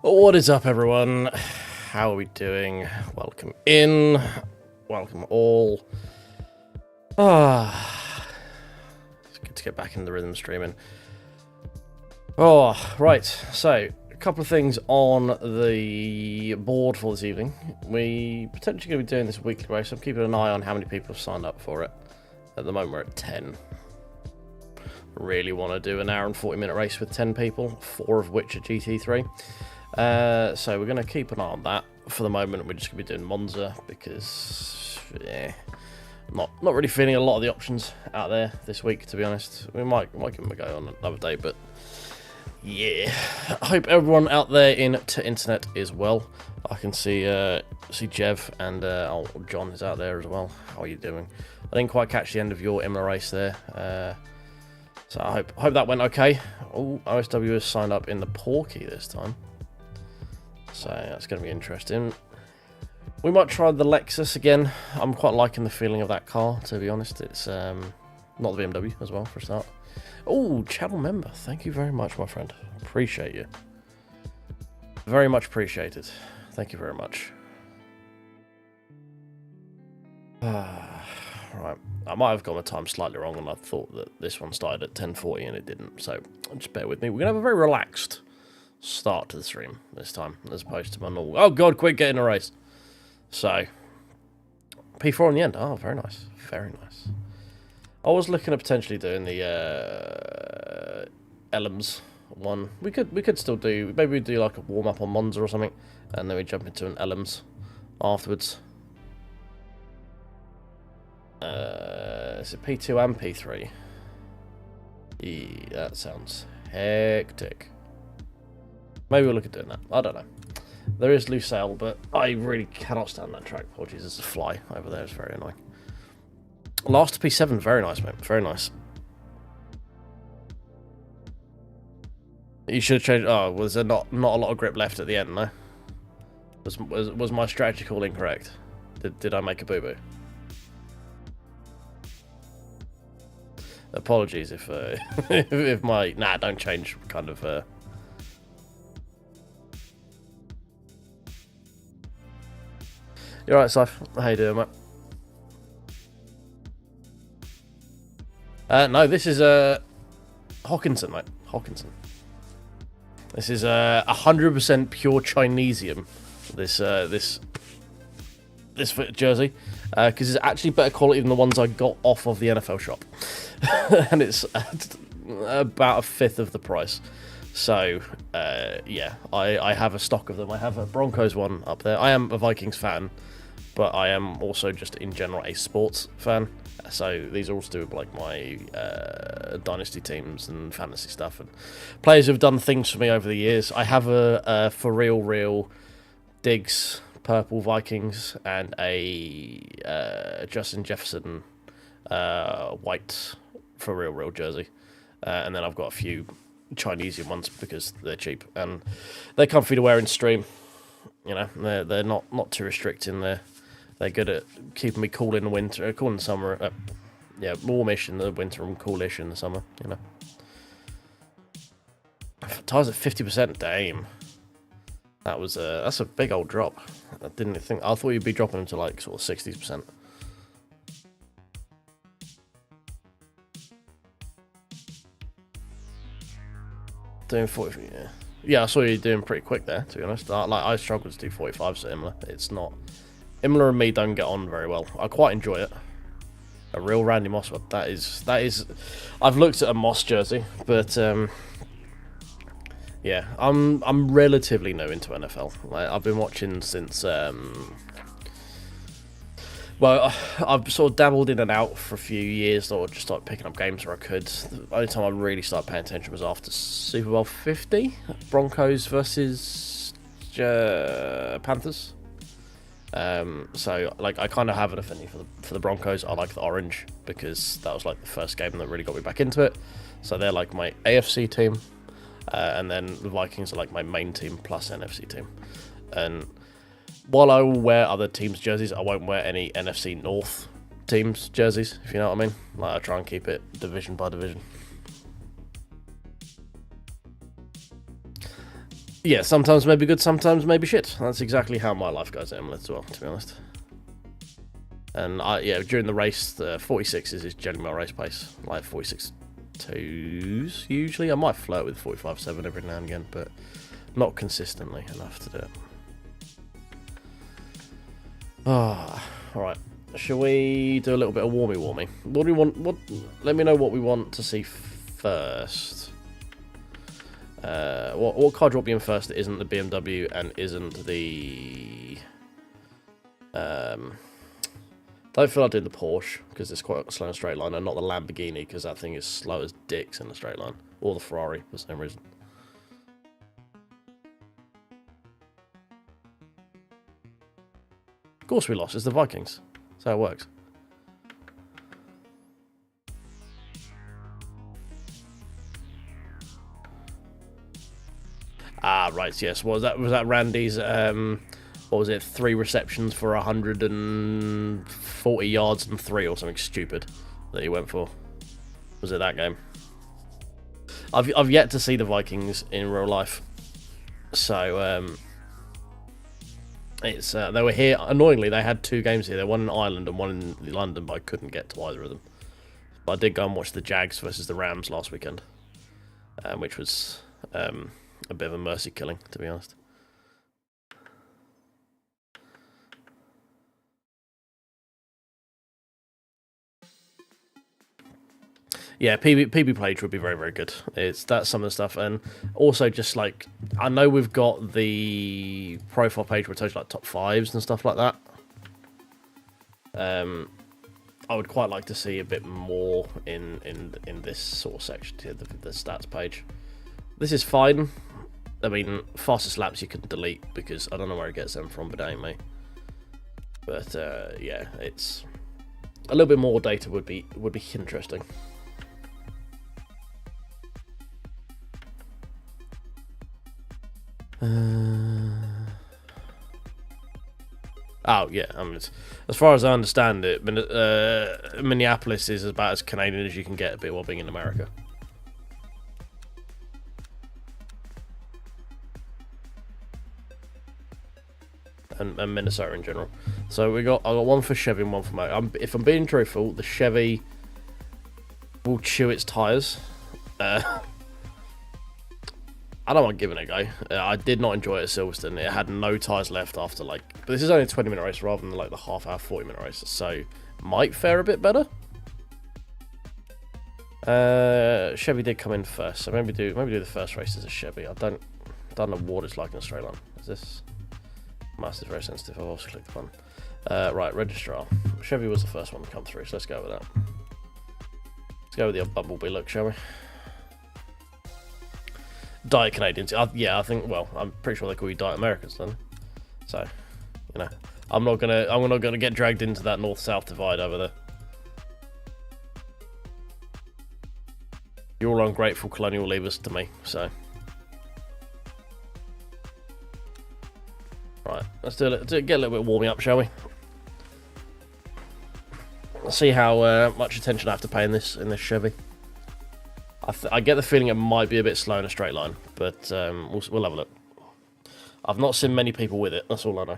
What is up, everyone? How are we doing? Welcome in. Welcome all. It's good to get back into the rhythm streaming. Right. So, a couple of things on the board for this evening. We potentially going to be doing this weekly race. I'm keeping an eye on how many people have signed up for it. At the moment, we're at 10. Really want to do an hour and 40-minute race with 10 people, 4 of which are GT3. So we're going to keep an eye on that. For the moment, we're just going to be doing Monza because, yeah, not really feeling a lot of the options out there this week, to be honest. We might give them a go on another day, but yeah. I hope everyone out there in internet is well. I can see Jev and John is out there as well. How are you doing? I didn't quite catch the end of your Imola race there. So I hope that went okay. Oh, OSW has signed up in the Porky this time. So that's going to be interesting. We might try the Lexus again. I'm quite liking the feeling of that car, to be honest. It's not the BMW as well, for a start. Oh, channel member. Thank you very much, my friend. Appreciate you. Very much appreciated. Thank you very much. Right. I might have got my time slightly wrong, and I thought that this one started at 10:40 and it didn't. So just bear with me. We're going to have a very relaxed start to the stream this time, as opposed to my normal. Oh god, quick, get in a race. So P4 on the end. Oh, very nice, very nice. I was looking at potentially doing the LMs one. We could still do, maybe we do like a warm up on Monza or something, and then we jump into an LMs afterwards. Is it P2 and P3? Yeah, that sounds hectic. Maybe we'll look at doing that. I don't know. There is Lucelle, but I really cannot stand that track. Oh, Jesus, there's a fly over there. It's very annoying. Last P7, very nice, mate. Very nice. You should have changed. Oh, was there not a lot of grip left at the end? No. Was my strategy call incorrect? Did I make a boo boo? Apologies if if my don't change kind of. You alright, Sif? How you doing, mate? No, this is Hawkinson, mate. Hawkinson. This is 100% pure Chinesium. This jersey, because it's actually better quality than the ones I got off of the NFL shop, and it's about a fifth of the price. So yeah, I have a stock of them. I have a Broncos one up there. I am a Vikings fan, but I am also just in general a sports fan. So these are all to do with like my dynasty teams and fantasy stuff and players who've done things for me over the years. I have a for real Diggs purple Vikings and a Justin Jefferson white for real jersey, and then I've got a few Chinesian ones because they're cheap and they're comfy to wear in stream. You know, they're not too restricting. They're good at keeping me cool in the winter, cool in the summer. Yeah, warmish in the winter and coolish in the summer. You know, tires at 50%. Damn, that's a big old drop. I thought you'd be dropping them to like sort of 60%. Doing 40, yeah. Yeah, I saw you doing pretty quick there, to be honest. I struggle to do 45s at Imola. It's not... Imola and me don't get on very well. I quite enjoy it. A real Randy Moss one. That is... I've looked at a Moss jersey, but... yeah, I'm relatively new into NFL. I've been watching since... well, I've sort of dabbled in and out for a few years, or just started picking up games where I could. The only time I really started paying attention was after Super Bowl 50, Broncos versus Panthers. So, like, I kind of have an affinity for the Broncos. I like the orange because that was like the first game that really got me back into it. So they're like my AFC team, and then the Vikings are like my main team plus NFC team. And while I will wear other teams' jerseys, I won't wear any NFC North teams' jerseys, if you know what I mean. Like, I try and keep it division by division. Yeah, sometimes maybe good, sometimes maybe shit. That's exactly how my life goes at Emily as well, to be honest. And yeah, during the race, the 46s is generally my race pace, like 46.2s usually. I might flirt with 45.7 every now and again, but not consistently enough to do it. Ah, all right. Shall we do a little bit of warmy? What do we want? Let me know what we want to see first. What car drop you in first that isn't the BMW and isn't the don't feel like doing the Porsche because it's quite slow in a straight line, and not the Lamborghini because that thing is slow as dicks in a straight line, or the Ferrari for some reason. Of course we lost. It's the Vikings. That's how it works. Ah, right. Yes. Was that Randy's? What was it? 3 receptions for 140 yards and 3 or something stupid that he went for. Was it that game? I've yet to see the Vikings in real life, so it's they were here. Annoyingly, they had 2 games here. They one in Ireland and one in London, but I couldn't get to either of them. But I did go and watch the Jags versus the Rams last weekend, which was a bit of a mercy killing, to be honest. Yeah, PB Page would be very, very good. That's some of the stuff, and also just like I know we've got the profile page where it tells you like top 5s and stuff like that. I would quite like to see a bit more in this sort of section here, the stats page. This is fine. I mean, fastest laps you can delete because I don't know where it gets them from, but it ain't me. But yeah, it's a little bit more data would be interesting. Oh yeah, I mean, as far as I understand it, Minneapolis is about as Canadian as you can get a bit while being in America. And Minnesota in general. So I got one for Chevy and one for Moto. If I'm being truthful, the Chevy will chew its tires. I don't mind giving it a go. I did not enjoy it at Silverstone. It had no tyres left after but this is only a 20-minute race rather than like the half-hour, 40-minute race, so might fare a bit better. Chevy did come in first, so maybe do the first race as a Chevy. I don't know what it's like in a straight line. Is this? Master's very sensitive. I've also clicked the button. Right, registrar. Chevy was the first one to come through, so let's go with that. Let's go with the bumblebee look, shall we? Diet Canadians. Yeah, I think. Well, I'm pretty sure they call you Diet Americans, then. So, you know, I'm not gonna get dragged into that north-south divide over there. You're all ungrateful colonial leavers to me. So, right, let's get a little bit warming up, shall we? Let's see how much attention I have to pay in this Chevy. I get the feeling it might be a bit slow in a straight line, but we'll have a look. I've not seen many people with it, that's all I know.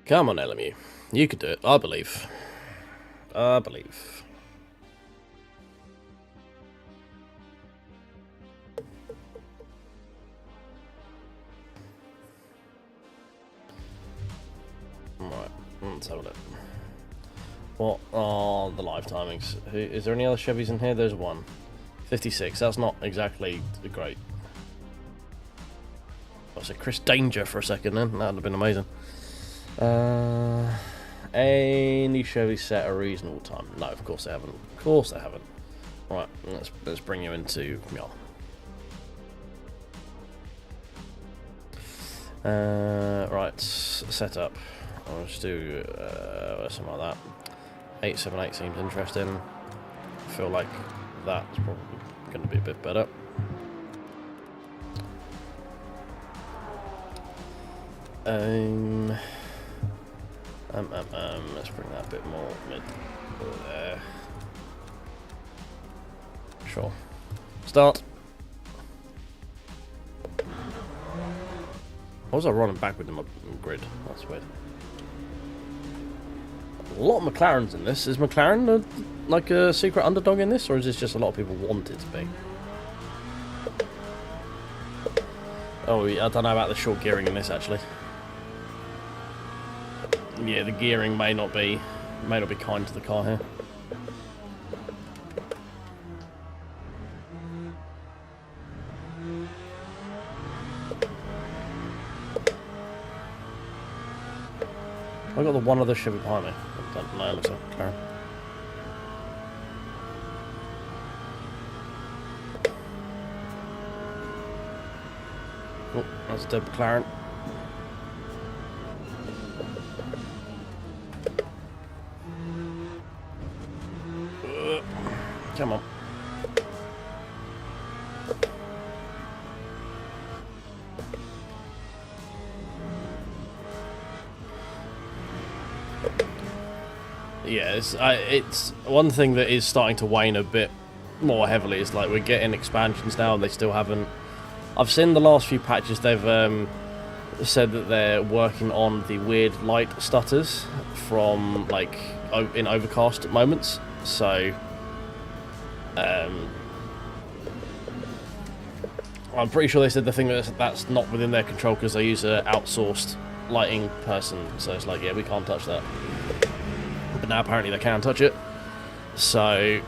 Come on, LMU. You could do it. I believe. I believe. Right. Let's have a look. What are the live timings? Is there any other Chevys in here? There's one. 56. That's not exactly great. I said Chris Danger for a second then. That would have been amazing. Any Chevy set a reasonable time? No, of course they haven't. Of course they haven't. Right, let's bring you into right, setup. I'll just do something like that. 878 seems interesting. I feel like that's probably going to be a bit better. Let's bring that a bit more mid there. Sure. Start. Why was I running backward in my grid? That's weird. A lot of McLarens in this. Is McLaren like a secret underdog in this, or is this just a lot of people want it to be? Oh, I don't know about the short gearing in this actually. Yeah, the gearing may not be kind to the car here. I got the one other Chevy behind me. I don't know, it looks like McLaren. Oh, that's a dead McLaren. Come on. Yeah, it's one thing that is starting to wane a bit more heavily. Is like we're getting expansions now, and they still haven't. I've seen the last few patches. They've said that they're working on the weird light stutters from like in overcast moments. So I'm pretty sure they said the thing that's not within their control because they use an outsourced lighting person. So it's like, yeah, we can't touch that. But now apparently they can touch it. So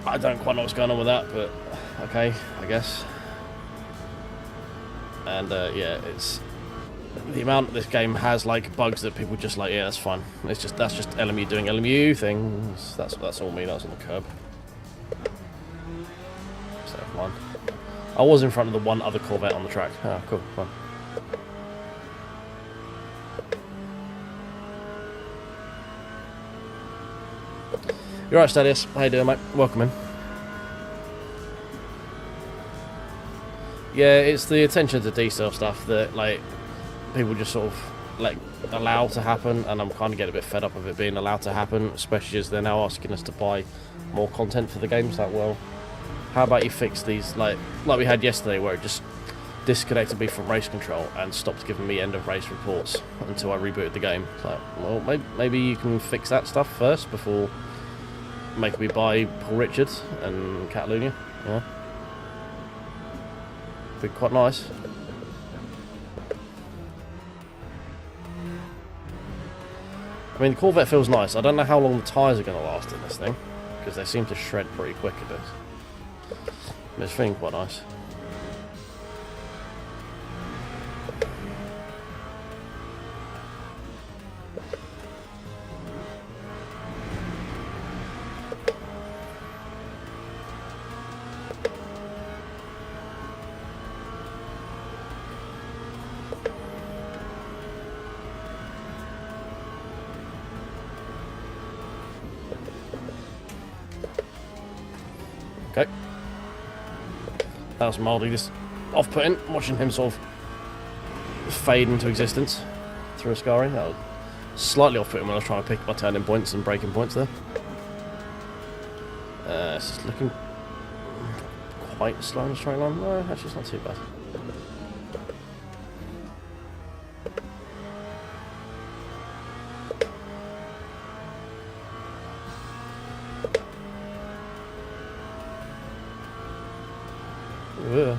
I don't quite know what's going on with that, but okay, I guess. And yeah, it's the amount this game has like bugs that people just like, yeah, that's fine. That's just LMU doing LMU things. That's all me. That was on the curb. So fine. I was in front of the one other Corvette on the track. Oh, cool, fine. You're right, Stadius. How you doing, mate? Welcome in. Yeah, it's the attention to detail stuff that like people just sort of like allow to happen, and I'm kind of getting a bit fed up of it being allowed to happen, especially as they're now asking us to buy more content for the game. It's like, well, how about you fix these like we had yesterday, where it just disconnected me from race control and stopped giving me end of race reports until I rebooted the game. It's like, well, maybe you can fix that stuff first before making me buy Paul Richard and Catalunya. Yeah, be quite nice. I mean, the Corvette feels nice. I don't know how long the tyres are going to last in this thing, because they seem to shred pretty quick a bit. But it's feeling quite nice. Okay. That was mildly just off-putting, watching him sort of fade into existence through a scarring. That was slightly off-putting when I was trying to pick my turning points and braking points there. It's just looking quite slow in a straight line. No, actually it's not too bad. Yeah.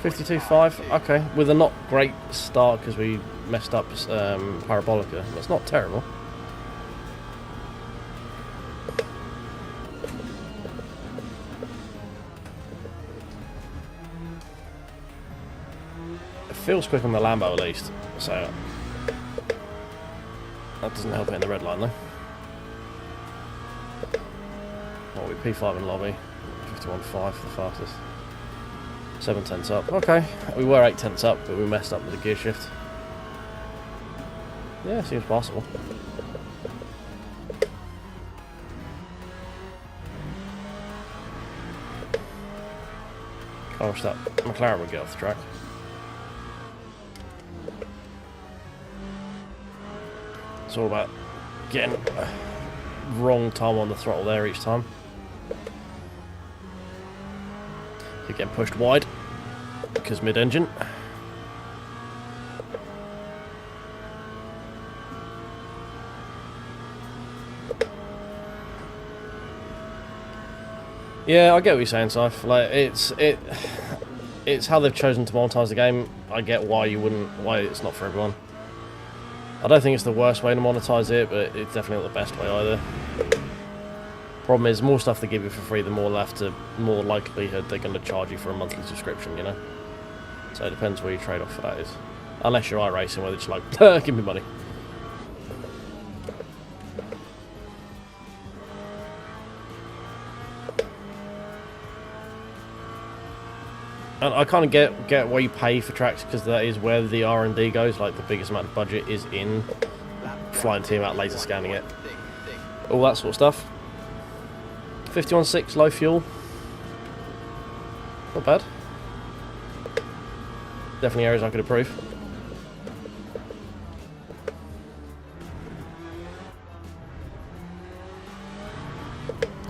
52.5, okay, with a not great start because we messed up Parabolica. That's not terrible. It feels quick on the Lambo at least, so that doesn't help it in the red line though. Oh, we P5 in lobby. 51.5 for the fastest. 7 tenths up. Okay, we were 8 tenths up, but we messed up with the gear shift. Yeah, seems possible. I wish that McLaren would get off the track. It's all about getting wrong time on the throttle there each time. You're getting pushed wide because mid-engine. Yeah, I get what you're saying, Sif. Like it's how they've chosen to monetize the game. I get why it's not for everyone. I don't think it's the worst way to monetize it, but it's definitely not the best way either. Problem is, more stuff they give you for free, the more likelihood they're going to charge you for a monthly subscription, you know? So it depends where your trade-off for that is. Unless you're iRacing, where they're just like, give me money. And I kind of get why you pay for tracks, because that is where the R&D goes. Like, the biggest amount of budget is in flying team out, laser scanning it, all that sort of stuff. 51.6, low fuel, not bad. Definitely areas I could improve.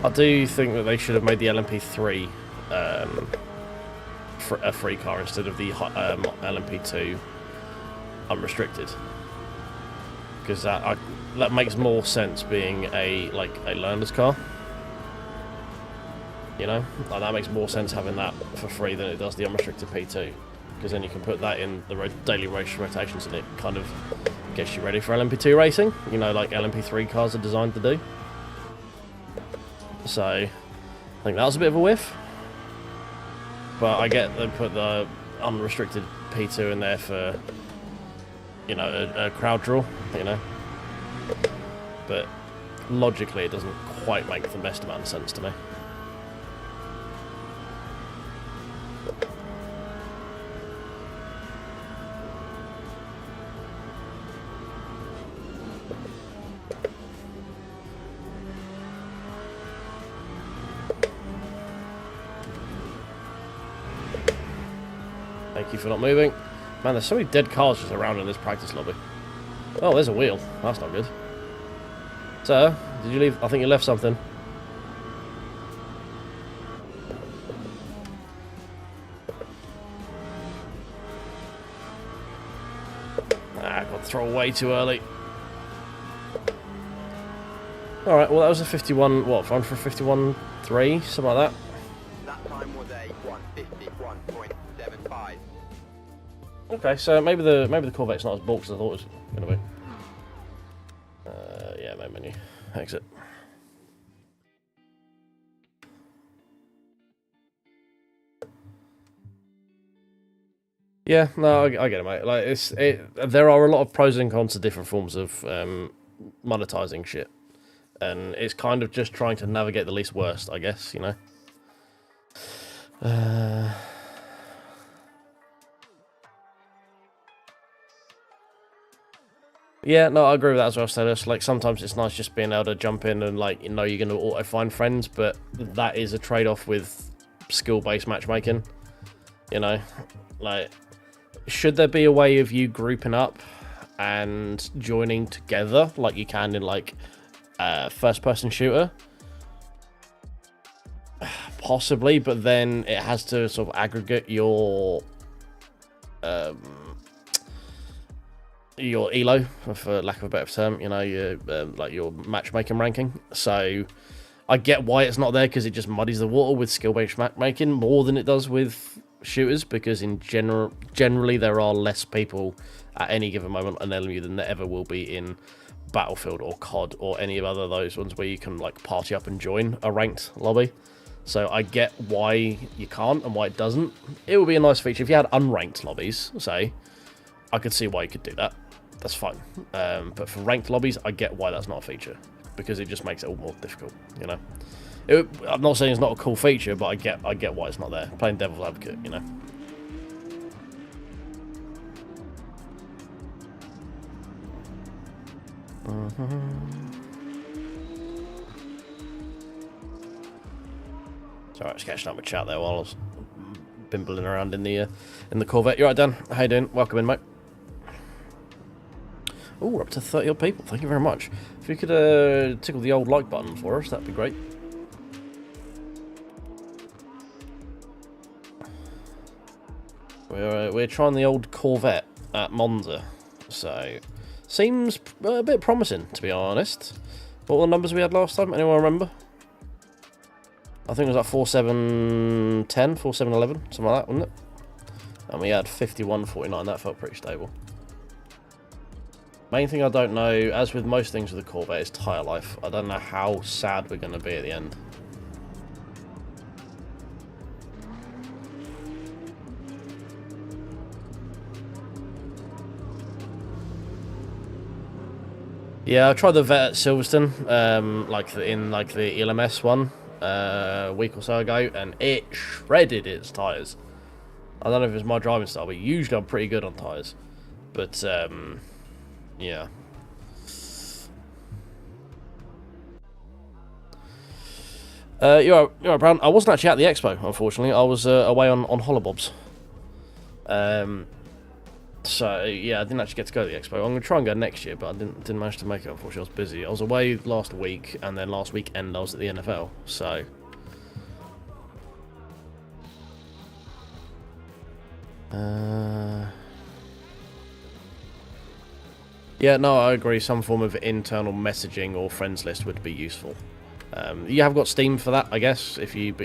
I do think that they should have made the LMP3 a free car instead of the LMP2 unrestricted, because that makes more sense being a learner's car. You know, like, that makes more sense having that for free than it does the unrestricted P2, because then you can put that in the daily race rotations and it kind of gets you ready for LMP2 racing, you know, like LMP3 cars are designed to do. So I think that was a bit of a whiff, but I get they put the unrestricted P2 in there for, you know, a crowd draw, you know, but logically it doesn't quite make the best amount of sense to me. Thank you for not moving. Man, there's so many dead cars just around in this practice lobby. Oh, there's a wheel. That's not good. Sir, did you leave? I think you left something. Ah, got to throw away too early. Alright, well that was a 51, what, run for 51.3, something like that. That time was a 1:51.75. Okay, so maybe the Corvette's not as bulky as I thought it was going to be. Yeah, main menu, exit. Yeah, no, I get it, mate. Like there are a lot of pros and cons to different forms of monetizing shit, and it's kind of just trying to navigate the least worst, I guess. You know. Yeah, no, I agree with that as well, Status. Like, sometimes it's nice just being able to jump in and, like, you know, you're going to auto-find friends, but that is a trade-off with skill-based matchmaking, you know? Like, should there be a way of you grouping up and joining together, like you can in, like, first-person shooter? Possibly, but then it has to sort of aggregate your elo, for lack of a better term, you know, your like your matchmaking ranking. So I get why it's not there, because it just muddies the water with skill-based matchmaking more than it does with shooters, because in generally there are less people at any given moment on LMU than there ever will be in Battlefield or COD or any of other those ones where you can, like, party up and join a ranked lobby. So I get why you can't and why it doesn't. It would be a nice feature if you had unranked lobbies, say. I could see why you could do that. That's fine. But for ranked lobbies, I get why that's not a feature, because it just makes it all more difficult, you know. I'm not saying it's not a cool feature, but I get why it's not there. Playing devil's advocate, you know. Sorry, I was catching up with chat there while I was bimbling around in the Corvette. You right, Dan? How you doing? Welcome in, mate. Oh, we're up to 30 odd people. Thank you very much. If you could tickle the old like button for us, that'd be great. We're trying the old Corvette at Monza, so seems a bit promising, to be honest. What were the numbers we had last time? Anyone remember? I think it was like 4710, 4711, something like that, wasn't it? And we had 5149. That felt pretty stable. Main thing I don't know, as with most things with the Corvette, is tyre life. I don't know how sad we're going to be at the end. Yeah, I tried the Vet at Silverstone, in the ELMS one, a week or so ago, and it shredded its tyres. I don't know if it's my driving style, but usually I'm pretty good on tyres. But yeah. You're right, Brown. I wasn't actually at the expo, unfortunately. I was away on holobobs. So yeah, I didn't actually get to go to the expo. I'm gonna try and go next year, but I didn't manage to make it. Unfortunately, I was busy. I was away last week, and then last weekend I was at the NFL. So yeah, no, I agree. Some form of internal messaging or friends list would be useful. You have got Steam for that, I guess. But you'd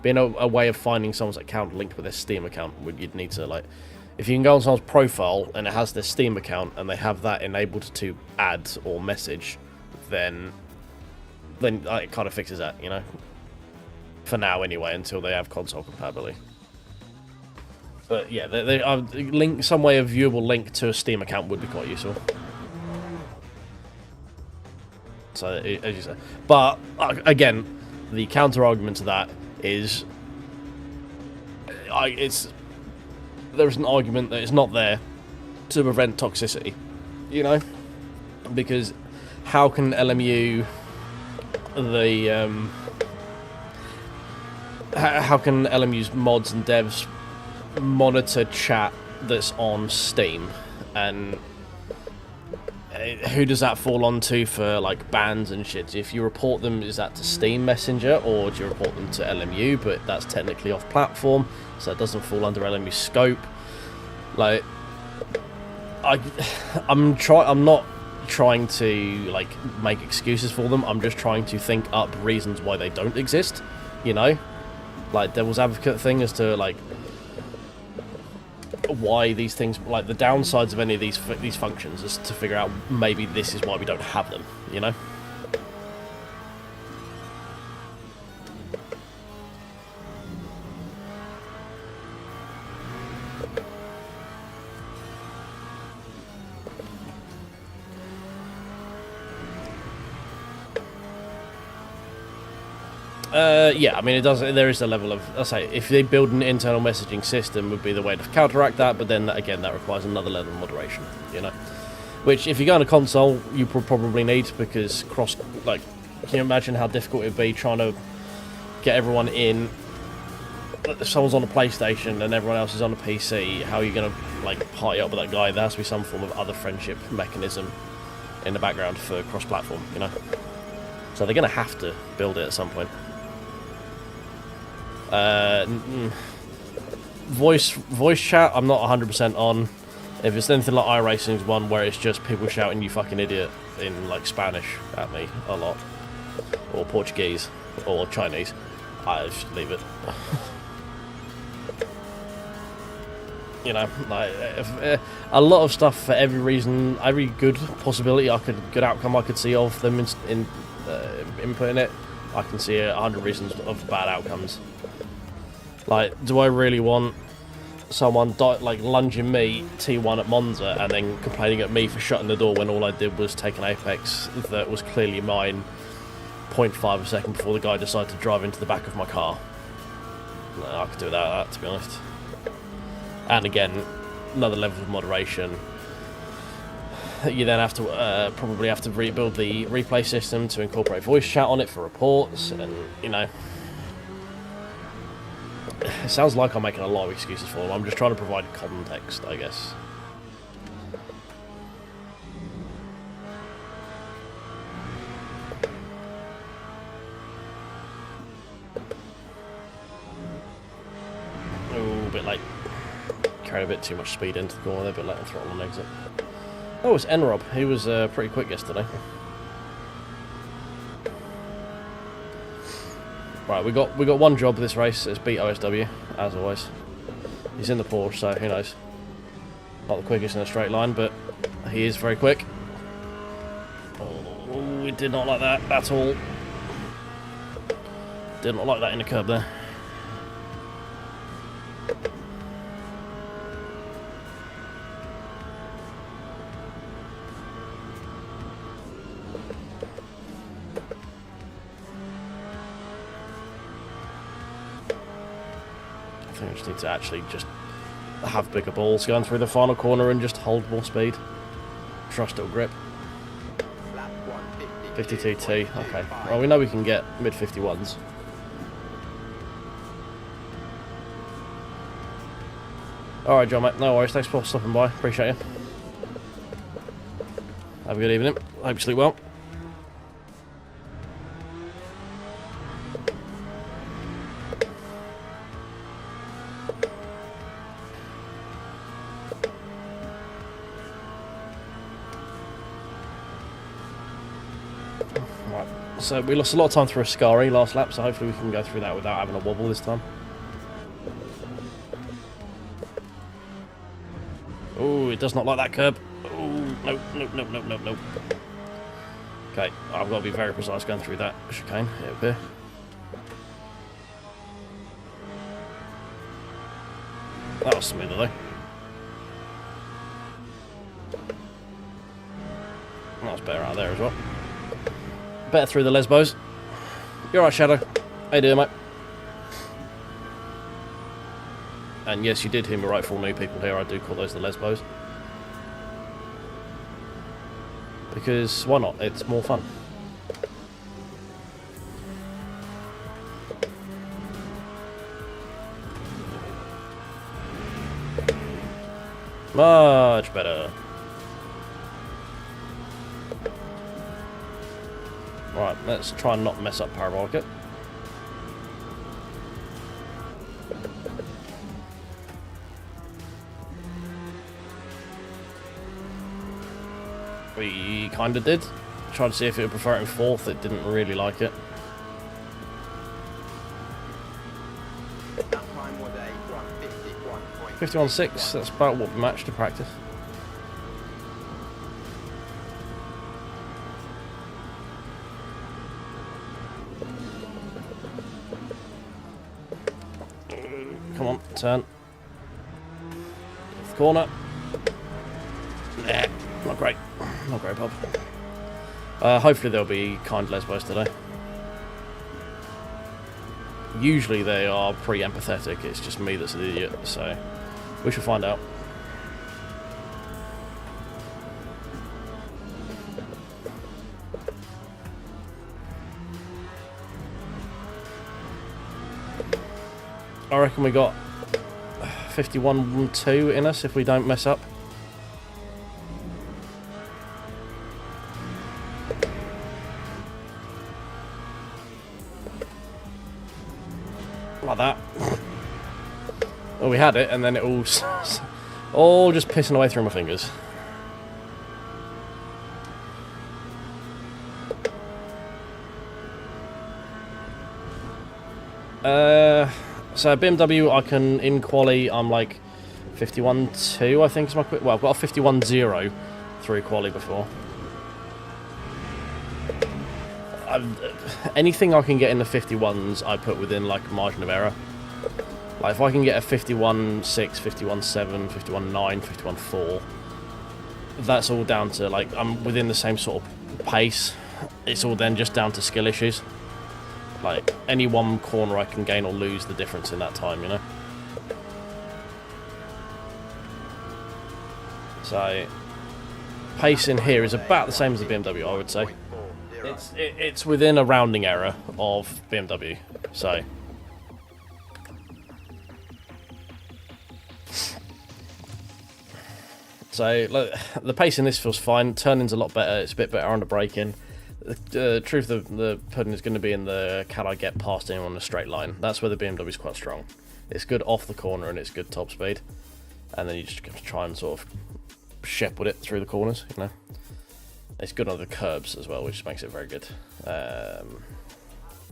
be a way of finding someone's account linked with their Steam account. You'd need to if you can go on someone's profile and it has their Steam account and they have that enabled to add or message, then it kind of fixes that, you know. For now, anyway, until they have console compatibility. But yeah, some way of viewable link to a Steam account would be quite useful. So, as you say. But, again, the counter-argument to that is... there's an argument that it's not there to prevent toxicity, you know? Because how can LMU... how can LMU's mods and devs monitor chat that's on Steam, and who does that fall onto for bans and shit? If you report them, is that to Steam Messenger, or do you report them to LMU? But that's technically off platform, so it doesn't fall under LMU scope. I'm not trying to make excuses for them. I'm just trying to think up reasons why they don't exist, you know, devil's advocate thing as to why these things, the downsides of any of these functions, is to figure out maybe this is why we don't have them, you know. Yeah, I mean, it does. There is a level of, I say, if they build an internal messaging system, would be the way to counteract that. But then again, that requires another level of moderation, you know. Which, if you go on a console, you probably need, because can you imagine how difficult it'd be trying to get everyone in? If someone's on a PlayStation and everyone else is on a PC, how are you going to party up with that guy? There has to be some form of other friendship mechanism in the background for cross-platform, you know. So they're going to have to build it at some point. Voice chat, I'm not 100% on. If it's anything like iRacing's one, where it's just people shouting "you fucking idiot" in Spanish at me a lot, or Portuguese, or Chinese, I just leave it. You know, a lot of stuff for every reason, every good possibility, good outcome I could see of them inputting it, I can see 100 reasons of bad outcomes. Do I really want someone lunging me T1 at Monza and then complaining at me for shutting the door when all I did was take an apex that was clearly mine 0.5 of a second before the guy decided to drive into the back of my car? No, I could do without that, to be honest. And again, another level of moderation. You then have to probably have to rebuild the replay system to incorporate voice chat on it for reports, and you know, it sounds like I'm making a lot of excuses for them. I'm just trying to provide context, I guess. Oh, a bit late. Carried a bit too much speed into the corner there, a bit late on throttle and exit. Oh, it's N-Rob. He was pretty quick yesterday. Right, we got one job this race. It's beat OSW, as always. He's in the Porsche, so who knows? Not the quickest in a straight line, but he is very quick. Oh, we did not like that at all. Did not like that in the curb there. I think I just need to actually just have bigger balls going through the final corner and just hold more speed. Trust it'll grip. 52T, okay. Well, we know we can get mid-51s. Alright, John, mate. No worries. Thanks for stopping by. Appreciate you. Have a good evening. Hope you sleep well. Right, so we lost a lot of time through a Scary last lap, so hopefully we can go through that without having a wobble this time. Oh, it does not like that curb. Oh, nope, nope, nope, nope, nope, nope. Okay, I've got to be very precise going through that chicane. It would appear. That was smoother though. That was better out there as well. Better through the Lesbos. You're right, Shadow. How you doing, mate? And yes, you did hear me right for all new people here. I do call those the Lesbos. Because why not? It's more fun. Much better. Right, let's try and not mess up Parabolic. We kind of did. Tried to see if it would prefer it in fourth. It didn't really like it. That time was a 51.6. That's about what we matched to practice. Come on, turn. Fifth corner. Nah, not great. Not great, Bob. Hopefully there'll be kind Lesbos today. Usually they are pretty empathetic. It's just me that's an idiot, so we shall find out. I reckon we got 51.2 in us if we don't mess up. Like that. Well, we had it, and then it all just pissing away through my fingers. So BMW, I can in quali. I'm like 51.2, I think is my quick. Well, I've got a 51.0 through quali before. Anything I can get in the 51s, I put within like a margin of error. Like if I can get a 51.6, 51.7, 51.9, 51.4, that's all down to like I'm within the same sort of pace. It's all then just down to skill issues. Like any one corner I can gain or lose the difference in that time, you know. So pace in here is about the same as the BMW, I would say. It's within a rounding error of BMW, so So look, the pace in this feels fine. Turning's a lot better. It's a bit better under braking. The truth of the pudding is going to be in the can I get past anyone on a straight line. That's where the BMW is quite strong. It's good off the corner and it's good top speed. And then you just have to try and sort of shepherd it through the corners, you know. It's good on the curbs as well, which makes it very good.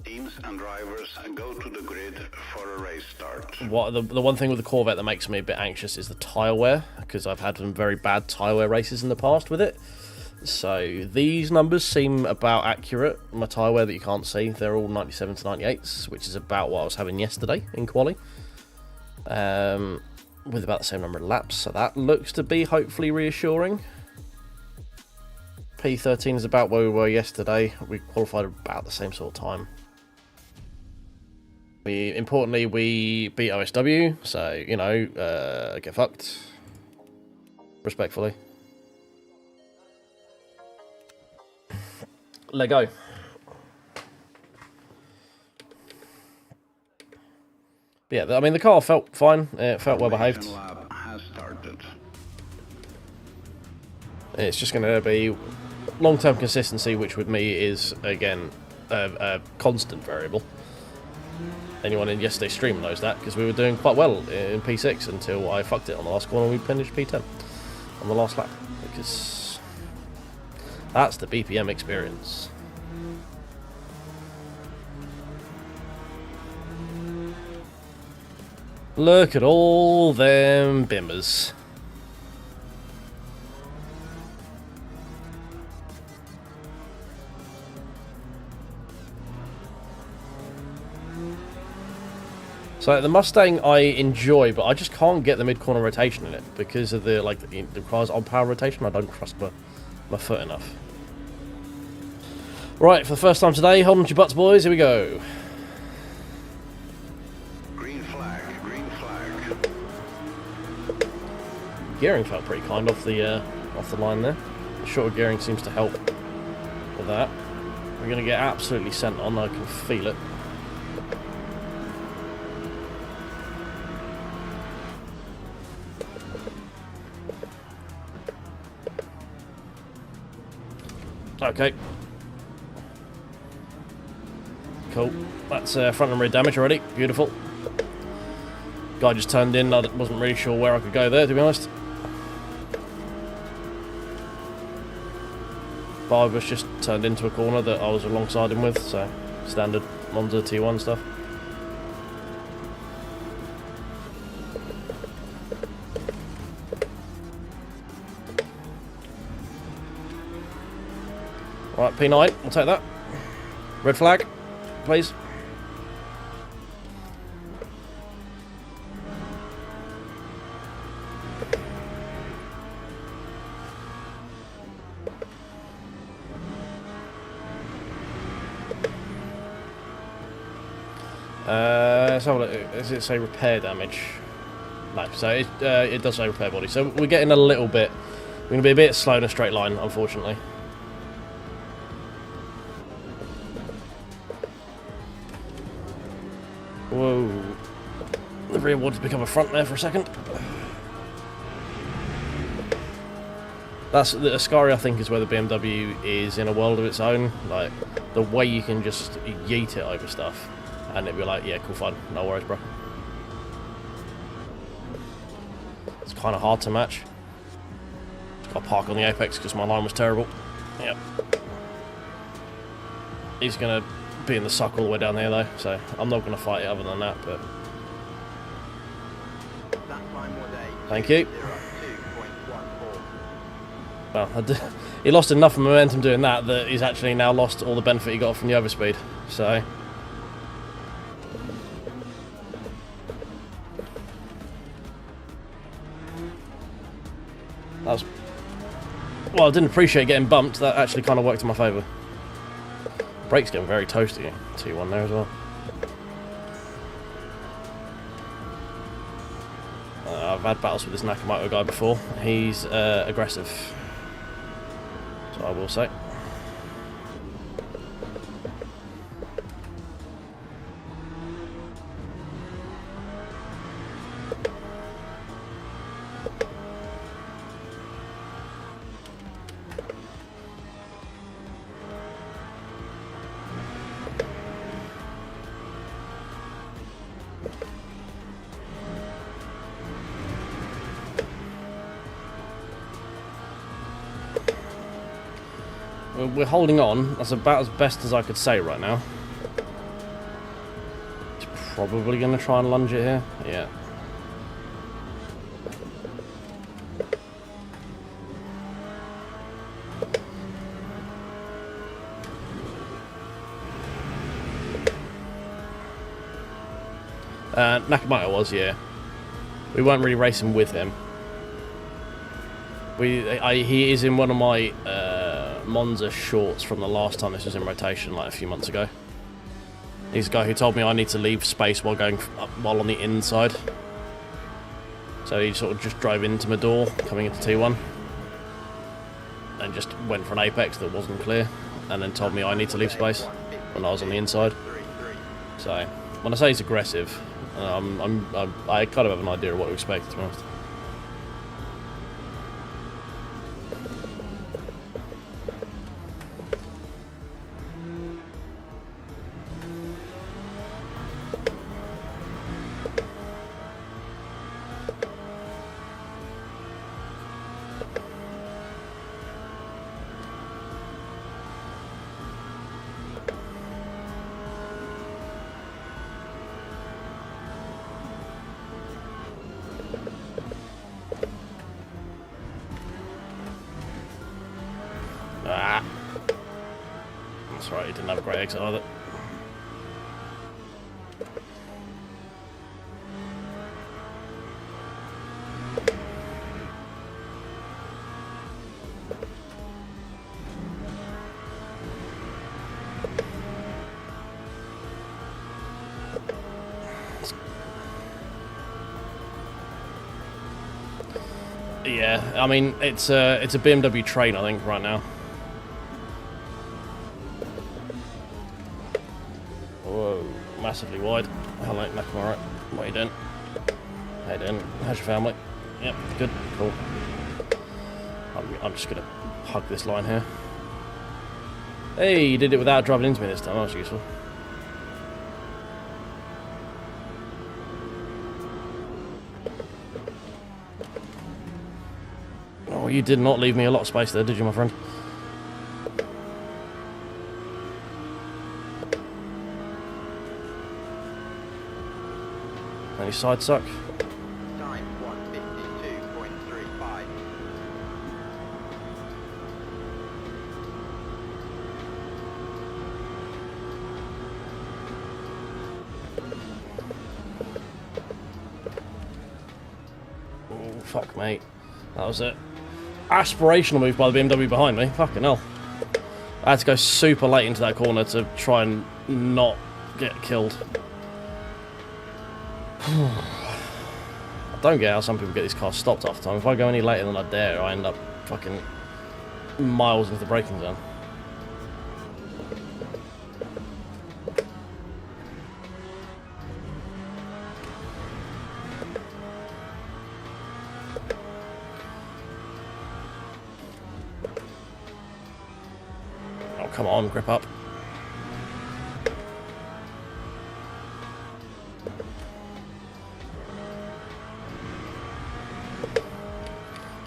Teams and drivers go to the grid for a race start. The one thing with the Corvette that makes me a bit anxious is the tyre wear, because I've had some very bad tyre wear races in the past with it. So these numbers seem about accurate. My tyre wear that you can't see, they're all 97 to 98s, which is about what I was having yesterday in quali. With about the same number of laps, so that looks to be hopefully reassuring. P13 is about where we were yesterday. We qualified about the same sort of time. Importantly, we beat OSW, so, you know, get fucked. Respectfully. Let go. Yeah, I mean, the car felt fine. It felt well behaved. It's just going to be long-term consistency, which with me is, again, a constant variable. Anyone in yesterday's stream knows that, because we were doing quite well in P6 until I fucked it on the last corner and we finished P10 on the last lap. Because that's the BPM experience. Look at all them bimmers. So the Mustang I enjoy, but I just can't get the mid-corner rotation in it because of the it requires on-power rotation. I don't trust my foot enough. Right, for the first time today, hold on to your butts, boys. Here we go. Green flag. Gearing felt pretty kind off the line there. The shorter gearing seems to help with that. We're going to get absolutely sent on. I can feel it. Okay. Cool. That's front and rear damage already. Beautiful. Guy just turned in. I wasn't really sure where I could go there, to be honest. Barbers just turned into a corner that I was alongside him with, so standard Monza T1 stuff. Right, P9, we'll take that. Red flag, please. Let's have a look. Does it say repair damage? No, so it does say repair body. So we're getting a little bit. We're going to be a bit slow in a straight line, unfortunately. Whoa. The rear ward's become a front there for a second. That's the Ascari, I think, is where the BMW is in a world of its own. Like, the way you can just yeet it over stuff. And it'd be like, yeah, cool, fine. No worries, bro. It's kind of hard to match. Got to park on the apex because my line was terrible. Yep. He's going to be in the suck all the way down here, though. So I'm not going to fight it other than that, but... Thank you. Well, he lost enough momentum doing that he's actually now lost all the benefit he got from the overspeed. So... that was... well, I didn't appreciate getting bumped. That actually kind of worked in my favour. Brake's getting very toasty. T1 there as well. I've had battles with this Nakamoto guy before. He's aggressive. So I will say. we're holding on. That's about as best as I could say right now. He's probably going to try and lunge it here. Yeah. Nakamoto was, yeah. We weren't really racing with him. He is in one of my Monza shorts from the last time this was in rotation, like a few months ago. He's a guy who told me I need to leave space while on the inside. So he sort of just drove into my door, coming into T1, and just went for an apex that wasn't clear, and then told me I need to leave space when I was on the inside. So when I say he's aggressive, I kind of have an idea of what to expect, to be honest. Ah. That's right, he didn't have a great exit either. Yeah, I mean, it's a BMW train, I think, right now. Whoa, massively wide. Hello, Malcolm, alright. What are you doing? How you doing? How's your family? Yep, good, cool. I'm just gonna hug this line here. Hey, you did it without driving into me this time, that was useful. Oh, you did not leave me a lot of space there, did you, my friend? Any side suck? Time 152.35. Oh, fuck, mate. That was it. Aspirational move by the BMW behind me. Fucking hell. I had to go super late into that corner to try and not get killed. I don't get how some people get these cars stopped half the time. If I go any later than I dare, I end up fucking miles into the braking zone. Oh, come on, grip up.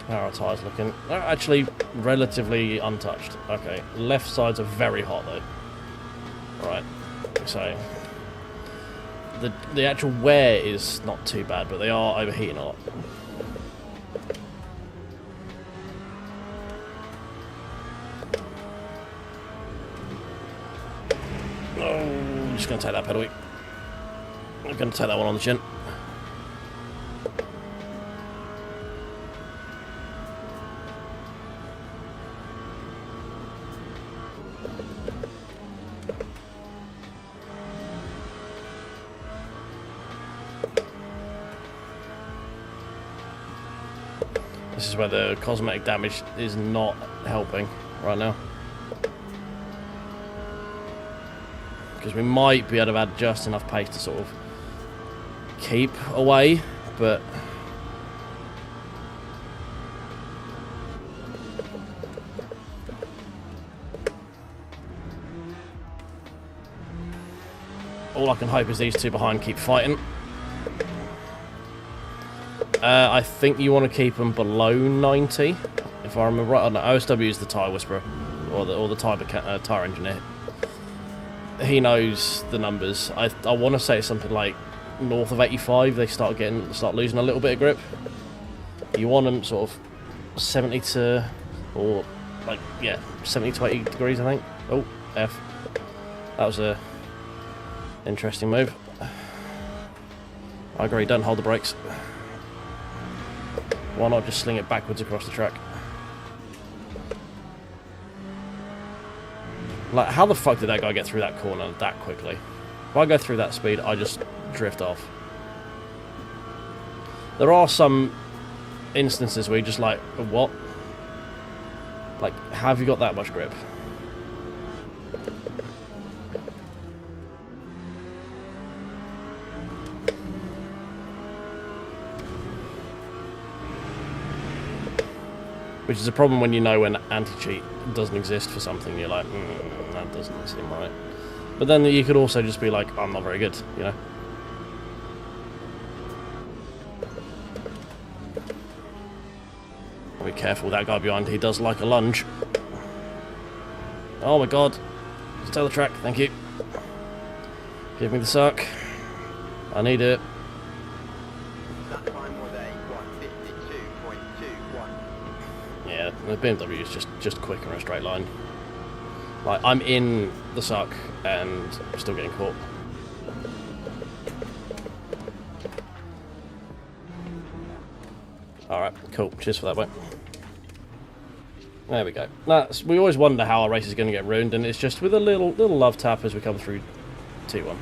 How are our tyres looking? They're actually relatively untouched. Okay, left sides are very hot though. Right, so the actual wear is not too bad, but they are overheating a lot. Oh, I'm just going to take that pedal weak. I'm going to take that one on the chin. This is where the cosmetic damage is not helping right now. Because we might be able to add just enough pace to sort of keep away, but all I can hope is these two behind keep fighting. I think you want to keep them below 90, if I remember right. Oh, no, OSW is the tyre whisperer, or the tyre engineer. He knows the numbers. I want to say it's something like north of 85. They start losing a little bit of grip. You want them sort of 70 to, or like, yeah, 70 to 80 degrees, I think. Oh, F. That was a interesting move. I agree, don't hold the brakes. Why not just sling it backwards across the track? Like, how the fuck did that guy get through that corner that quickly? If I go through that speed, I just drift off. There are some instances where you're just like, what? Like, how have you got that much grip? Which is a problem when you know when anti-cheat doesn't exist for something. You're like, that doesn't seem right. But then you could also just be like, I'm not very good, you know? Be careful, that guy behind, he does like a lunge. Oh my god. Just tell the track, thank you. Give me the suck. I need it. That time was a 152.21. Yeah, the BMW is just quicker in a straight line. Like, I'm in the suck and I'm still getting caught. Alright, cool. Cheers for that, mate. There we go. We always wonder how our race is going to get ruined, and it's just with a little love tap as we come through T1.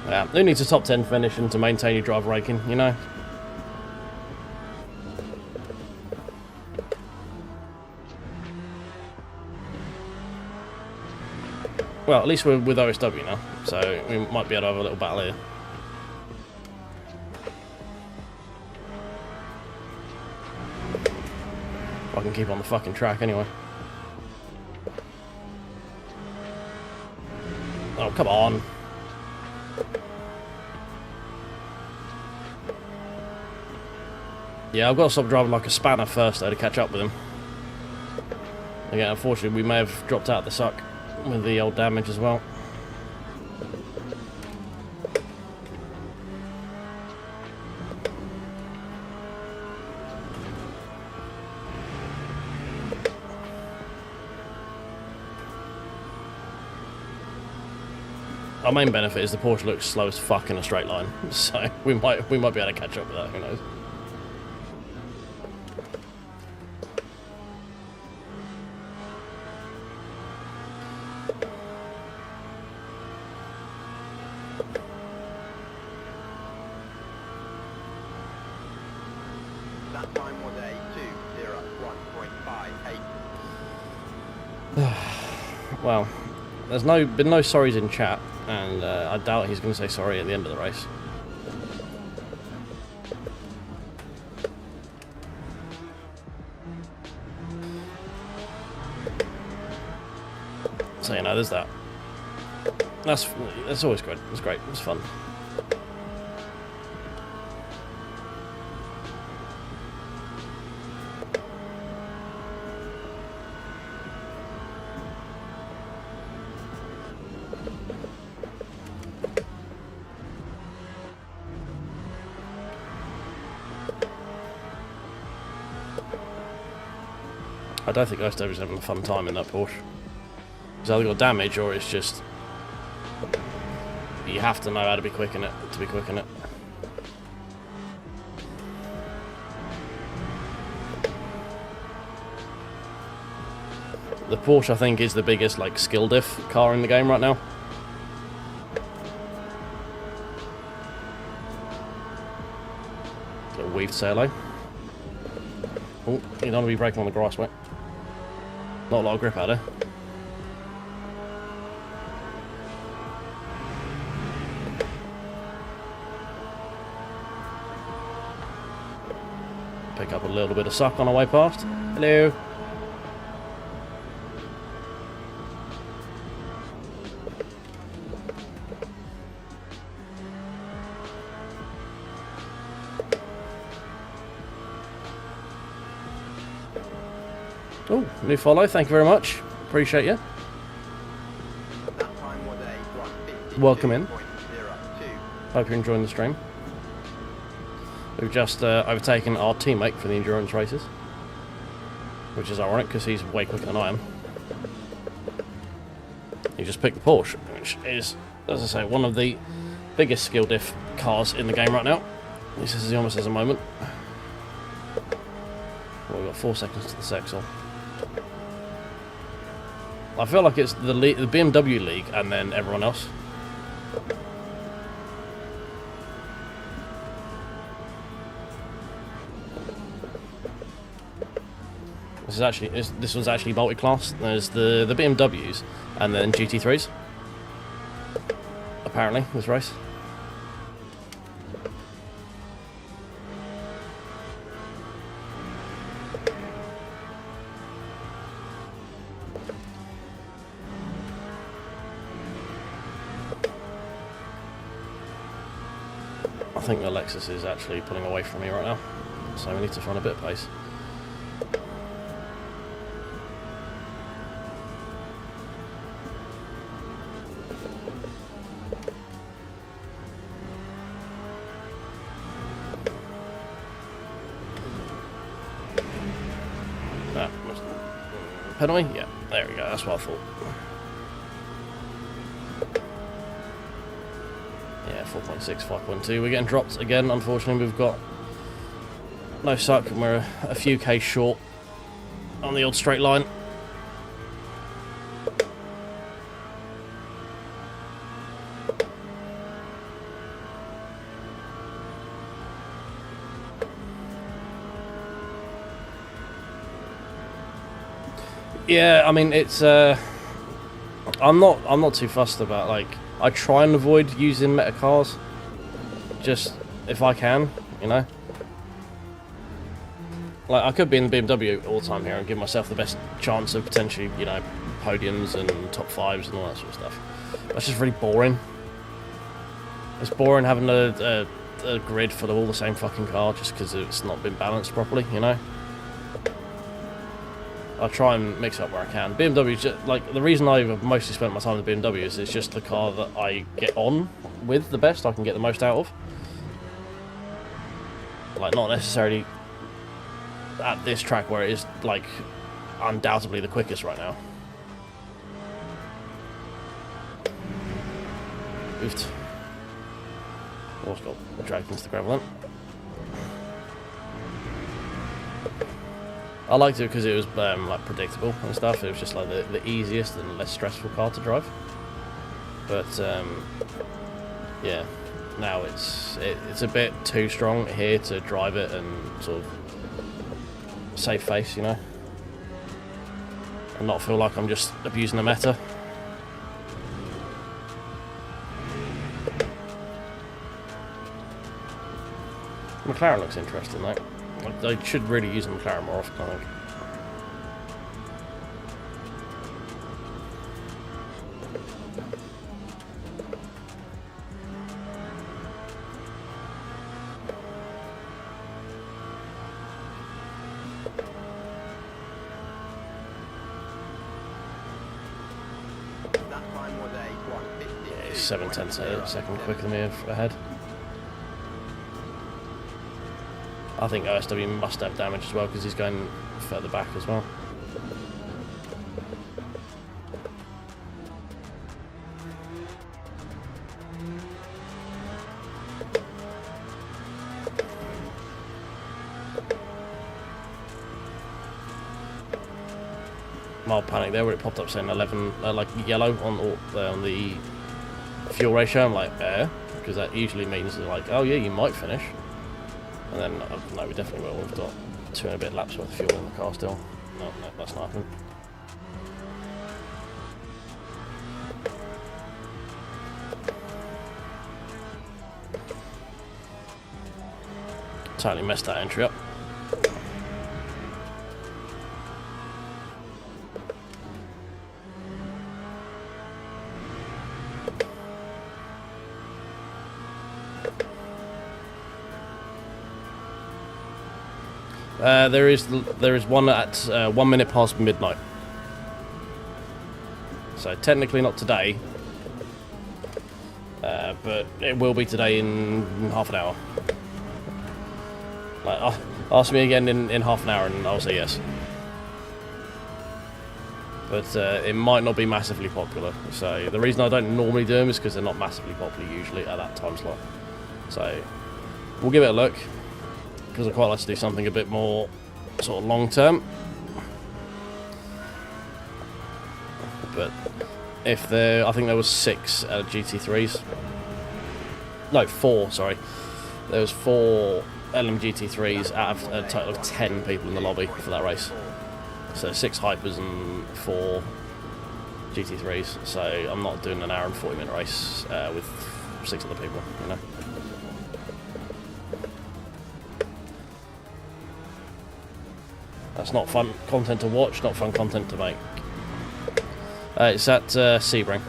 Yeah, who needs a top 10 finish and to maintain your driver ranking, you know? Well, at least we're with OSW now, so we might be able to have a little battle here. I can keep on the fucking track anyway. Oh, come on. Yeah, I've got to stop driving like a spanner first, though, to catch up with him. Again, unfortunately, we may have dropped out of the suck with the old damage as well. Our main benefit is the Porsche looks slow as fuck in a straight line, so we might be able to catch up with that, who knows. That time was a 2:01.58. Well, there's been no sorries in chat, and I doubt he's going to say sorry at the end of the race. So, you know, there's that. That's always good. It's great. It's fun. I don't think OSW's having a fun time in that Porsche. It's either got damage or it's just... You have to know how to be quick in it, to be quick in it. The Porsche, I think, is the biggest, like, skill diff car in the game right now. Little weaved salo. Oh, you don't want to be braking on the grass, mate. Not a lot of grip out there. Pick up a little bit of suck on our way past. Hello. Oh, new follow. Thank you very much. Appreciate you. That time was a 1:52.02. Welcome in. Hope you're enjoying the stream. We've just overtaken our teammate for the endurance races, which is ironic because he's way quicker than I am. He just picked the Porsche, which is, as I say, one of the biggest skill diff cars in the game right now. He says he almost has a moment. Well, we've got 4 seconds to the Sexel. I feel like it's the BMW league and then everyone else. This was actually multi-class. There's the BMWs and then GT3s. Apparently, this race. I think the Lexus is actually pulling away from me right now, so we need to find a bit of pace. Penalty? Yeah, there we go, that's what I thought. Yeah, 4.6, 5.2. We're getting dropped again, unfortunately. We've got no suck, and we're a few K short on the old straight line. Yeah, I mean it's. I'm not too fussed about, like, I try and avoid using meta cars, just if I can, you know. Like I could be in the BMW all the time here and give myself the best chance of potentially, you know, podiums and top fives and all that sort of stuff. That's just really boring. It's boring having a grid full of all the same fucking car just because it's not been balanced properly, you know. I try and mix up where I can. BMW, just, like, the reason I've mostly spent my time with the BMW is it's just the car that I get on with the best, I can get the most out of. Like, not necessarily at this track where it is, like, undoubtedly the quickest right now. Oofed. Almost got dragged into the gravel then. I liked it because it was like predictable and stuff. It was just like the easiest and less stressful car to drive. But yeah, now it's a bit too strong here to drive it and sort of save face, you know, and not feel like I'm just abusing the meta. McLaren looks interesting though. Like, they should really use the McLaren more often, I think. That time was a 1:52. Yeah, he's 7/10 a second quicker than me ahead. I think OSW must have damage as well because he's going further back as well. Mild panic there where it popped up saying 11, like yellow on the fuel ratio. I'm like, because that usually means like, oh yeah, you might finish. And then, no, we definitely will. We've got 2 and a bit laps worth of fuel in the car still. No, that's not happening. Totally messed that entry up. There is one at 1 minute past midnight. So technically not today, but it will be today in half an hour. Like, ask me again in half an hour and I'll say yes. But it might not be massively popular. So the reason I don't normally do them is because they're not massively popular usually at that time slot. So we'll give it a look, because I quite like to do something a bit more sort of long term. But if there, I think there was 6 GT3s. No, 4. Sorry, there was 4 LMGT3s out of a total of 10 people in the lobby for that race. So 6 hypers and 4 GT3s. So I'm not doing an hour and 40-minute race with 6 other people, you know. That's not fun content to watch, not fun content to make. It's at Sebring.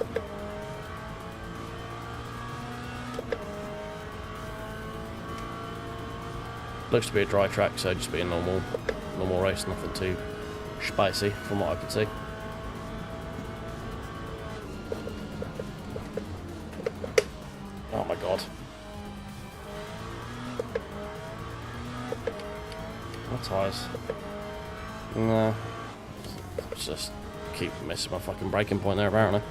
Looks to be a dry track, so just be a normal race, nothing too spicy from what I could see. Oh my god. What tyres? No. Just keep missing my fucking braking point there, apparently.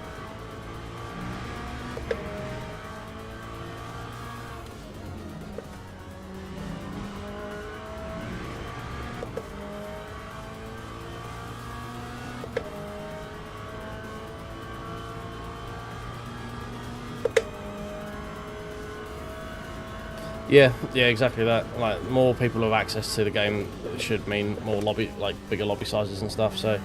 Yeah, exactly that. Like, more people have access to the game should mean more lobby, like bigger lobby sizes and stuff. So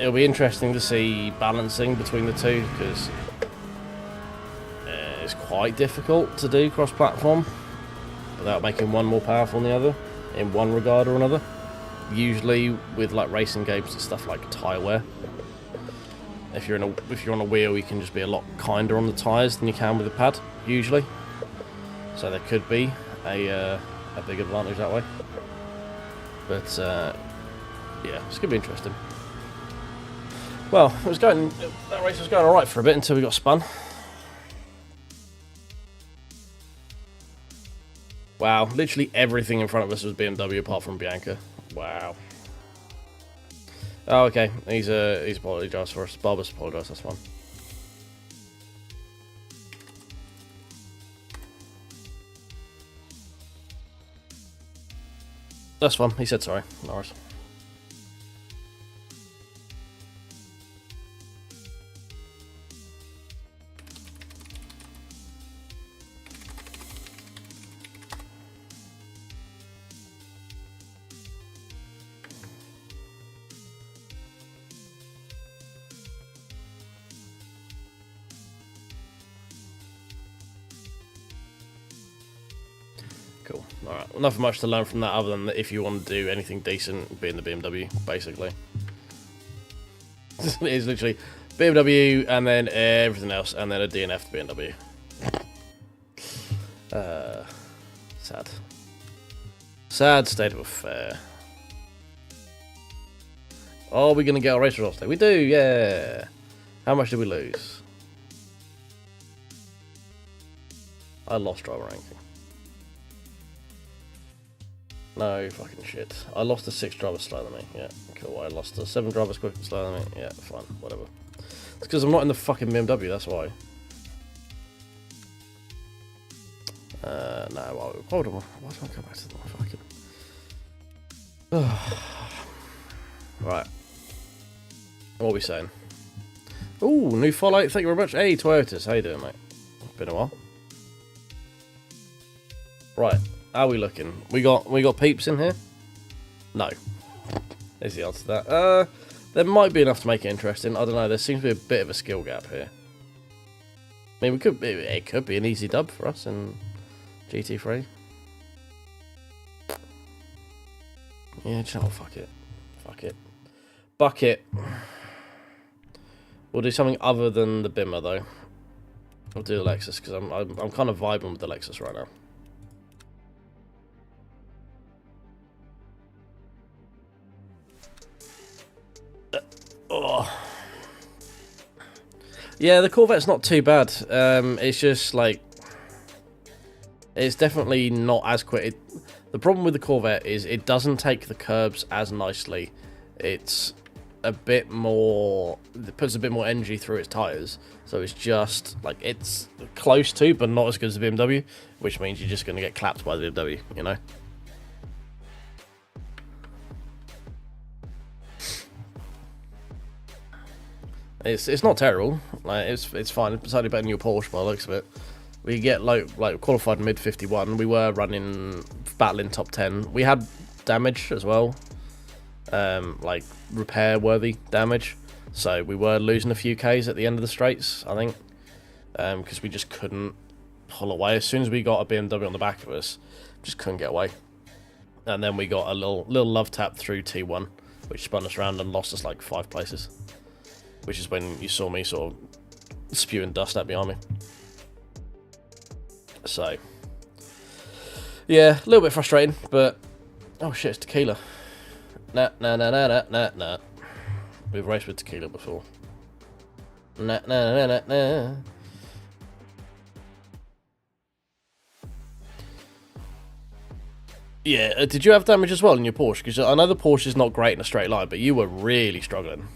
it'll be interesting to see balancing between the two, because it's quite difficult to do cross-platform without making one more powerful than the other in one regard or another. Usually with like racing games and stuff like tyre wear, if you're on a wheel, you can just be a lot kinder on the tyres than you can with a pad, usually. So there could be a big advantage that way. But yeah, it's gonna be interesting. Well, that race was going alright for a bit until we got spun. Wow, literally everything in front of us was BMW apart from Bianca. Wow. Oh, okay. He's apologised for us. Barber's apologised, that's fine. That's fine. He said sorry. No worries. Cool. Alright, well, nothing much to learn from that other than that if you want to do anything decent, be in the BMW, basically. It is literally BMW and then everything else, and then a DNF to BMW. Sad. Sad state of affair. Are we going to get our race results today? We do, yeah! How much did we lose? I lost driver ranking. No fucking shit. I lost to 6 drivers slower than me. Yeah, cool. I lost to 7 drivers quicker slower than me. Yeah, fine. Whatever. It's because I'm not in the fucking BMW, that's why. No, why do I go back to the fucking... Right. What are we saying? Ooh, new follow. Thank you very much. Hey, Toyotas. How you doing, mate? Been a while. Right. How are we looking? We got peeps in here? No. There's the answer to that. There might be enough to make it interesting. I don't know. There seems to be a bit of a skill gap here. I mean, it could be an easy dub for us in GT3. Yeah, fuck it. Fuck it. Bucket. We'll do something other than the Bimmer though. We'll do the Lexus because I'm kind of vibing with the Lexus right now. Oh. Yeah, the Corvette's not too bad. It's just like it's definitely not as quick. The problem with the Corvette is it doesn't take the curbs as nicely. It's a bit more. It puts a bit more energy through its tires, so it's just like it's close to, but not as good as the BMW, which means you're just going to get clapped by the BMW, you know. It's not terrible. Like it's fine. It's slightly better than your Porsche by the looks of it. We get like qualified mid 51. We were running battling top 10. We had damage as well, like repair worthy damage. So we were losing a few Ks at the end of the straights, I think, because we just couldn't pull away. As soon as we got a BMW on the back of us, just couldn't get away. And then we got a little love tap through T1, which spun us around and lost us like 5 places. Which is when you saw me sort of spewing dust at behind me. So, yeah, a little bit frustrating, but oh shit, it's tequila. Nah. We've raced with tequila before. Nah. Yeah, did you have damage as well in your Porsche? Because I know the Porsche is not great in a straight line, but you were really struggling.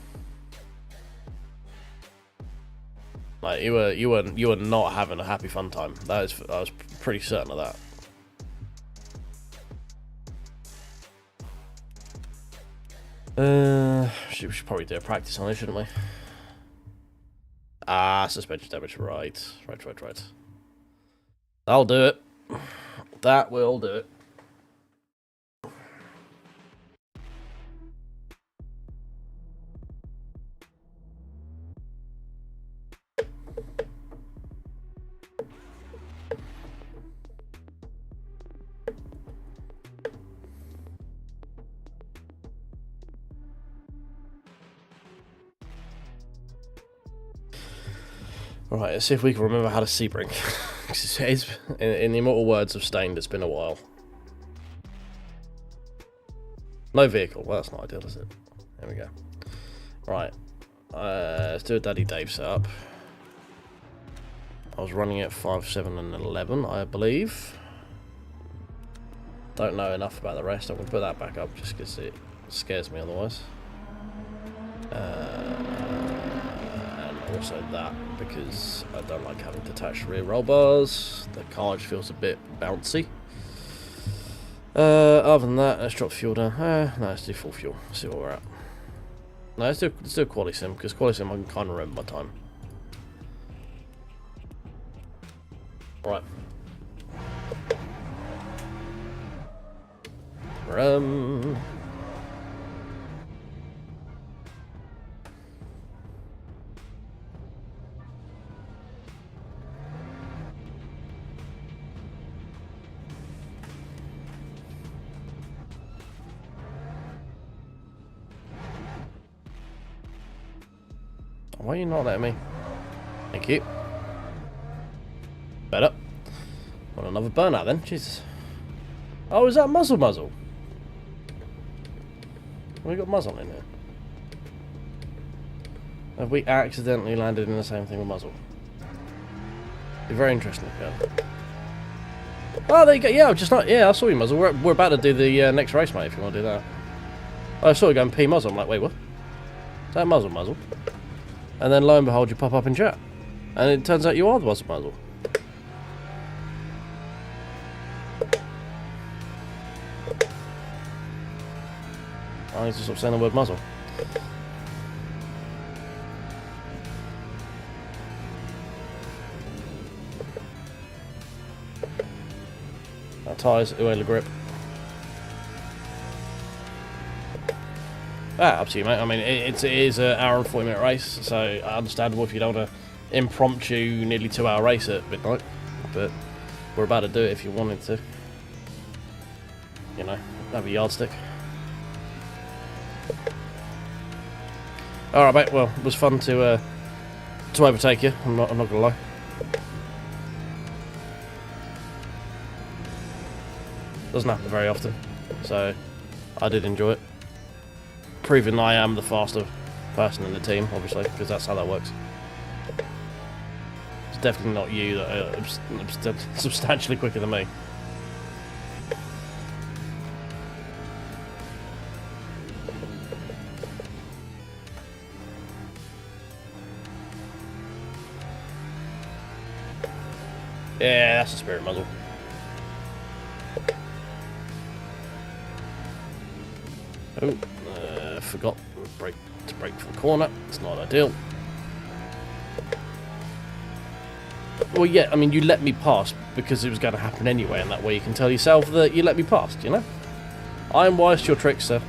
Like you were not having a happy fun time. I was pretty certain of that. We should probably do a practice on it, shouldn't we? Ah, suspension damage. Right. That'll do it. That will do it. Right, let's see if we can remember how to Sebring. In the immortal words of Stained, it's been a while. No vehicle. Well, that's not ideal, is it? There we go. Right. Let's do a Daddy Dave setup. I was running at 5, 7, and 11, I believe. Don't know enough about the rest. I'm going to put that back up just because it scares me otherwise. Also that, because I don't like having detached rear roll bars. The car just feels a bit bouncy. Other than that, let's drop fuel down. No, let's do full fuel. See where we're at. No, let's do a quali sim, because quali sim I can kind of remember my time. Right. Why are you not letting me? Thank you. Better. Want another burnout then? Jesus. Oh, is that muzzle? We got muzzle in here. Have we accidentally landed in the same thing with muzzle? Be very interesting. Yeah. Oh, there you go. Yeah, just not. Yeah, I saw you muzzle. We're about to do the next race, mate. If you want to do that. I saw you going P muzzle. I'm like, wait, what? Is that muzzle? And then lo and behold, you pop up in chat. And it turns out you are the muzzle. I need to stop saying the word muzzle. Our tyres, oil grip. Up to you, mate. I mean, it is an hour and 40-minute race, so understandable if you don't want to impromptu nearly 2-hour race at midnight. But we're about to do it if you wanted to. You know, have a yardstick. All right, mate. Well, it was fun to overtake you. I'm not gonna lie. Doesn't happen very often, so I did enjoy it. Proving I am the faster person in the team, obviously, because that's how that works. It's definitely not you that are substantially quicker than me. Yeah, that's a spirit muzzle. Oh, forgot to brake for the corner. It's not ideal. Well, yeah, I mean, you let me pass because it was going to happen anyway, and that way you can tell yourself that you let me past, you know? I am wise to your tricks, sir.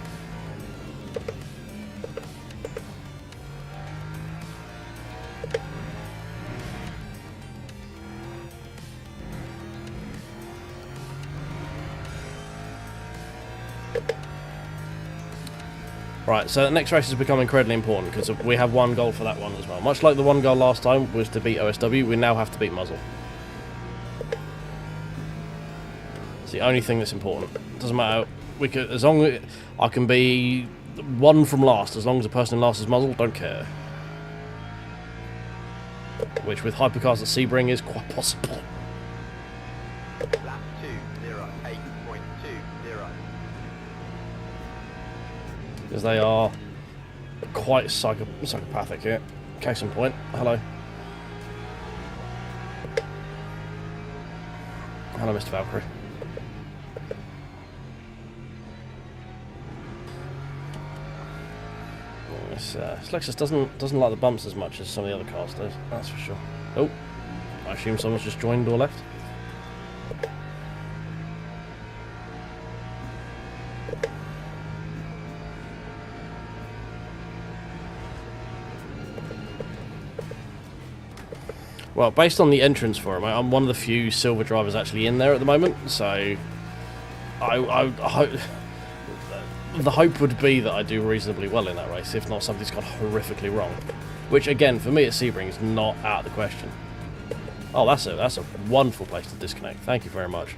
Right, so the next race has become incredibly important because we have one goal for that one as well. Much like the one goal last time was to beat OSW, we now have to beat Muzzle. It's the only thing that's important. Doesn't matter. We could, as long as I can be one from last, as long as the person in last is Muzzle, don't care. Which with hypercars at Sebring is quite possible. Lap 208.20. Because they are quite psychopathic here. Case in point. Hello. Hello, Mr. Valkyrie. This Lexus doesn't like the bumps as much as some of the other cars do. That's for sure. Oh, I assume someone's just joined or left. Well, based on the entrance for him, I'm one of the few silver drivers actually in there at the moment, so I hope the hope would be that I do reasonably well in that race, if not something's gone horrifically wrong. Which, again, for me at Sebring is not out of the question. Oh, that's a wonderful place to disconnect. Thank you very much.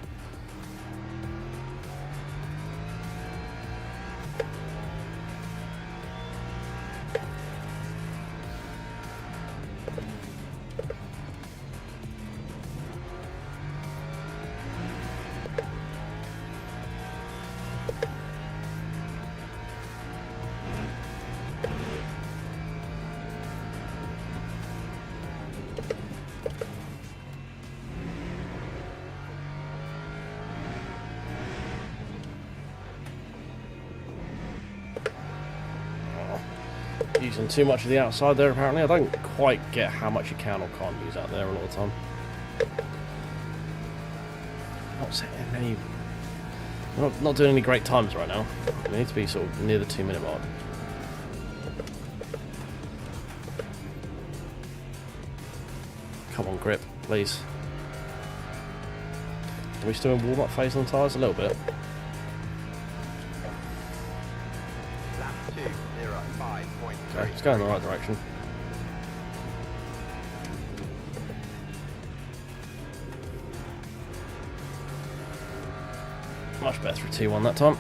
Using too much of the outside there, apparently. I don't quite get how much you can or can't use out there a lot of the time. Not setting any... Not doing any great times right now. We need to be sort of near the 2-minute mark. Come on, grip, please. Are we still in warm-up phase on the tyres? A little bit. Okay, it's going in the right direction. Much better for T1 that time.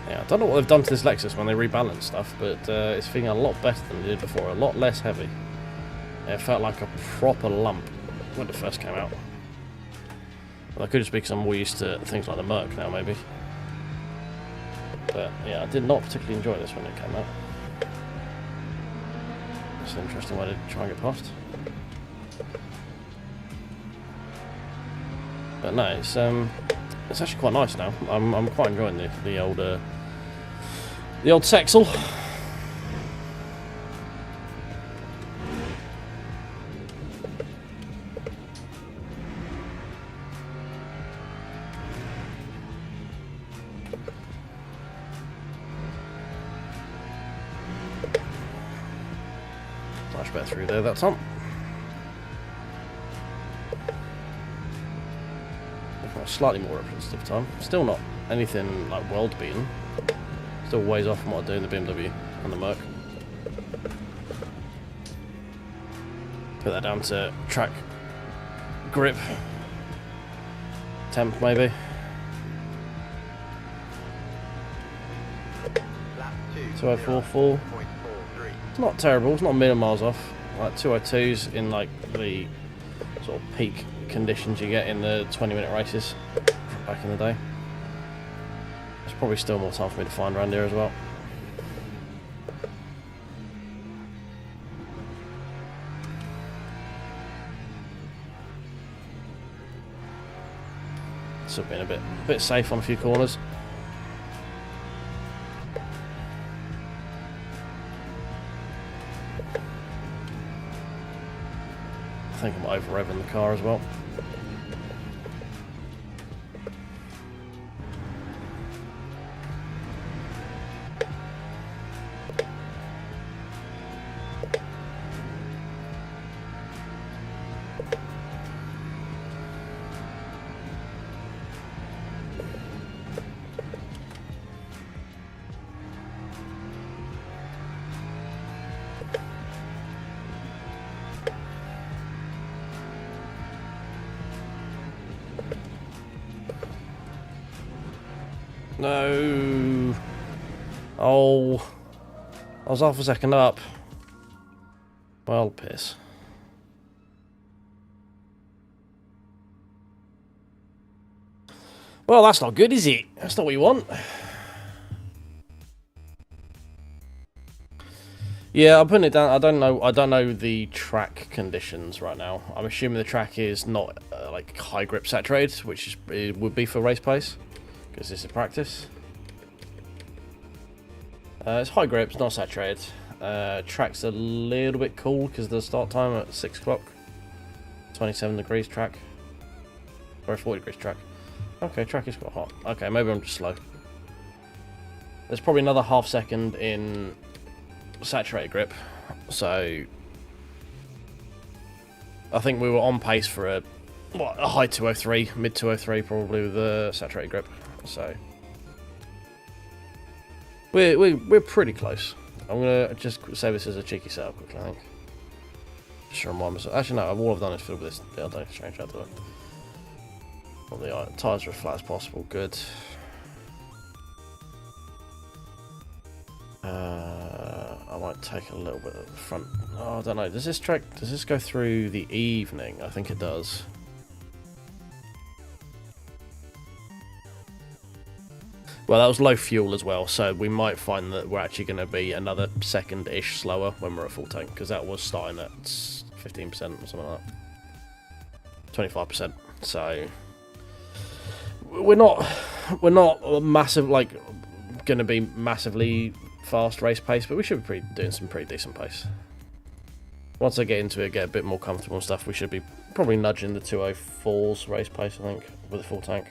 I don't know what they've done to this Lexus when they rebalance stuff, but it's feeling a lot better than it did before, a lot less heavy. It felt like a proper lump when it first came out. Well, that could just be because I'm more used to things like the Merc now, maybe. But yeah, I did not particularly enjoy this when it came out. It's an interesting way to try and get past. But no, it's actually quite nice now. I'm quite enjoying the old Texel. go through there that time. Slightly more representative time. Still not anything like world beaten. Still ways off from what I do in the BMW and the Merc. Put that down to track grip. Temp maybe. Lap 2044. 0.43. It's not terrible, it's not a million miles off. Like 202s in like the sort of peak conditions you get in the 20-minute races back in the day. There's probably still more time for me to find around here as well. Still been a bit safe on a few corners. I think I'm over-revving the car as well. No. Oh. I was half a second up. Well, piss. Well, that's not good, is it? That's not what you want. Yeah, I'm putting it down. I don't know the track conditions right now. I'm assuming the track is not like high grip saturated, which it would be for race pace, because this is practice. It's high grip, it's not saturated. Track's a little bit cool because the start time at 6 o'clock. 27 degrees track. Or 40 degrees track. Okay, track is quite hot. Okay, maybe I'm just slow. There's probably another half second in saturated grip. So I think we were on pace for a high 203, mid 203 probably with the saturated grip. So we're pretty close. I'm gonna just say this as a cheeky setup quickly, I think. Just to remind myself. Actually, no, all I've done is fill this. Yeah, I don't change that, do I? Well, the tyres are as flat as possible. Good. I might take a little bit at the front. Oh, I don't know. Does this go through the evening? I think it does. Well, that was low fuel as well, so we might find that we're actually going to be another second-ish slower when we're at full tank, because that was starting at 15% or something like that. 25%. So we're not massive, like, going to be massively fast race pace, but we should be doing some pretty decent pace. Once I get into it, get a bit more comfortable and stuff, we should be probably nudging the 204's race pace, I think, with a full tank.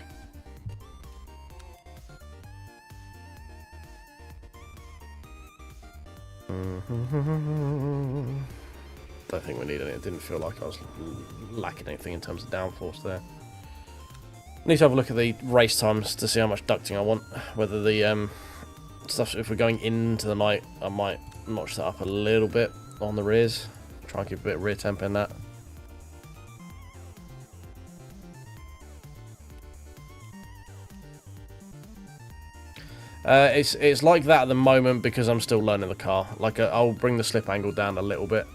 Don't think we need any. It didn't feel like I was lacking anything in terms of downforce there. Need to have a look at the race times to see how much ducting I want. Whether the stuff, if we're going into the night, I might notch that up a little bit on the rears. Try and keep a bit of rear temp in that. It's like that at the moment because I'm still learning the car. Like I'll bring the slip angle down a little bit.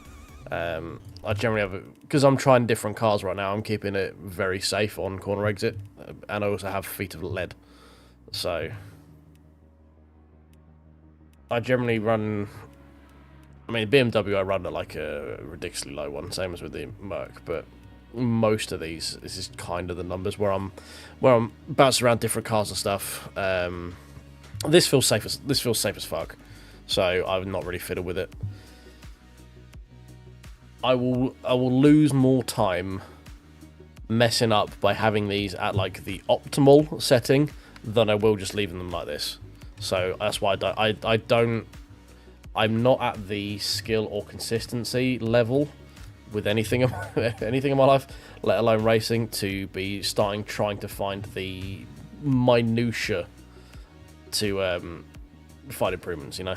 I generally have, because I'm trying different cars right now, I'm keeping it very safe on corner exit, and I also have feet of lead. So I generally run, I mean BMW I run at like a ridiculously low one, same as with the Merc, but most of these, this is kind of the numbers where I'm bouncing around different cars and stuff. This feels safe as fuck, so I've not really fiddled with it. I will lose more time messing up by having these at like the optimal setting than I will just leaving them like this. So that's why I don't I'm not at the skill or consistency level with anything anything in my life, let alone racing, to be trying to find the minutia to find improvements, you know.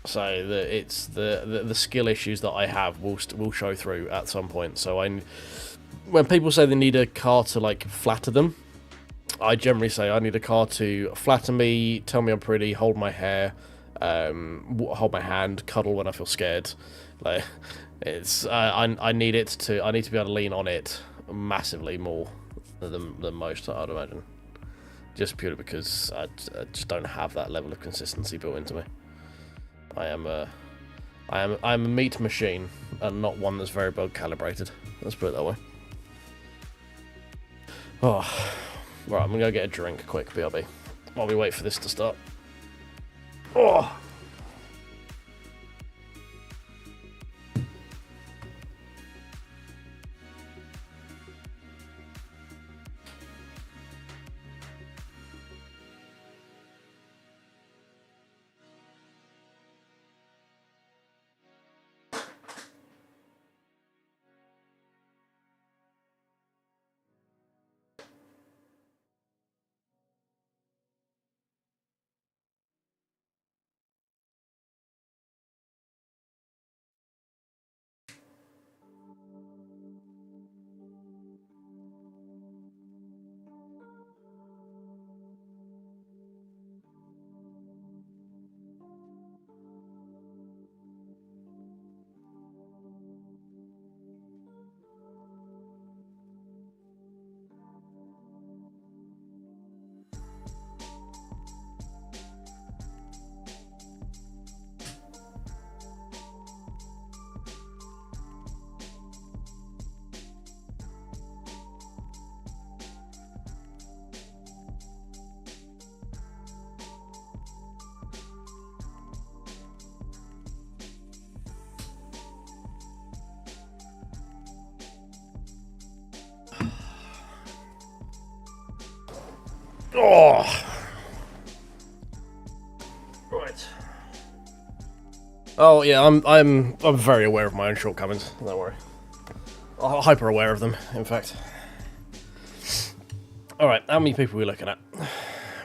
So it's the skill issues that I have will show through at some point. So when people say they need a car to like flatter them, I generally say I need a car to flatter me, tell me I'm pretty, hold my hair, hold my hand, cuddle when I feel scared. Like it's I need to be able to lean on it massively more than most, I'd imagine. Just purely because I just don't have that level of consistency built into me. I'm a meat machine and not one that's very well calibrated. Let's put it that way. Oh, right. I'm gonna go get a drink quick. BRB. While we wait for this to start. Oh. Oh. Right. Oh yeah, I'm very aware of my own shortcomings. Don't worry. I'm hyper aware of them, in fact. All right, how many people are we looking at?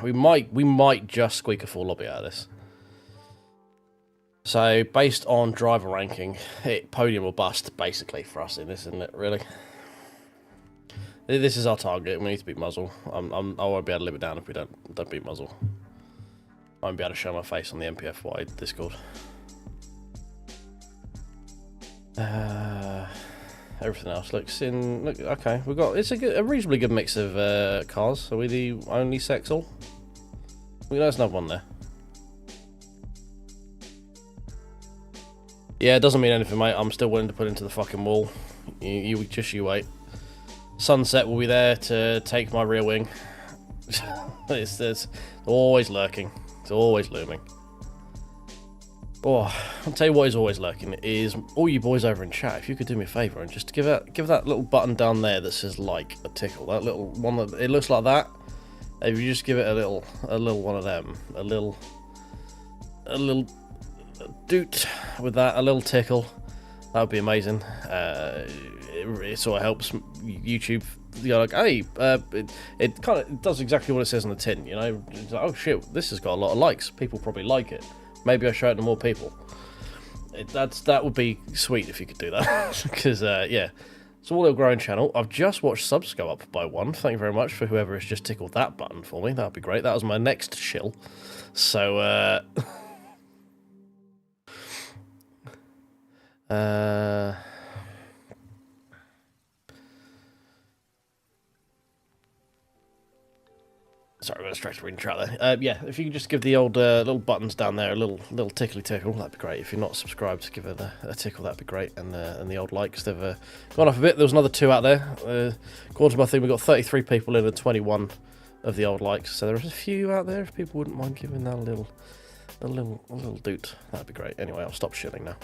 We might just squeak a full lobby out of this. So based on driver ranking, podium or bust basically for us in this, isn't it? Really. This is our target. We need to beat Muzzle. I won't be able to live it down if we don't beat Muzzle. I won't be able to show my face on the MPF-wide Discord. Everything else looks okay. We've got a reasonably good mix of cars. Are we the only Sexal? There's another one there. Yeah, it doesn't mean anything, mate. I'm still willing to put into the fucking wall. You wait. Sunset will be there to take my rear wing. It's always lurking. It's always looming. Oh, I'll tell you what is always lurking is all you boys over in chat. If you could do me a favour and just give that little button down there that says like a tickle, that little one that it looks like that. If you just give it a little one of them, a little doot with that, a little tickle, that would be amazing. It sort of helps YouTube. You're like, hey, it kind of does exactly what it says on the tin, you know. It's like, oh shit, this has got a lot of likes. People probably like it. Maybe I show it to more people. That would be sweet if you could do that. Because yeah, it's all a growing channel. I've just watched subs go up by 1. Thank you very much for whoever has just tickled that button for me. That would be great. That was my next shill. So sorry, I got distracted reading chat there. Yeah, if you could just give the old little buttons down there a little tickly tickle, that'd be great. If you're not subscribed, give it a tickle, that'd be great. And the old likes, they've gone up a bit. There was another 2 out there. According to my thing, we've got 33 people in and 21 of the old likes. So there's a few out there. If people wouldn't mind giving that a little doot, that'd be great. Anyway, I'll stop shilling now.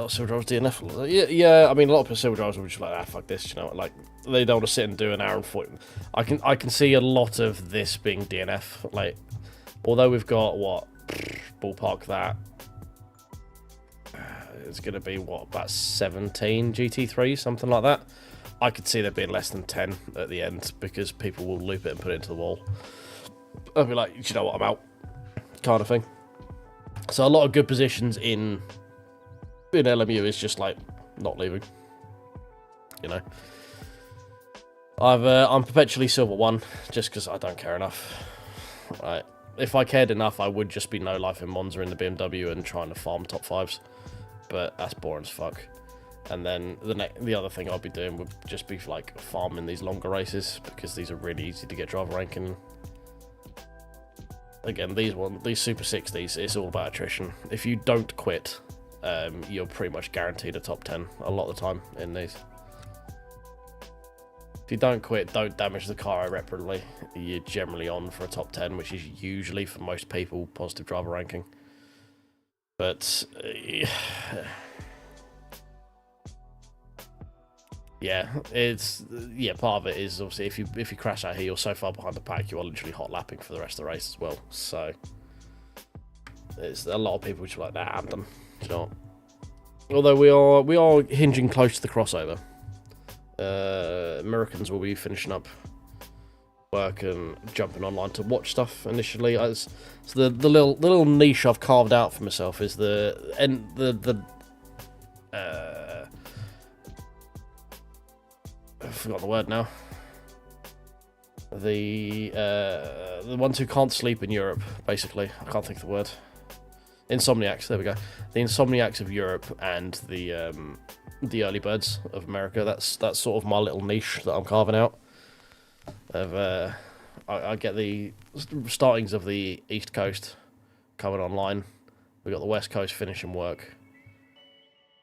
lot of silver drivers DNF. Yeah. I mean, a lot of people silver drivers will be just like, fuck this. You know, like they don't want to sit and do an hour and 40. I can see a lot of this being DNF. Like, although we've got what ballpark that. It's going to be, what, about 17 GT3s, something like that. I could see there being less than 10 at the end, because people will loop it and put it into the wall. I'll be like, you know what, I'm out, kind of thing. So a lot of good positions in LMU is just, like, not leaving. You know. I'm perpetually Silver 1, just because I don't care enough. Right. If I cared enough, I would just be no life in Monza in the BMW and trying to farm top 5s. But that's boring as fuck. And then the other thing I'd be doing would just be like farming these longer races, because these are really easy to get driver ranking. Again, these Super 60s, it's all about attrition. If you don't quit, you're pretty much guaranteed a top 10 a lot of the time in these. If you don't quit, don't damage the car irreparably, you're generally on for a top 10, which is usually, for most people, positive driver ranking. But, yeah, part of it is obviously if you crash out here, you're so far behind the pack, you are literally hot lapping for the rest of the race as well. So, it's a lot of people which are like, nah, I'm done. You know what? Although we are hinging close to the crossover. Americans will be finishing up work and jumping online to watch stuff initially. So the little niche I've carved out for myself is I've forgotten the word now. The ones who can't sleep in Europe, basically. I can't think of the word. Insomniacs. There we go. The Insomniacs of Europe and the early birds of America. That's sort of my little niche that I'm carving out. I get the startings of the East Coast coming online. We got the West Coast finishing work,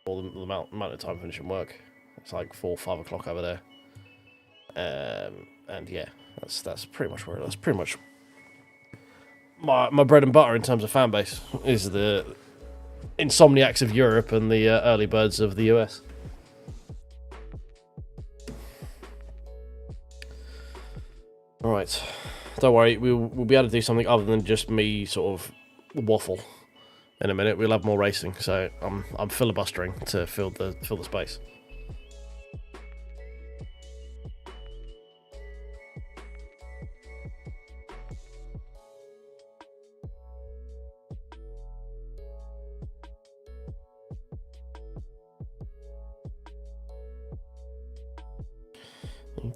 or the amount of time finishing work. It's like 4 or 5 o'clock over there. And yeah, that's pretty much where that's pretty much my bread and butter in terms of fan base is the Insomniacs of Europe and the early birds of the US. Alright, don't worry, we'll be able to do something other than just me sort of waffle in a minute. We'll have more racing, so I'm filibustering to fill the space.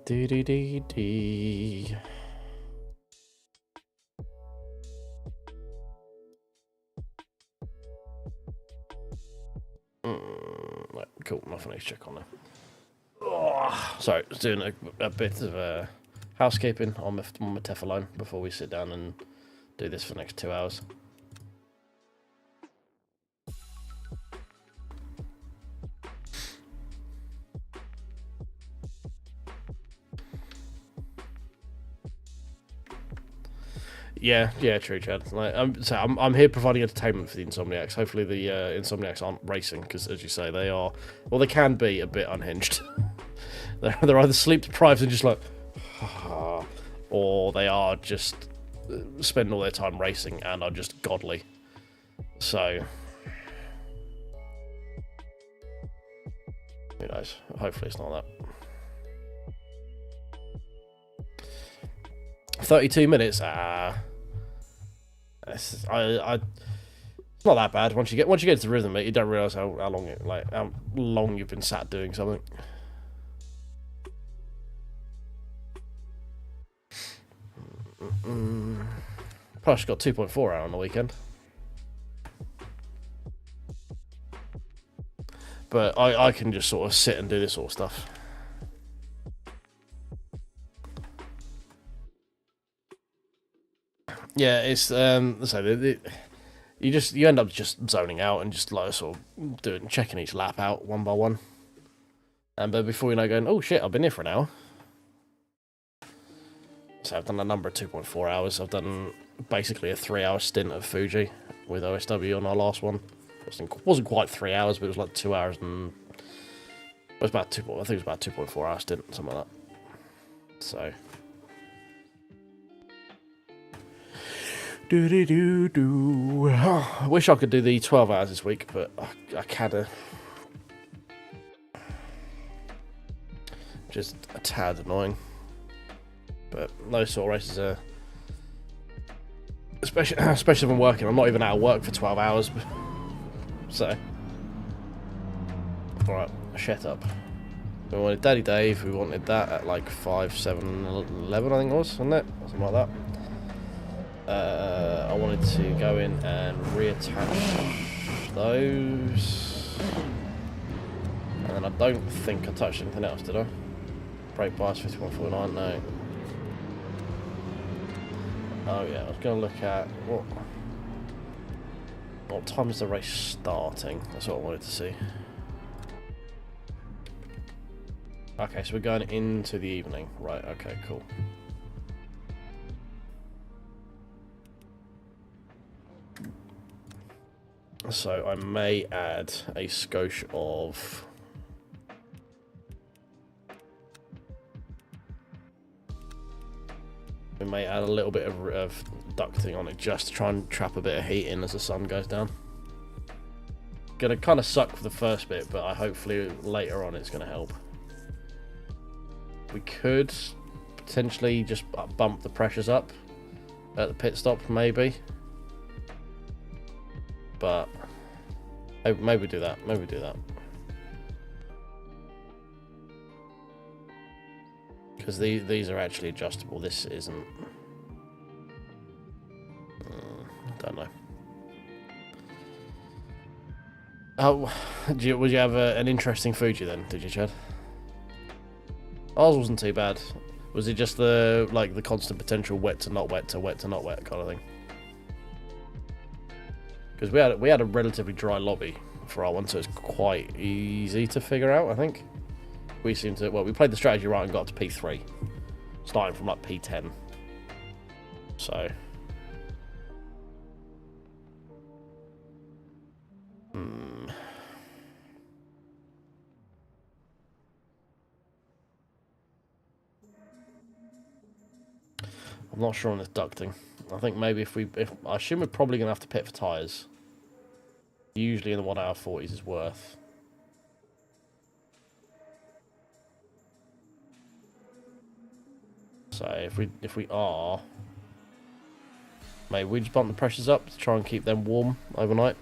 Dee. Right, cool, nothing to check on there. Oh, sorry, just doing a bit of housekeeping on my Tefalone before we sit down and do this for the next 2 hours. Yeah, true, Chad. Like, I'm here providing entertainment for the Insomniacs. Hopefully the Insomniacs aren't racing, because, as you say, they are... Well, they can be a bit unhinged. they're either sleep deprived and just like... or they are just spending all their time racing and are just godly. So... who knows? Hopefully it's not that. 32 minutes. It's not that bad. Once you get into the rhythm, mate, you don't realise how long you've been sat doing something. Plus, got 2.4 hour on the weekend. But I can just sort of sit and do this sort of stuff. Yeah, it's you end up just zoning out and just like sort of checking each lap out one by one, but before you know, going, oh shit, I've been here for an hour. So I've done a number of 2.4 hours. I've done basically a 3-hour stint of Fuji with OSW on our last one. Wasn't quite 3 hours, but it was like 2 hours and it was about 2. I think it was about 2.4 hours stint, something like that. So. I wish I could do the 12 hours this week, but I can't. Just a tad annoying. But those sort of races are, especially if I'm working. I'm not even out of work for 12 hours. So, alright, shut up. We wanted Daddy Dave. We wanted that at like 5, 7, 11, I think it was, wasn't it? Something like that. I wanted to go in and reattach those. And then I don't think I touched anything else, did I? Brake bias 5149, no. Oh yeah, I was going to look at what time is the race starting? That's what I wanted to see. Okay, so we're going into the evening. Right, okay, cool. So I may add a skosh of... We may add a little bit of ducting on it just to try and trap a bit of heat in as the sun goes down. Gonna kind of suck for the first bit, but hopefully later on it's gonna help. We could potentially just bump the pressures up at the pit stop, maybe. But maybe do that. Maybe do that. Because these are actually adjustable. This isn't. Don't know. Oh, would you have an interesting Fuji then? Did you, Chad? Ours wasn't too bad. Was it just the constant potential wet to not wet to wet to not wet kind of thing? Because we had a relatively dry lobby for our one, so it's quite easy to figure out, I think. We seem to, well, we played the strategy right and got to P3, starting from like P10. So, I'm not sure on this ducting. I think maybe if I assume we're probably gonna have to pit for tyres. Usually in the 1 hour 40s is worth. So if we are, maybe we just bump the pressures up to try and keep them warm overnight,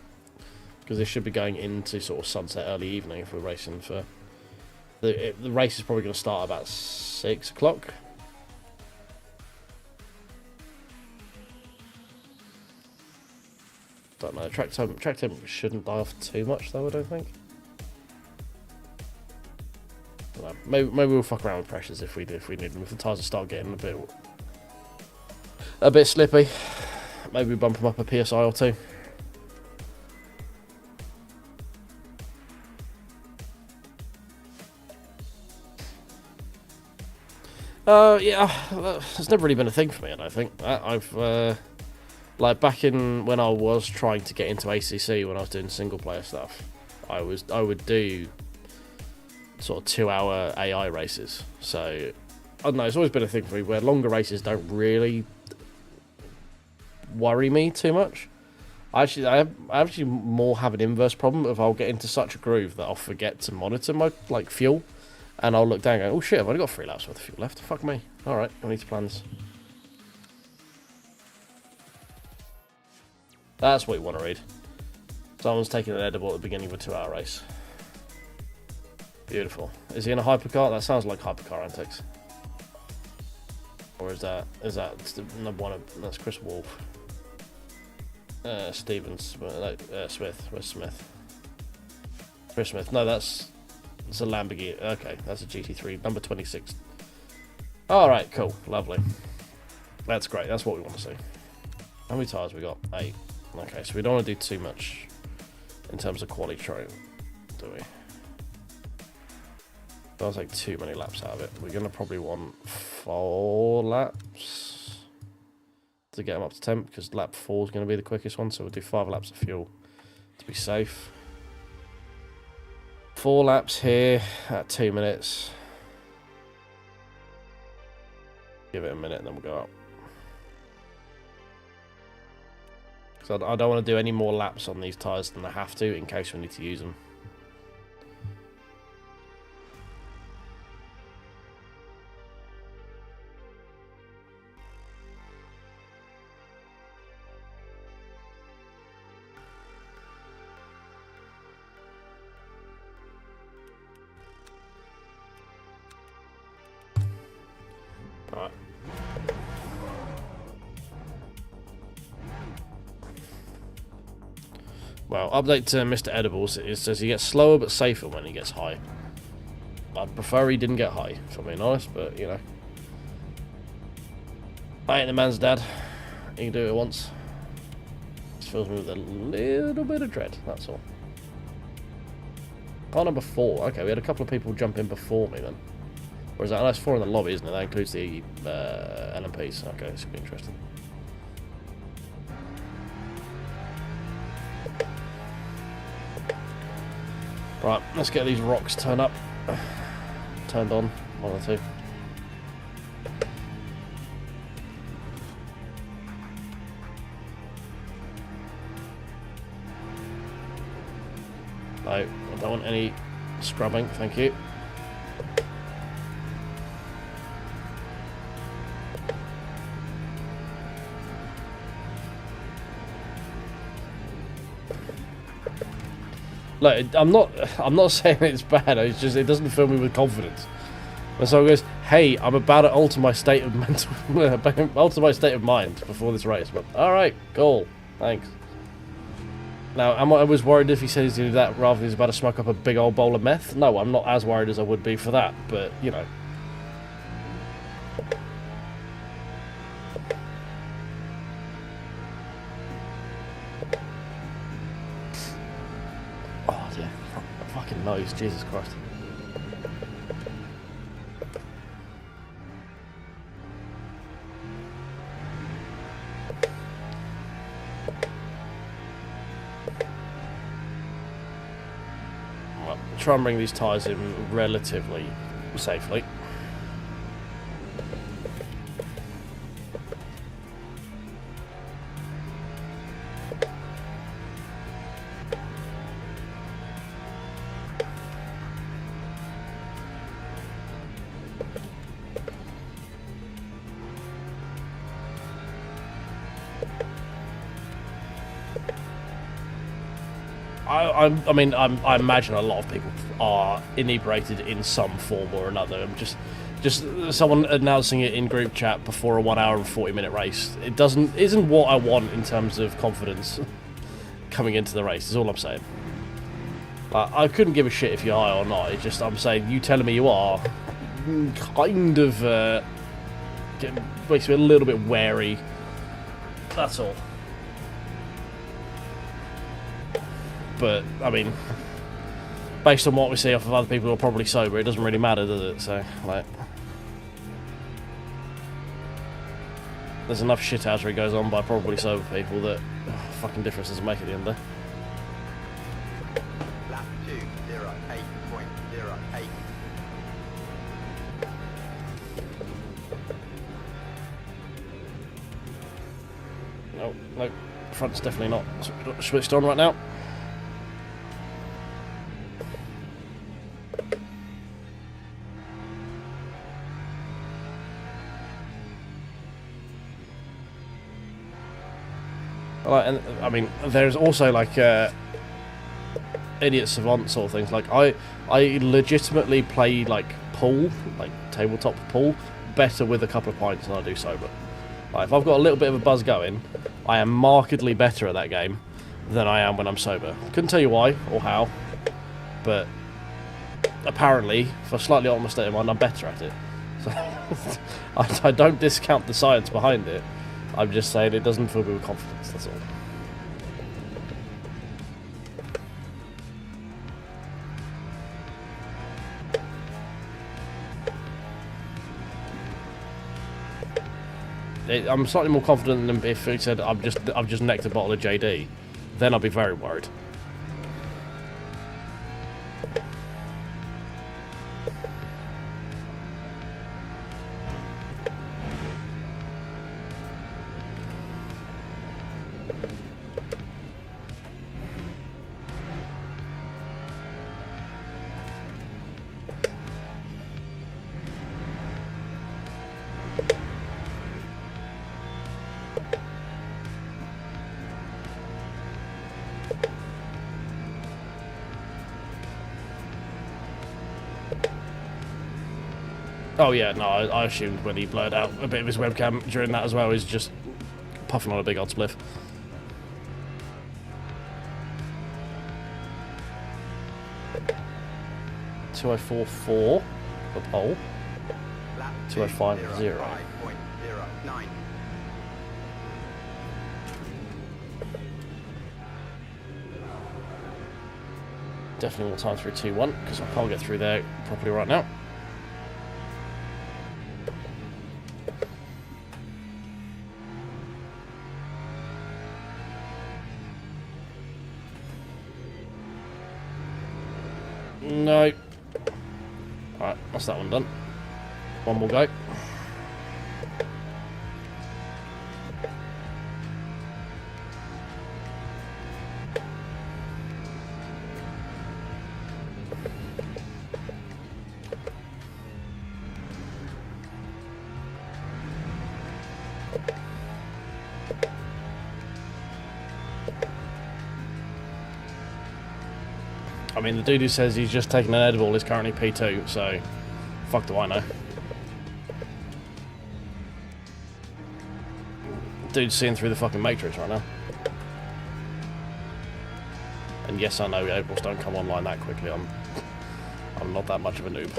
because they should be going into sort of sunset early evening if we're racing for the race is probably going to start about 6 o'clock. Don't know. Track time shouldn't die off too much though, I don't think. Maybe we'll fuck around with pressures if we need them. If the tyres start getting a bit slippy, maybe we bump them up a PSI or 2. Yeah, it's never really been a thing for me, I don't think. I've like back in when I was trying to get into ACC when I was doing single player stuff, I would do sort of 2 hour AI races. So I don't know, it's always been a thing for me where longer races don't really worry me too much. I actually more have an inverse problem of I'll get into such a groove that I'll forget to monitor my fuel, and I'll look down and go, oh shit, I've only got 3 laps worth of fuel left. Fuck me. Alright, I need to plan this. That's what you want to read. Someone's taking an edible at the beginning of a 2 hour race. Beautiful. Is he in a hypercar? That sounds like hypercar antics. Or is that one of, that's Chris Wolf. Stevens, Smith. Where's Smith? Chris Smith. No, it's a Lamborghini. Okay, that's a GT3, number 26. Alright, cool. Lovely. That's great. That's what we want to see. How many tyres we got? 8. Okay, so we don't want to do too much in terms of quality train, do we? Don't take too many laps out of it. We're going to probably want 4 laps to get them up to temp, because lap 4 is going to be the quickest one, so we'll do 5 laps of fuel to be safe. 4 laps here at 2 minutes. Give it a minute and then we'll go up. So I don't want to do any more laps on these tyres than I have to in case we need to use them. Alright. Well, update to Mr. Edibles. It says he gets slower but safer when he gets high. I'd prefer he didn't get high, if I'm being honest, but you know. I ain't the man's dad. He can do it once. This fills me with a little bit of dread, that's all. Car number 4. Okay, we had a couple of people jump in before me then. Or is that? Oh, that's 4 in the lobby, isn't it? That includes the LMPs. Okay, this should be interesting. Right, let's get these rocks turned on. 1 or 2. No, I don't want any scrubbing, thank you. Look, I'm not saying it's bad. It's just it doesn't fill me with confidence. When someone goes, "Hey, I'm about to alter my state of mind before this race," but all right, cool, thanks. Now, I was worried if he said he's going to do that rather than he's about to smoke up a big old bowl of meth. No, I'm not as worried as I would be for that, but you know. Nose, Jesus Christ. Well, try and bring these tyres in relatively safely. I imagine a lot of people are inebriated in some form or another. Just someone announcing it in group chat before a 1 hour and 40-minute race. It isn't what I want in terms of confidence coming into the race. Is all I'm saying. I couldn't give a shit if you're high or not. It's just I'm saying you telling me you are kind of makes me a little bit wary. That's all. But, I mean, based on what we see off of other people who are probably sober, it doesn't really matter, does it? So, like, there's enough shithousery goes on by probably sober people that fucking difference doesn't make at the end of the day. Lap 2:08.08. No, front's definitely not switched on right now. And I mean, there's also like idiot savant sort of things. Like I legitimately play like pool, like tabletop pool, better with a couple of pints than I do sober. Like, if I've got a little bit of a buzz going, I am markedly better at that game than I am when I'm sober. Couldn't tell you why or how, but apparently, for a slightly altered state of mind, I'm better at it. So I don't discount the science behind it. I'm just saying it doesn't fill me with confidence, that's all. I'm slightly more confident than if he said I've just necked a bottle of JD. Then I'll be very worried. Oh yeah, no, I assumed when he blurred out a bit of his webcam during that as well, he's just puffing on a big old spliff. .204.4 for pole. 205.0. Definitely more time through T1 because I can't get through there properly right now. No. Alright, that's that one done. One more go. I mean, the dude who says he's just taken an edible is currently P2, so fuck do I know. Dude's seeing through the fucking Matrix right now. And yes, I know edibles don't come online that quickly. I'm not that much of a noob.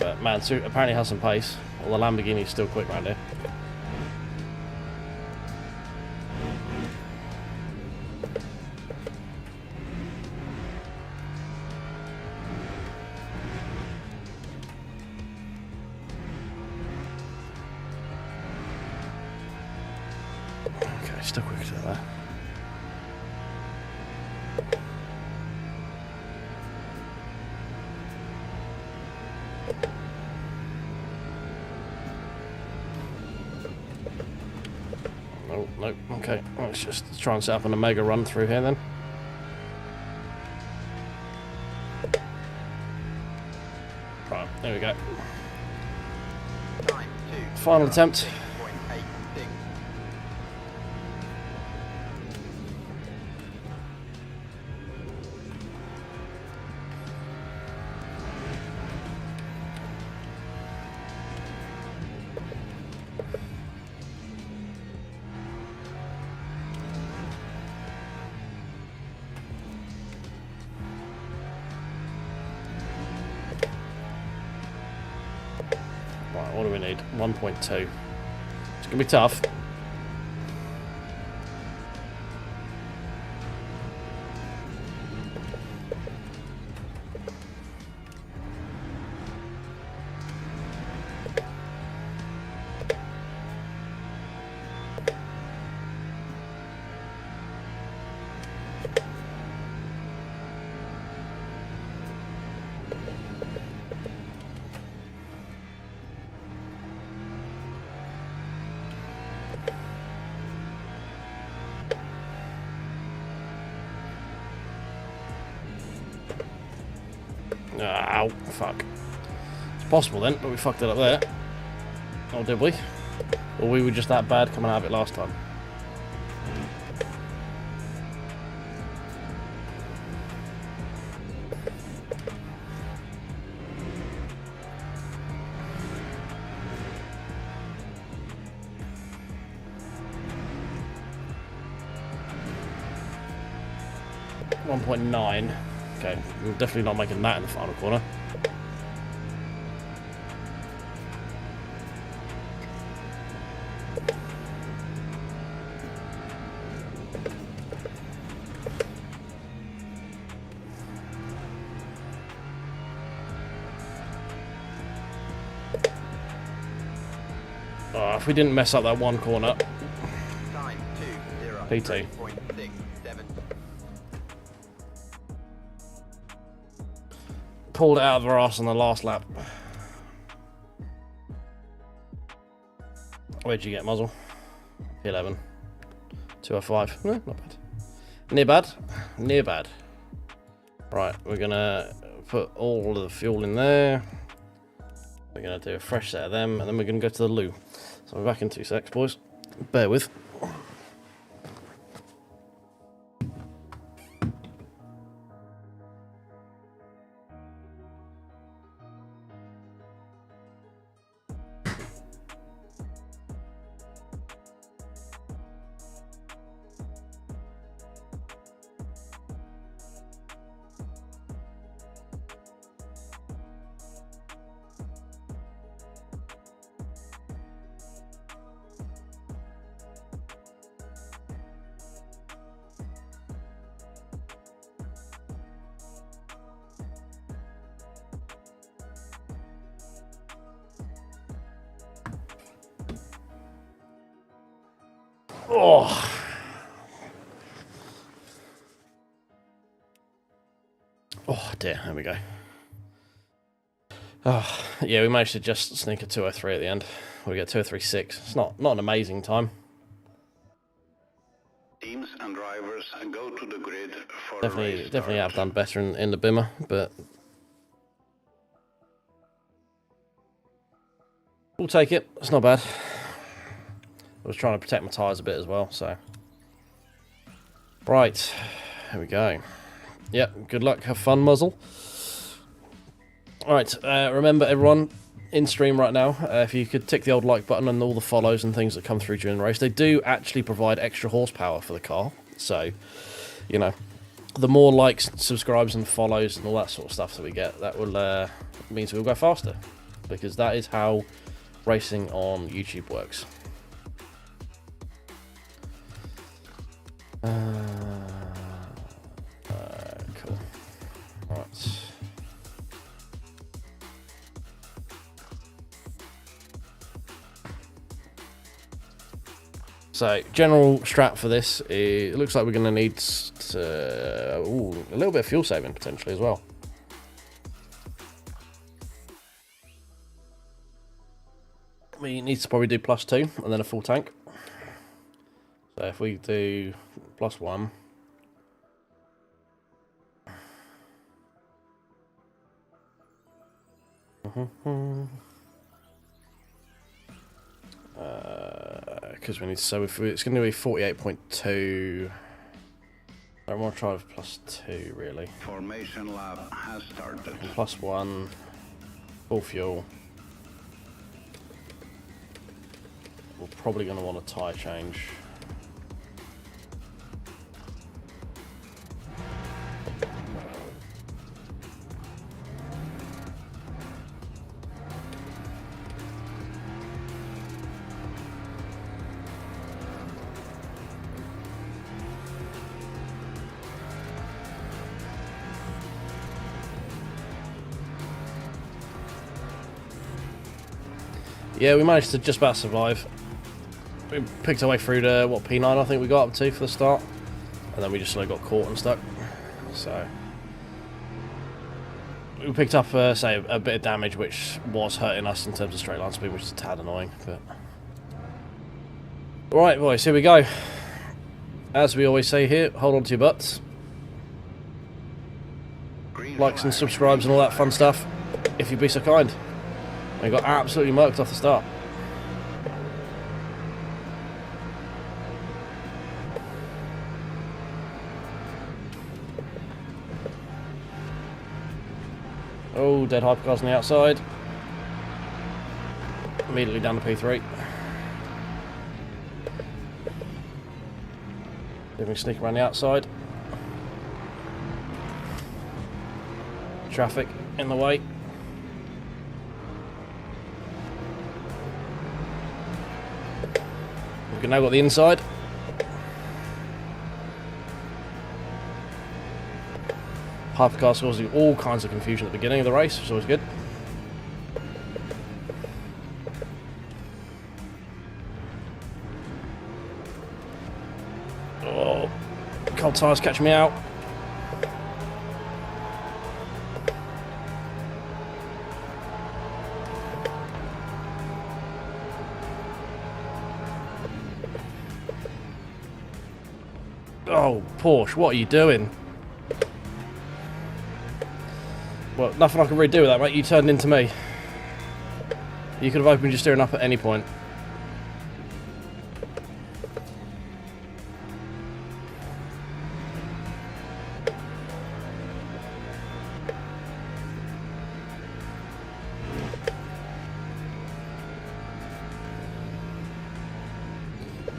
But man, Suit apparently has some pace. Well, the Lamborghini's still quick around here. Okay, still quick to that. Nope, okay. Let's just try and set up an Omega run through here then. Right, there we go. Final attempt. Right, what do we need? 1.2. It's going to be tough. Ow, fuck. It's possible then, but we fucked it up there. Oh, did we? Or we were just that bad coming out of it last time? .9. Okay, we're definitely not making that in the final corner. Oh, if we didn't mess up that one corner. P2. Pulled it out of our arse on the last lap. Where'd you get, Muzzle? P11. 205. No, not bad. Near bad. Near bad. Right, we're gonna put all of the fuel in there. We're gonna do a fresh set of them, and then we're gonna go to the loo. So we're back in 2 secs, boys. Bear with. Oh. Oh dear, there we go. Oh, yeah, we managed to just sneak a 203 at the end. We get 203.6. It's not an amazing time. Teams and drivers go to the grid for Definitely have done better in the Bimmer, but we'll take it. It's not bad. I was trying to protect my tyres a bit as well, so. Right, here we go. Yep, good luck, have fun, Muzzle. Alright, remember everyone, in stream right now, if you could tick the old like button and all the follows and things that come through during the race, they do actually provide extra horsepower for the car, so, you know, the more likes, subscribes and follows and all that sort of stuff that we get, that will means we'll go faster, because that is how racing on YouTube works. Cool. Right. So, general strat for this, it looks like we're going to need a little bit of fuel saving potentially as well. We need to probably do +2 and then a full tank. So if we do +1. Because we need to, so if it's going to be 48.2. I want to try with +2 really. Formation lap has started. +1, full fuel. We're probably going to want a tyre change. Yeah, we managed to just about survive. We picked our way through to, what, P9 I think we got up to for the start. And then we just got caught and stuck. So we picked up, say, a bit of damage, which was hurting us in terms of straight line speed, which is a tad annoying. But alright, boys, here we go. As we always say here, hold on to your butts. Likes and subscribes and all that fun stuff, if you'd be so kind. We got absolutely murked off the start. Oh, dead hypercars on the outside. Immediately down to P3. Then we sneak around the outside. Traffic in the way. We've now got the inside. Hypercars causing all kinds of confusion at the beginning of the race, which is always good. Oh, cold tyres catch me out. Oh, Porsche, what are you doing? Well, nothing I can really do with that, mate. You turned into me. You could have opened your steering up at any point.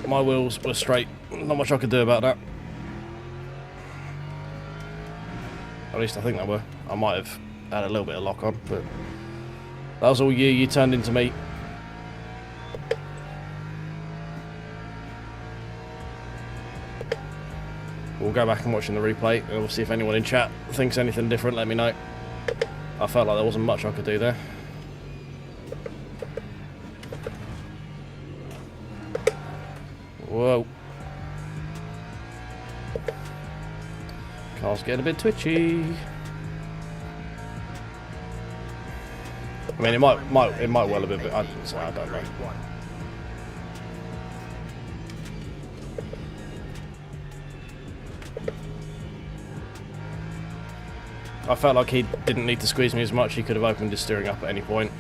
My wheels were straight. Not much I could do about that. At least I think they were. I might have had a little bit of lock on, but that was all you. You turned into me. We'll go back and watch in the replay, and we'll see if anyone in chat thinks anything different. Let me know. I felt like there wasn't much I could do there. Whoa. Car's getting a bit twitchy. I mean, it might well have been, but I don't know. I felt like he didn't need to squeeze me as much. He could have opened his steering up at any point.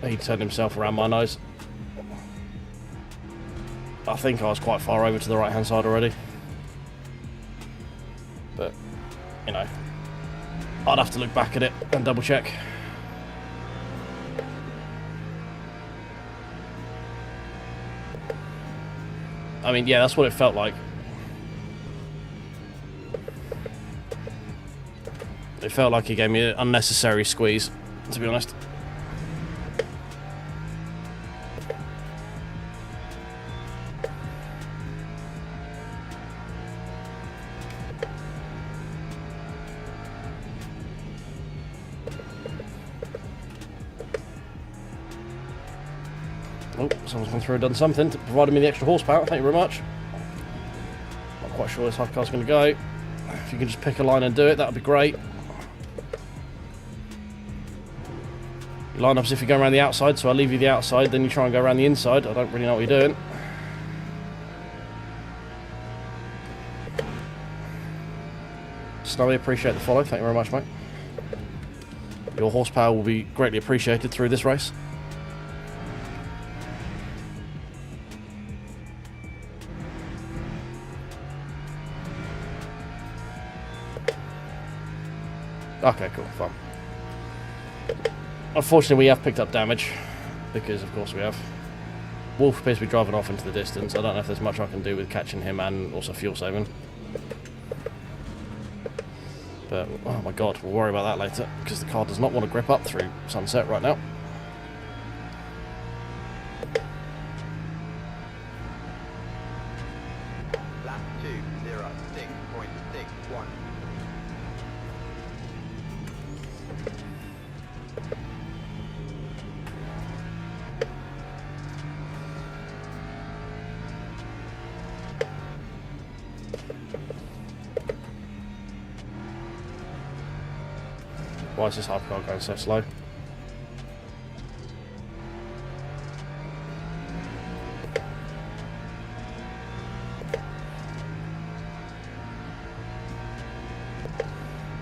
He turned himself around my nose. I think I was quite far over to the right hand side already. But, you know, I'd have to look back at it and double check. I mean, yeah, that's what it felt like. It felt like he gave me an unnecessary squeeze, to be honest. Oh, someone's gone through and done something to provide me the extra horsepower. Thank you very much. Not quite sure where this hypercar's going to go. If you can just pick a line and do it, that would be great. You line up as if you're going around the outside, so I leave you the outside, then you try and go around the inside. I don't really know what you're doing. Snowy, appreciate the follow. Thank you very much, mate. Your horsepower will be greatly appreciated through this race. Okay, cool, fine. Unfortunately, we have picked up damage, because of course we have. Wolf appears to be driving off into the distance. I don't know if there's much I can do with catching him and also fuel saving. But, oh my god, we'll worry about that later, because the car does not want to grip up through sunset right now. Lap 2:06.61. Why is this hypercar going so slow?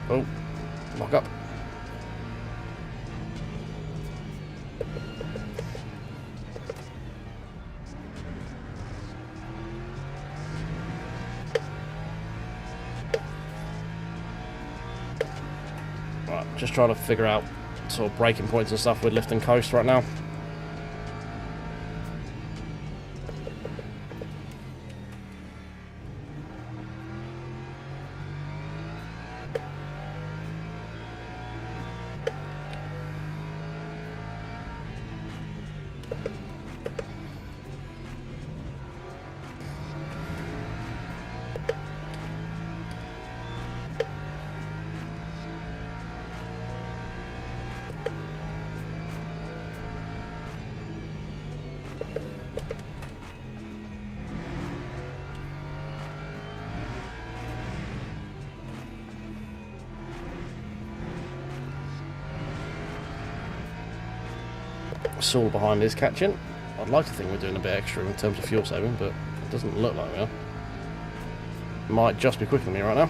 Oh, lock up. Right, just trying to figure out sort of braking points and stuff with lift and coast right now. Saul behind is catching. I'd like to think we're doing a bit extra in terms of fuel saving, but it doesn't look like we are. Might just be quicker than me right now.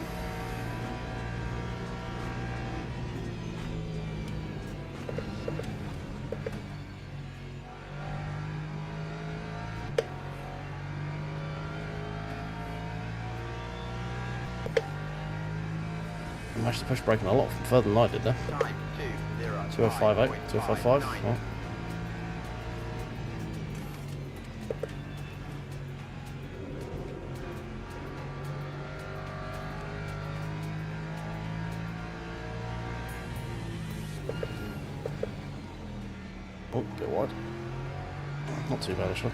I managed to push braking a lot further than I did there. 2058, 2055. Yeah. Oh, bit wide. Not too bad, actually.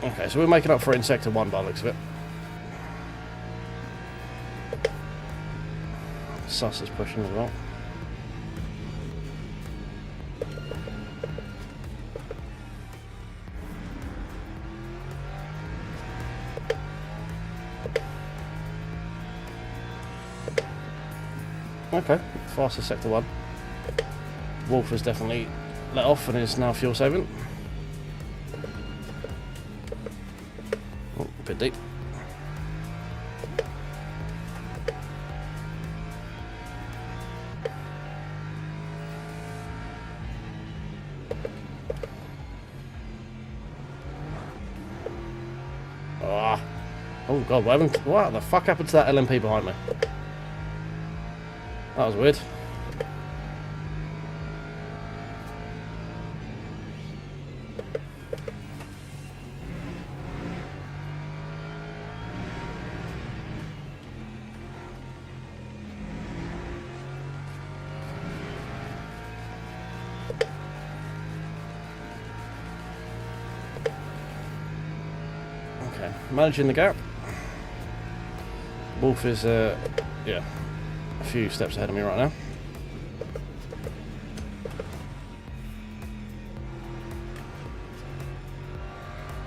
Okay, so we're making up for it in Sector 1 by the looks of it. Sus is pushing as well. Okay, fastest sector 1. Wolf has definitely let off and is now fuel saving. Oh, a bit deep. Ah. Oh god, what the fuck happened to that LMP behind me? That was weird. Okay, managing the gap. Wolf is, yeah, a few steps ahead of me right now.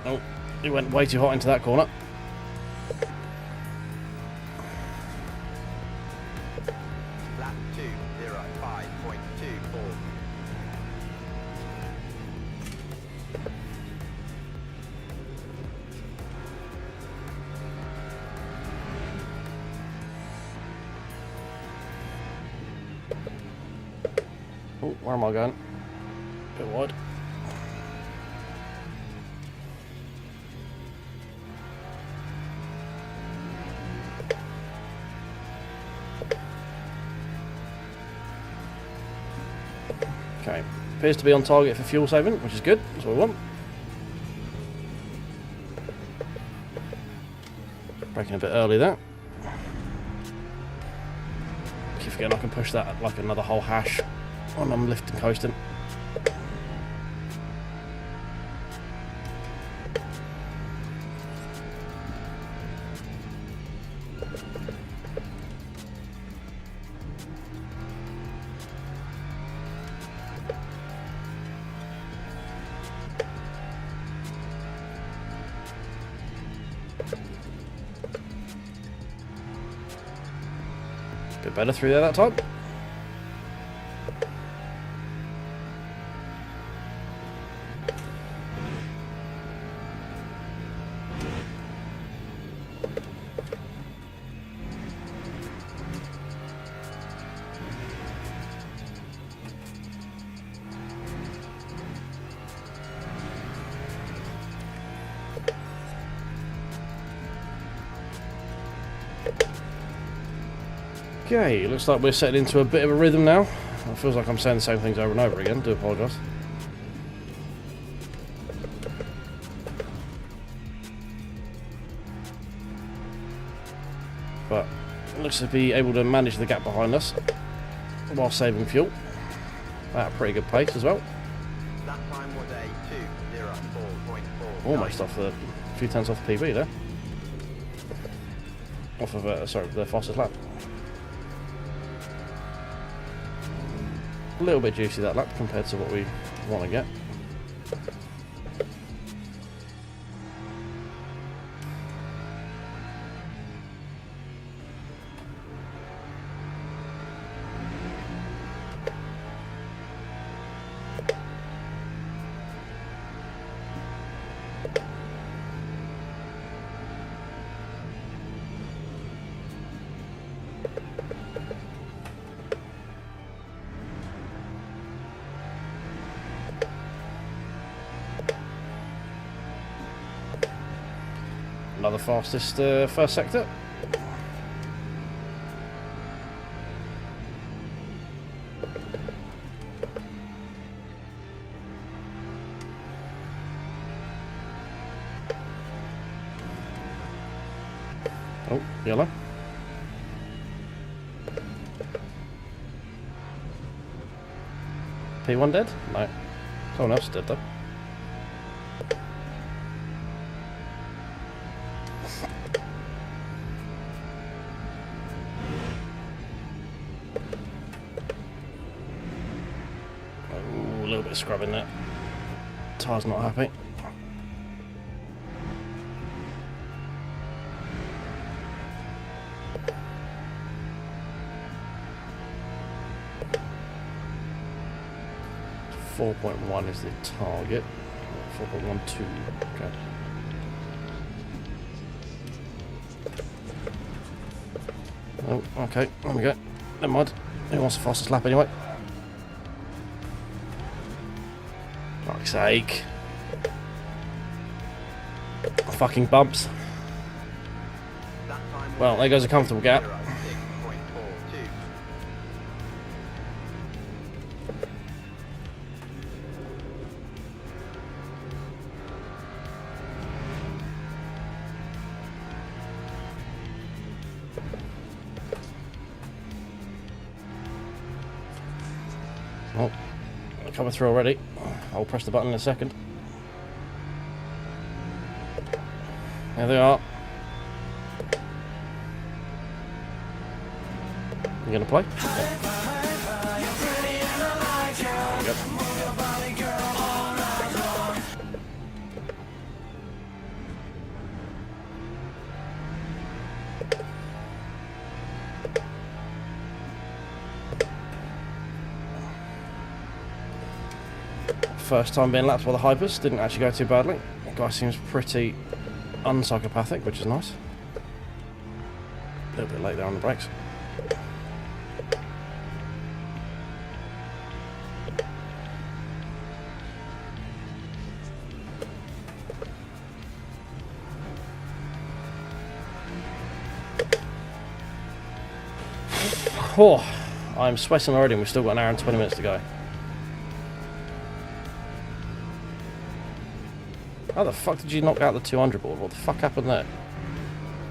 Oh, he went way too hot into that corner. Lap 2:05.24. Oh, where am I going? Bit wide. Okay, appears to be on target for fuel saving, which is good. That's what we want. Braking a bit early there. Keep forgetting I can push that at like another whole hash when I'm lifting coasting. Bit better through there that time. Okay, looks like we're setting into a bit of a rhythm now. It feels like I'm saying the same things over and over again. Do apologise. But it looks to be able to manage the gap behind us while saving fuel at a pretty good pace as well. That time was a 2:04.4. Almost off a few tenths off the PB there. Off of, sorry, the fastest lap. A little bit juicy that lap compared to what we want to get. Another fastest first sector. Oh, yellow. P1 dead? No. Someone else did though. Oh, a little bit of scrubbing there. Tyre's not happy. 4.1 is the target. 4.12. Okay. Oh, okay. There we go. Never mind. Who wants the fastest lap anyway? Fuck's sake. Fucking bumps. Well, there goes a comfortable gap. Oh, coming through already. I'll press the button in a second. There they are. You gonna play? Yeah. Yep. First time being lapped by the hypers, didn't actually go too badly. The guy seems pretty unpsychopathic, which is nice. A little bit late there on the brakes. Oh, I'm sweating already and we've still got an hour and 20 minutes to go. How the fuck did you knock out the 200 board? What the fuck happened there?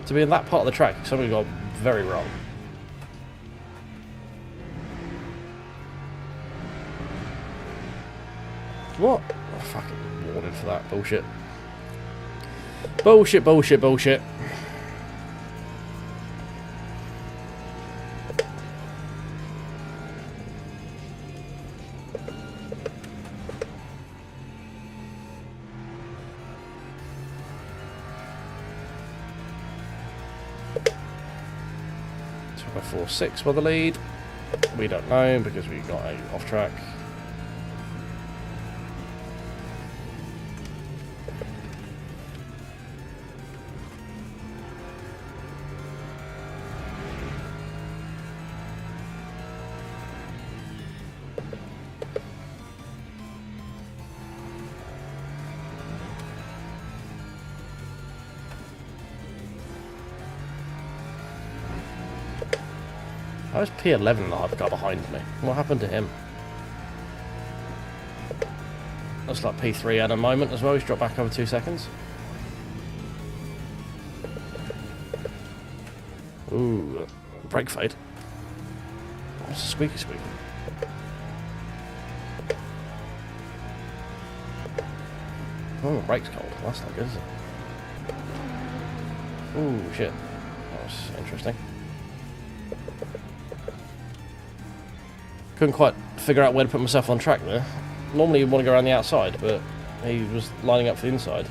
To be in that part of the track, somebody got very wrong. What? Oh, fucking awarded for that bullshit. Bullshit, bullshit, bullshit. By 4.6 by the lead. We don't know because we got a off track. I was P11 in the hypercar behind me. What happened to him? Looks like P3 at a moment as well. He's dropped back over 2 seconds. Ooh, brake fade. What's a squeaky squeaky? Oh, the brake's cold. That's not good, is it? Ooh, shit. That was interesting. Couldn't quite figure out where to put myself on track there. Normally you'd want to go around the outside, but he was lining up for the inside.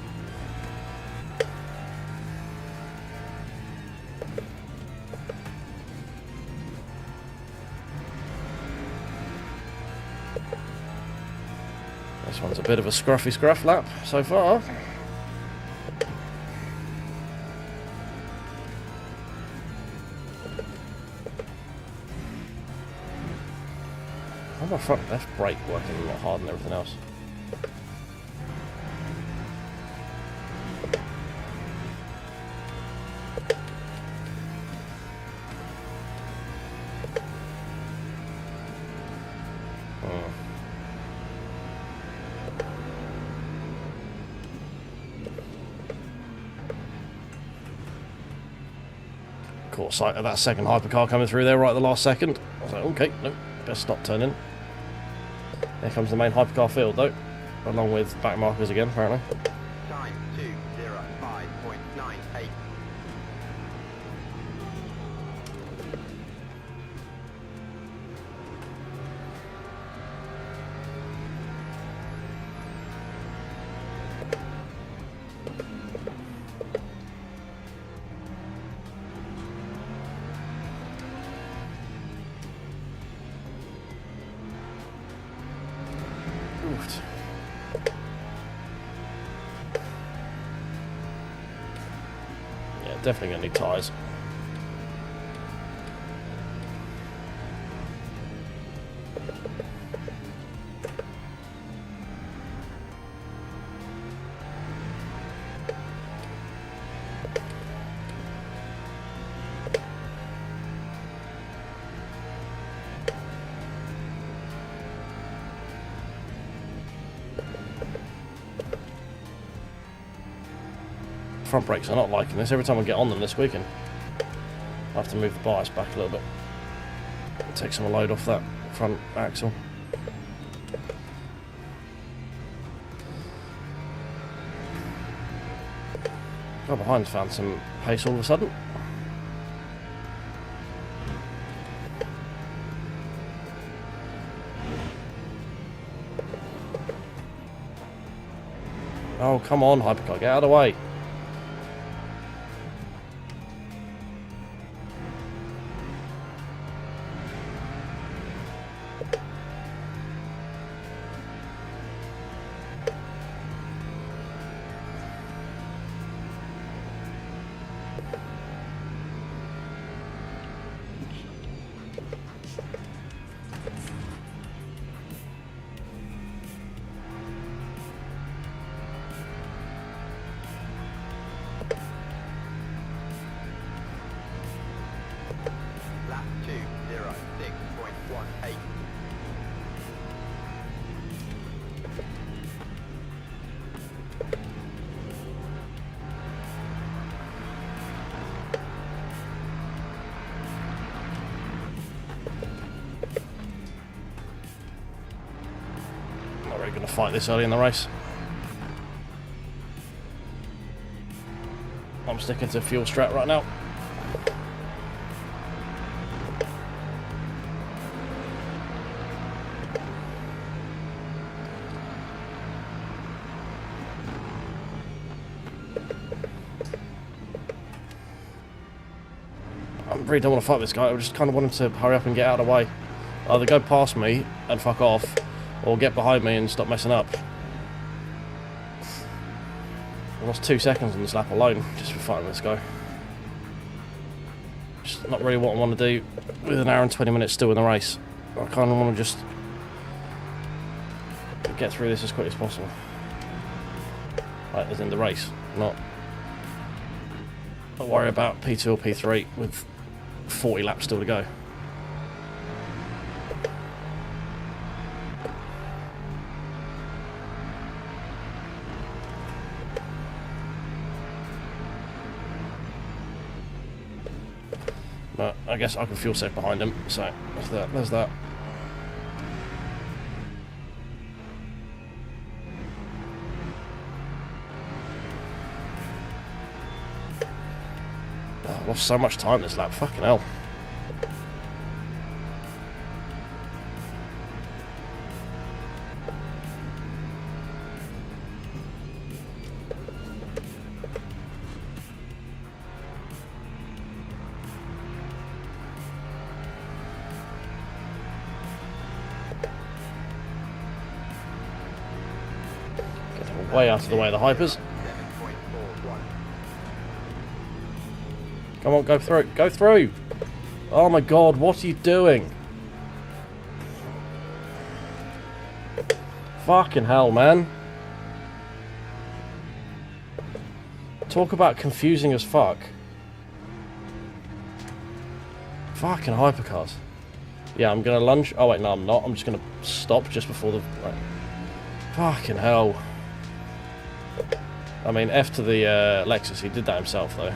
This one's a bit of a scruffy scruff lap so far. How's my front left brake working a lot harder than everything else? Caught sight of that second hypercar coming through there right at the last second. I was like, okay, nope, best stop turning. Here comes the main hypercar field though, along with back markers again apparently. Time 2:05.98. definitely going to need tyres. Front brakes are not liking this. Every time I get on them this weekend, I have to move the bias back a little bit. Take some load off that front axle. Guy behind found some pace all of a sudden. Oh, come on, Hypercar, get out of the way. Lap 2:06.18. Not really going to fight this early in the race. I'm sticking to fuel strat right now. I really don't want to fight this guy. I just kind of want him to hurry up and get out of the way. Either go past me and fuck off, or get behind me and stop messing up. I lost 2 seconds on this lap alone just for fighting this guy. Just not really what I want to do with an hour and 20 minutes still in the race. I kind of want to just get through this as quick as possible. Like, as in the race, not worry about P2 or P3 with 40 laps still to go. But I guess I can fuel safe behind him, so there's that. Oh, I lost so much time this lap, fucking hell. Way out of the way of the hypers. 7.41. Come on, go through. Go through! Oh my god, what are you doing? Fucking hell, man. Talk about confusing as fuck. Fucking hypercars. Yeah, I'm gonna lunge. Oh wait, no I'm not. I'm just gonna stop just before the... Right. Fucking hell. I mean, F to the Lexus, he did that himself though.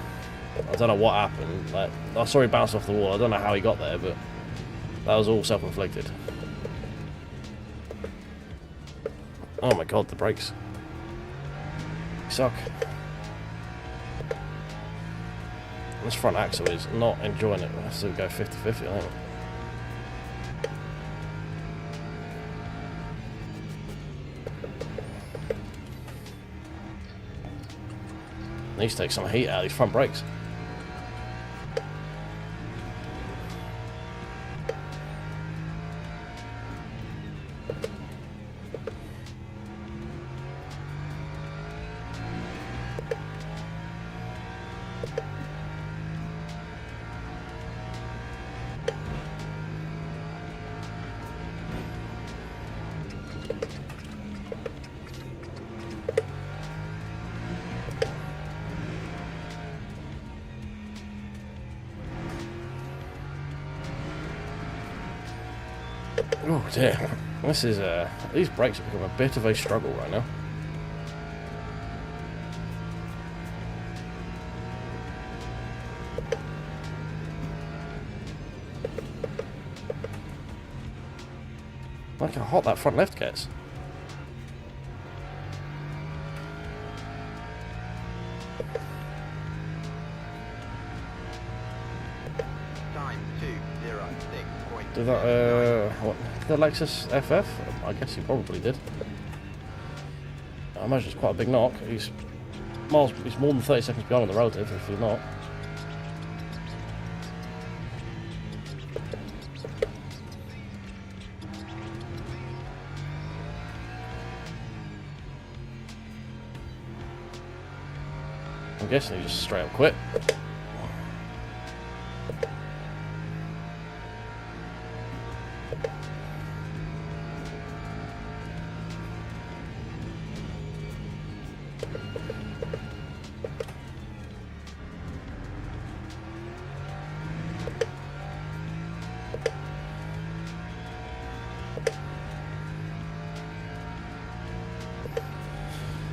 I don't know what happened. Like, I saw he bounced off the wall. I don't know how he got there, but that was all self-inflicted. Oh my god, the brakes. They suck. This front axle is not enjoying it. We'll have to go 50-50, I think. Needs to take some heat out of these front brakes. Oh dear. This is these brakes have become a bit of a struggle right now. Look how hot that front left gets. Time 2:06.9. Did that, what, the Lexus FF? I guess he probably did. I imagine it's quite a big knock. He's more than 30 seconds behind on the relative, if he's not. I'm guessing he just straight up quit.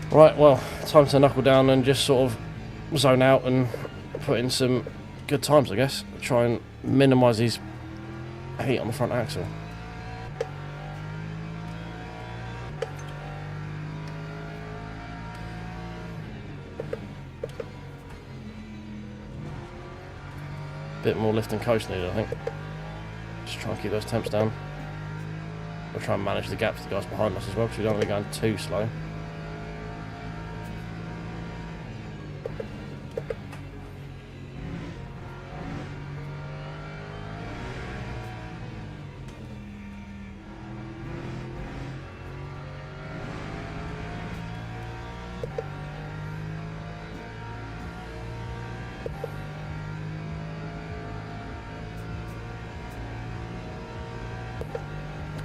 Right, well, time to knuckle down and just sort of zone out and put in some good times, I guess. Try and minimise these heat on the front axle. Bit more lift and coast needed, I think. Just try and keep those temps down. We'll try and manage the gap to the guys behind us as well, because we don't want to be going too slow.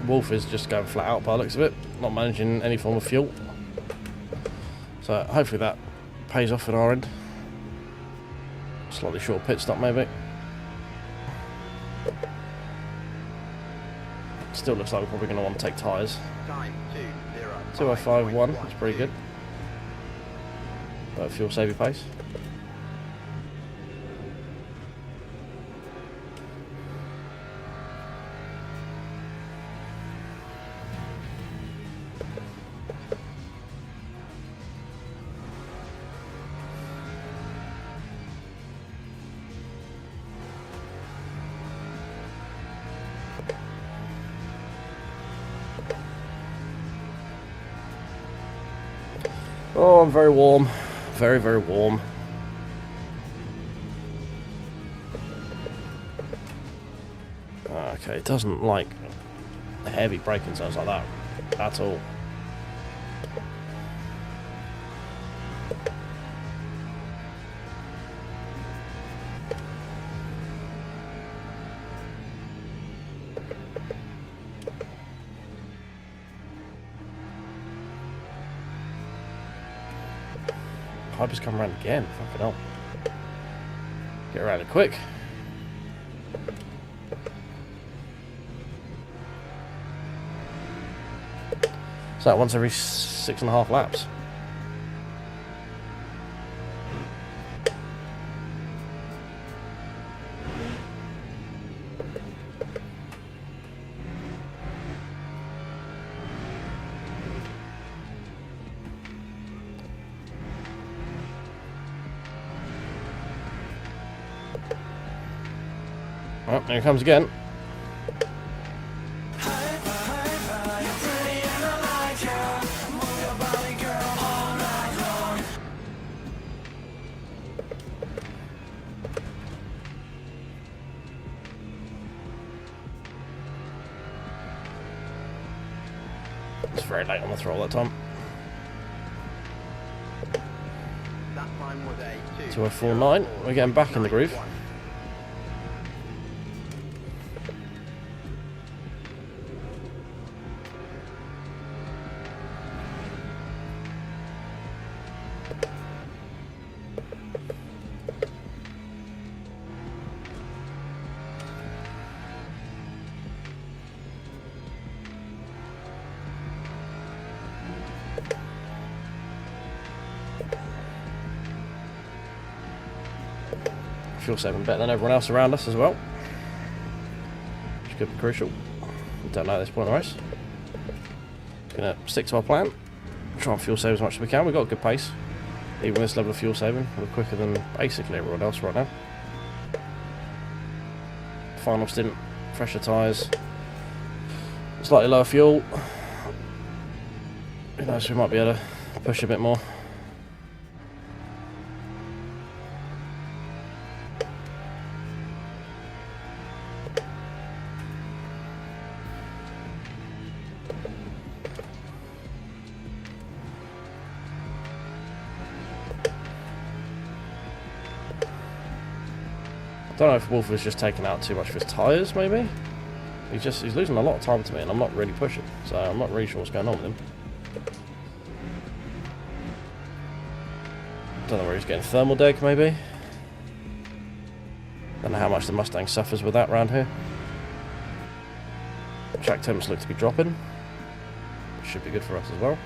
Wolf is just going flat out by the looks of it, not managing any form of fuel. So hopefully that pays off at our end. Slightly short pit stop maybe. Still looks like we're probably going to want to take tyres. Time 2:05.1, that's pretty good. But fuel saving pace. Oh, I'm very warm. Very, very warm. Okay, it doesn't like heavy braking zones like that at all. Piper's come around again. Fucking hell. Get around it quick. So that once every 6.5 laps. Oh, here it comes again. It's very late on the throttle that time. That time was a 2:04.9. We're getting back in the groove. fuel saving better than everyone else around us as well, which could be crucial. Don't know at this point in the race. Gonna stick to our plan, try and fuel save as much as we can. We've got a good pace. Even with this level of fuel saving, we're quicker than basically everyone else right now. Final stint, fresher tyres, slightly lower fuel. Who knows, we might be able to push a bit more. I don't know if Wolf was just taking out too much of his tyres, maybe? He's losing a lot of time to me, and I'm not really pushing, so I'm not really sure what's going on with him. Don't know where he's getting thermal deg, maybe? Don't know how much the Mustang suffers with that round here. Track temps look to be dropping. Should be good for us as well.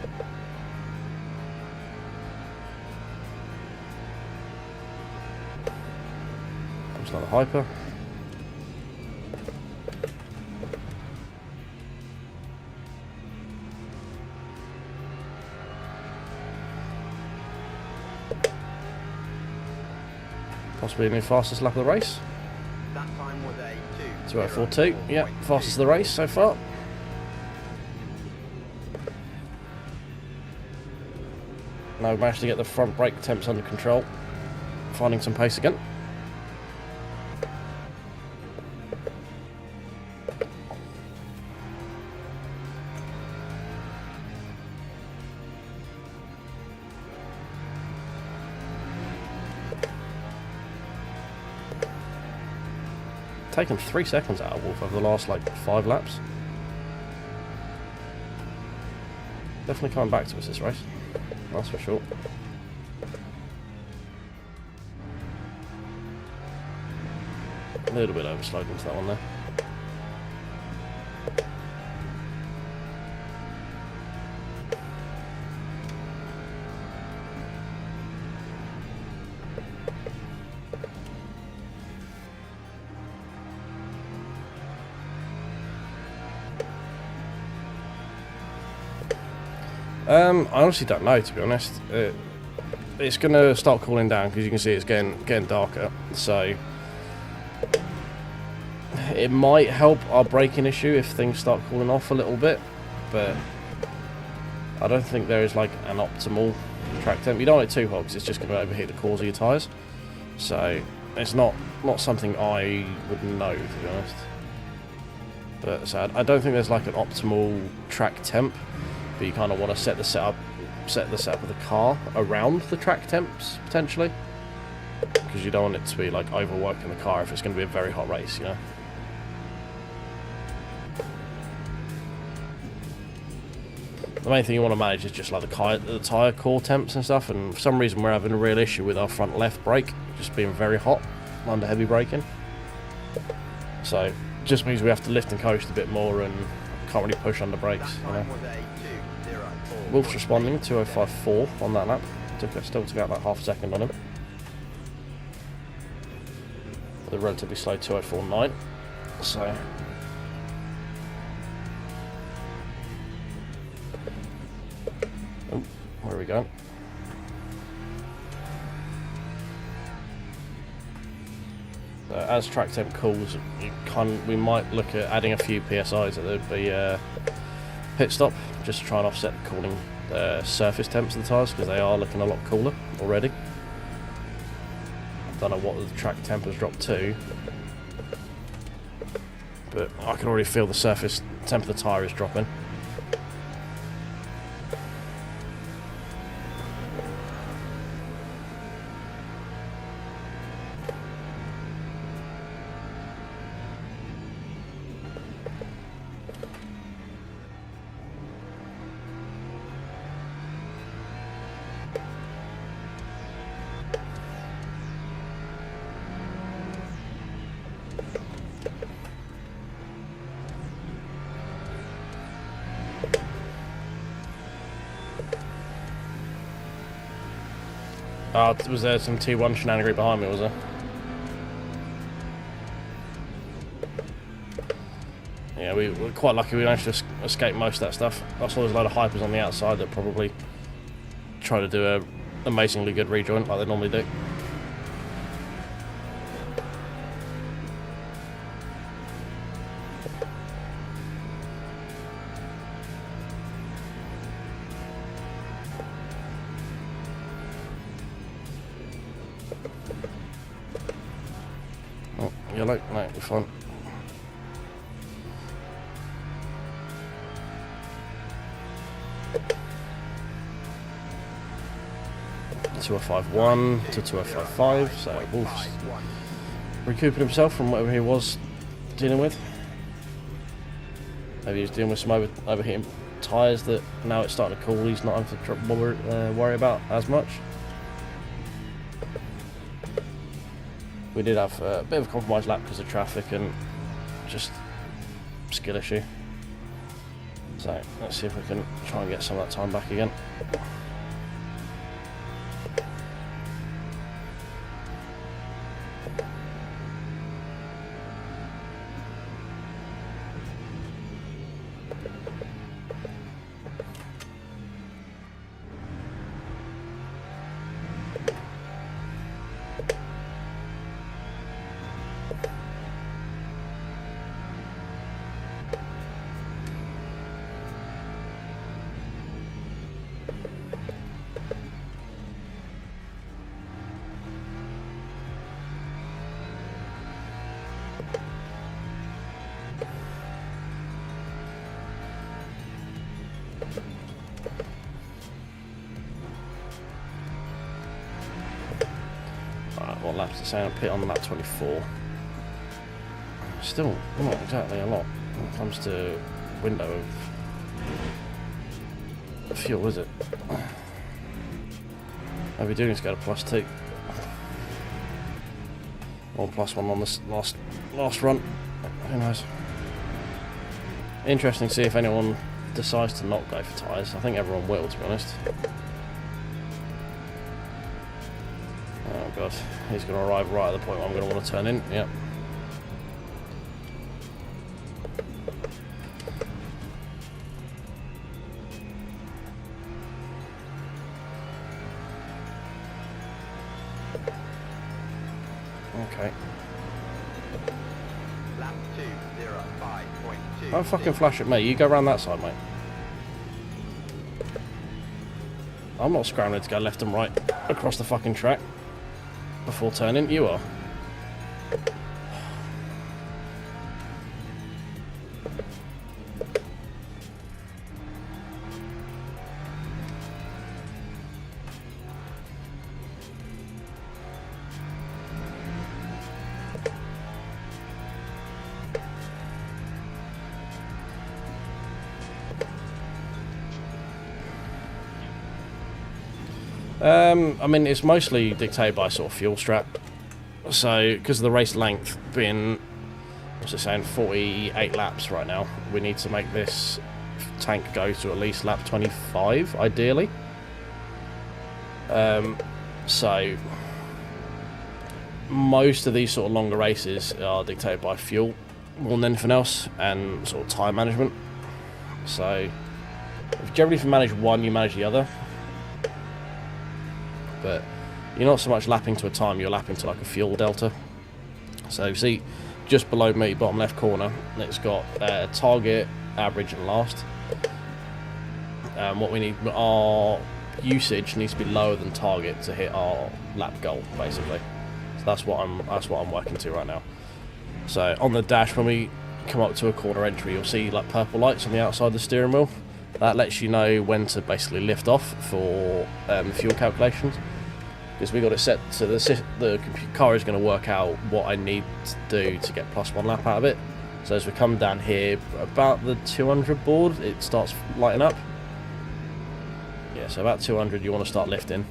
It's not a hyper. Possibly the fastest lap of the race. That time was a 2:42. Yeah, fastest of the race so far. Now we've managed to get the front brake temps under control. Finding some pace again. Taken 3 seconds out of Wolf over the last like 5 laps. Definitely coming back to us this race, that's for sure. A little bit overslowed into that one there. I honestly don't know, to be honest. It's going to start cooling down because you can see it's getting darker. So it might help our braking issue if things start cooling off a little bit, but I don't think there is like an optimal track temp. You don't want it too hot because it's just going to overheat the cores of your tyres. So it's not something I would know, to be honest. But so I don't think there's like an optimal track temp. But you kind of want to set the setup of the car around the track temps potentially, because you don't want it to be like overworking the car if it's going to be a very hot race, you know. The main thing you want to manage is just like the tyre core temps and stuff. And for some reason we're having a real issue with our front left brake just being very hot under heavy braking. So it just means we have to lift and coast a bit more and can't really push under brakes, you know. Wolf's responding, 2:05.4 on that lap. Still took out like half a second on him. With a relatively slow 2:04.9. So oh, where are we going? As track temp cools, we might look at adding a few PSIs at the pit stop, just to try and offset the cooling surface temps of the tyres, because they are looking a lot cooler already. Don't know what the track temp has dropped to, but I can already feel the surface temp of the tyre is dropping. Was there some T1 shenanigan behind me, was there? Yeah, we were quite lucky we managed to escape most of that stuff. I saw there's a load of hypers on the outside that probably try to do a amazingly good rejoin like they normally do. Oh, yellow? No, you're fine. To a 5-1 to 205.5, so Wolf's recouping himself from whatever he was dealing with. Maybe he's dealing with some overheating tyres that now it's starting to cool, he's not having to worry about as much. We did have a bit of a compromised lap because of traffic and just skill issue. So let's see if we can try and get some of that time back again. What laps to say on pit on lap 24. Still not exactly a lot when it comes to window of fuel, is it? Maybe do need to go to +2 or +1 on this last run. Who knows? Interesting to see if anyone decides to not go for tyres. I think everyone will, to be honest. Oh god, he's going to arrive right at the point where I'm going to want to turn in. Yep. Okay. Lap 2:05.2. Don't fucking flash at me. You go around that side, mate. I'm not scrambling to go left and right across the fucking track before turning. You are. I mean, it's mostly dictated by sort of fuel strap. So, because of the race length being, what's it saying, 48 laps right now, we need to make this tank go to at least lap 25, ideally. So, most of these sort of longer races are dictated by fuel more than anything else, and sort of time management. So, if generally if you manage one, you manage the other. But you're not so much lapping to a time, you're lapping to like a fuel delta. So you see just below me, bottom left corner, it's got target, average and last. What we need, our usage needs to be lower than target to hit our lap goal, basically. So that's what I'm working to right now. So on the dash, when we come up to a corner entry, you'll see like purple lights on the outside of the steering wheel. That lets you know when to basically lift off for fuel calculations. Because we got it set so the car is going to work out what I need to do to get +1 lap out of it. So as we come down here, about the 200 board, it starts lighting up. Yeah, so about 200 you want to start lifting,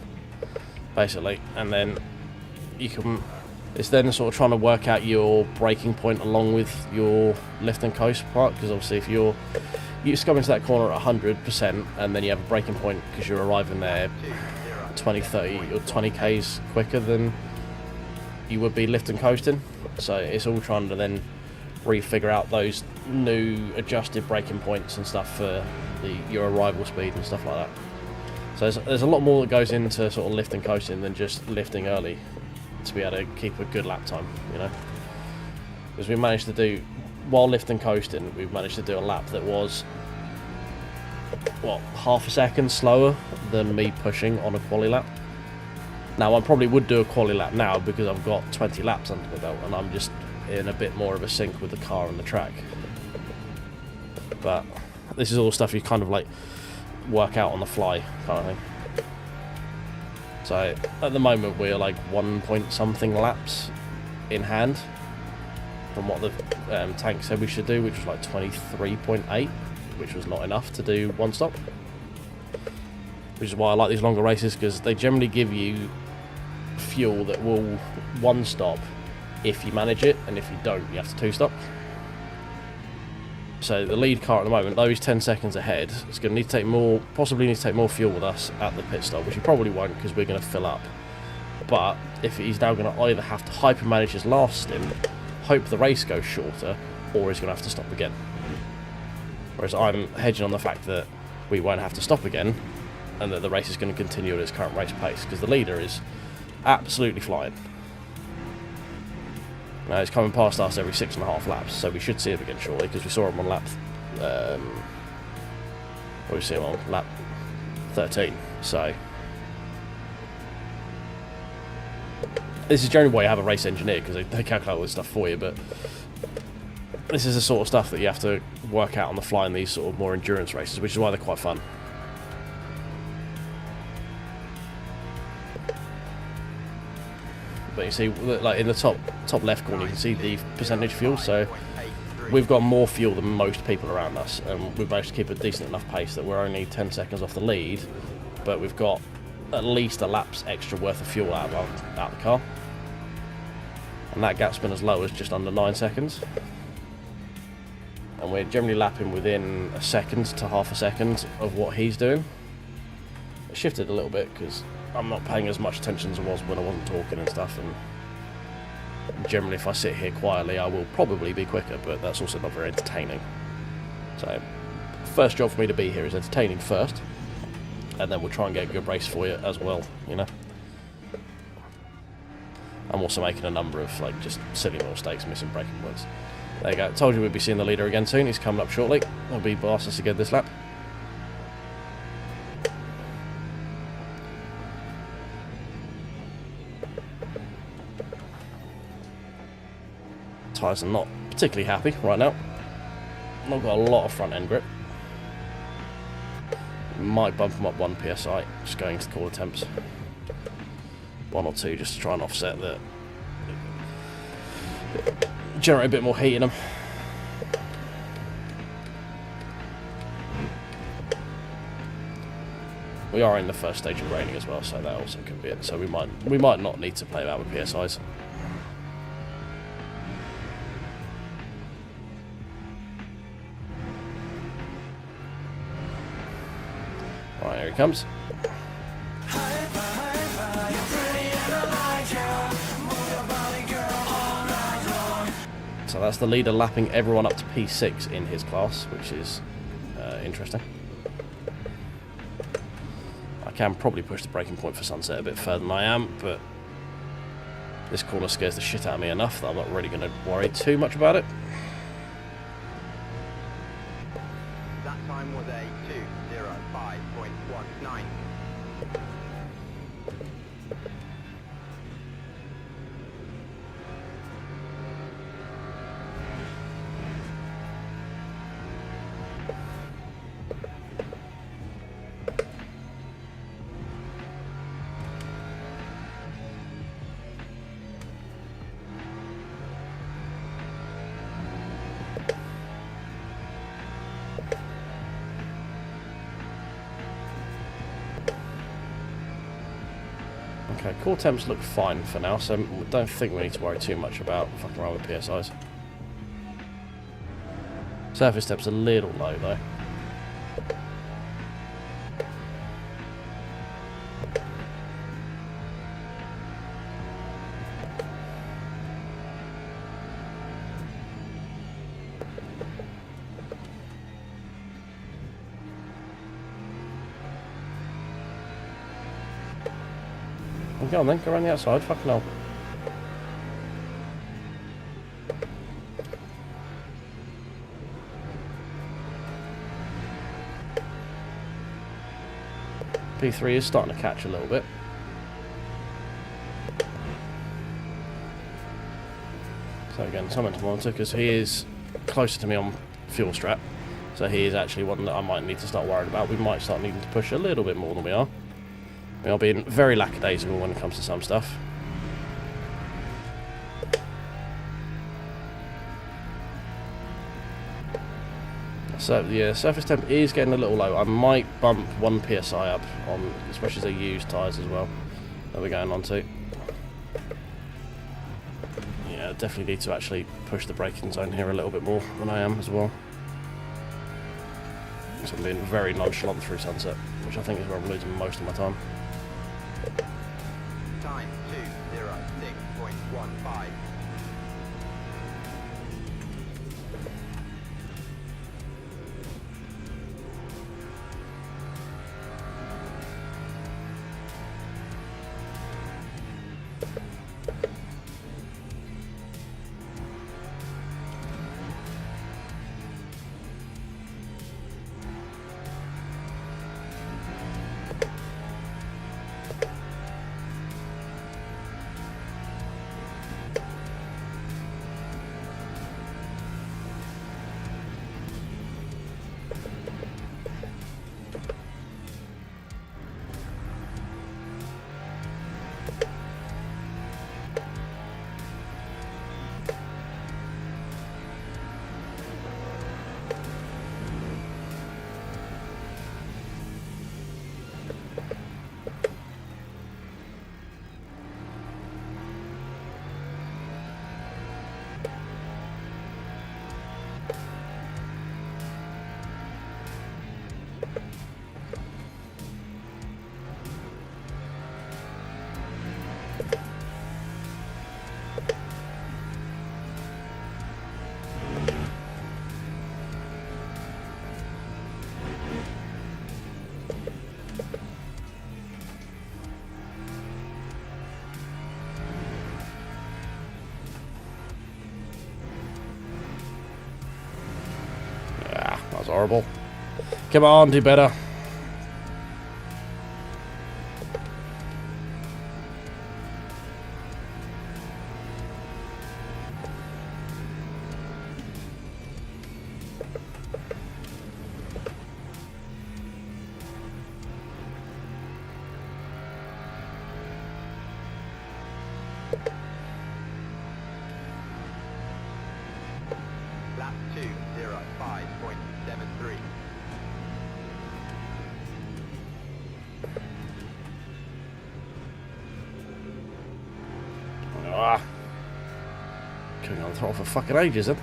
basically, and then you can. It's then sort of trying to work out your braking point along with your lift and coast part. Because obviously, if you just come into that corner at 100%, and then you have a braking point because you're arriving there 20, 30 or 20 k's quicker than you would be lift and coasting. So it's all trying to then refigure out those new adjusted braking points and stuff for your arrival speed and stuff like that. So there's a lot more that goes into sort of lifting coasting than just lifting early to be able to keep a good lap time, you know. Because we managed to do, while lifting coasting, we've managed to do a lap that was, what, half a second slower than me pushing on a quali lap. Now I probably would do a quali lap now because I've got 20 laps under my belt and I'm just in a bit more of a sync with the car and the track. But this is all stuff you kind of like work out on the fly kind of thing. So at the moment we're like 1 point something laps in hand from what the tank said we should do, which was like 23.8, which was not enough to do one stop. Which is why I like these longer races, because they generally give you fuel that will one stop if you manage it, and if you don't, you have to two stop. So the lead car at the moment, though he's 10 seconds ahead, is going to need to take more, possibly need to take more fuel with us at the pit stop, which he probably won't because we're going to fill up. But if he's now going to either have to hyper manage his last stint, hope the race goes shorter, or he's going to have to stop again. Whereas I'm hedging on the fact that we won't have to stop again, and that the race is going to continue at its current race pace, because the leader is absolutely flying. Now he's coming past us every 6.5 laps, so we should see him again shortly, because we saw him on lap we see him on lap 13. So this is generally why you have a race engineer, because they calculate all this stuff for you. But this is the sort of stuff that you have to work out on the fly in these sort of more endurance races, which is why they're quite fun. But you see, like in the top left corner, you can see the percentage fuel. So we've got more fuel than most people around us, and we've managed to keep a decent enough pace that we're only 10 seconds off the lead, but we've got at least a lap's extra worth of fuel out of the car. And that gap's been as low as just under 9 seconds. And we're generally lapping within a second to half a second of what he's doing. It shifted a little bit because I'm not paying as much attention as I was when I wasn't talking and stuff, and generally if I sit here quietly I will probably be quicker, but that's also not very entertaining. So first job for me to be here is entertaining first, and then we'll try and get a good race for you as well, you know. I'm also making a number of like just silly mistakes, missing braking points. There you go, told you we'd be seeing the leader again soon. He's coming up shortly. He'll be past us again this lap. Tyres are not particularly happy right now. Not got a lot of front end grip. Might bump them up 1 psi, just going to cooler temps. 1 or 2 just to try and offset that. Generate a bit more heat in them. We are in the first stage of raining as well, so that also could be it. So we might not need to play about with PSIs. Right, here he comes. So that's the leader lapping everyone up to P6 in his class, which is interesting. I can probably push the braking point for Sunset a bit further than I am, but this corner scares the shit out of me enough that I'm not really going to worry too much about it. That time was a 2:05.19. Okay, core temps look fine for now, so I don't think we need to worry too much about fucking around with PSIs. Surface temps a little low though. Well, go on then, go around the outside, fucking hell. P3 is starting to catch a little bit. So again, something to monitor because he is closer to me on fuel strap. So he is actually one that I might need to start worrying about. We might start needing to push a little bit more than we are. We are being very lackadaisical when it comes to some stuff. So the surface temp is getting a little low. I might bump 1 psi up on, especially the used tyres as well that we're going on to. Yeah, definitely need to actually push the braking zone here a little bit more than I am as well. So I'm being very nonchalant through sunset, which I think is where I'm losing most of my time. Time 2:06.15. That's horrible. Come on, do better. Lap 2:05.73. Ah. Coming on the throttle for fucking ages then.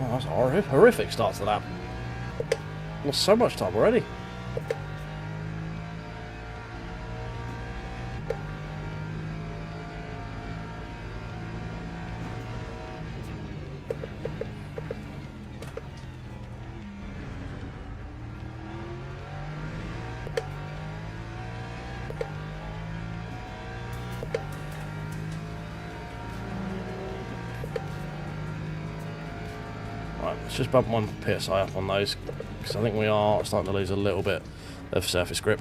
Oh, that's a horrific start to the lap. Lost so much time already. Right, let's just bump 1 psi up on those, because I think we are starting to lose a little bit of surface grip.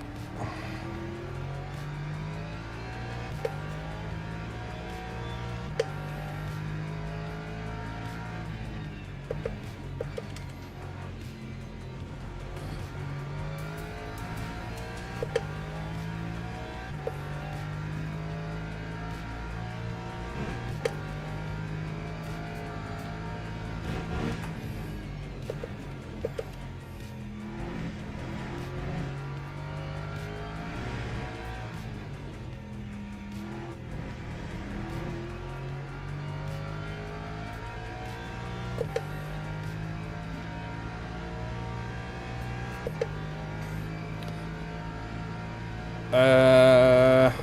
I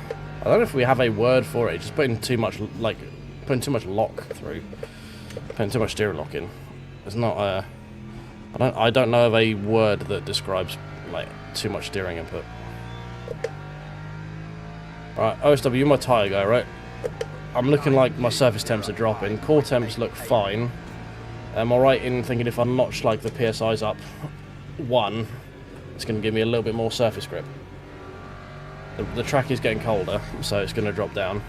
don't know if we have a word for it. Just putting too much, like, putting too much lock through. Putting too much steering lock in. It's not I don't know of a word that describes like too much steering input. Right, OSW, you're my tyre guy, right? I'm looking like my surface temps are dropping. Core temps look fine. Am I right in thinking if I notch like the PSIs up 1, it's going to give me a little bit more surface grip? The track is getting colder, so it's going to drop down.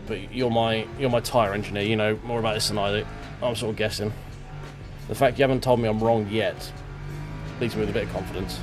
But you're my tyre engineer, you know more about this than I do. I'm sort of guessing. The fact you haven't told me I'm wrong yet leaves me with a bit of confidence.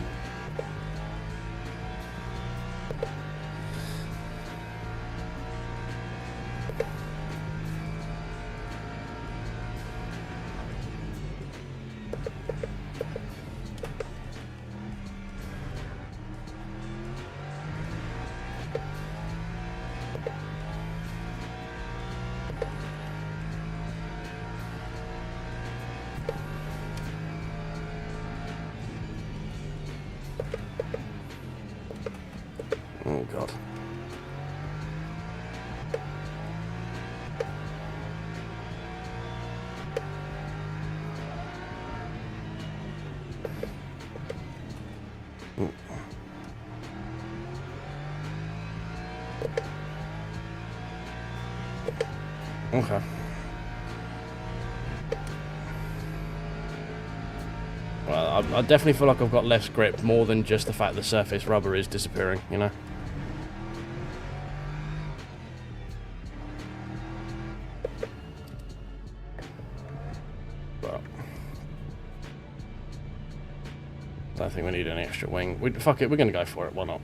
Oh god. Okay. Well, I definitely feel like I've got less grip, more than just the fact the surface rubber is disappearing, you know? But I don't think we need any extra wing. Fuck it, we're gonna go for it, why not?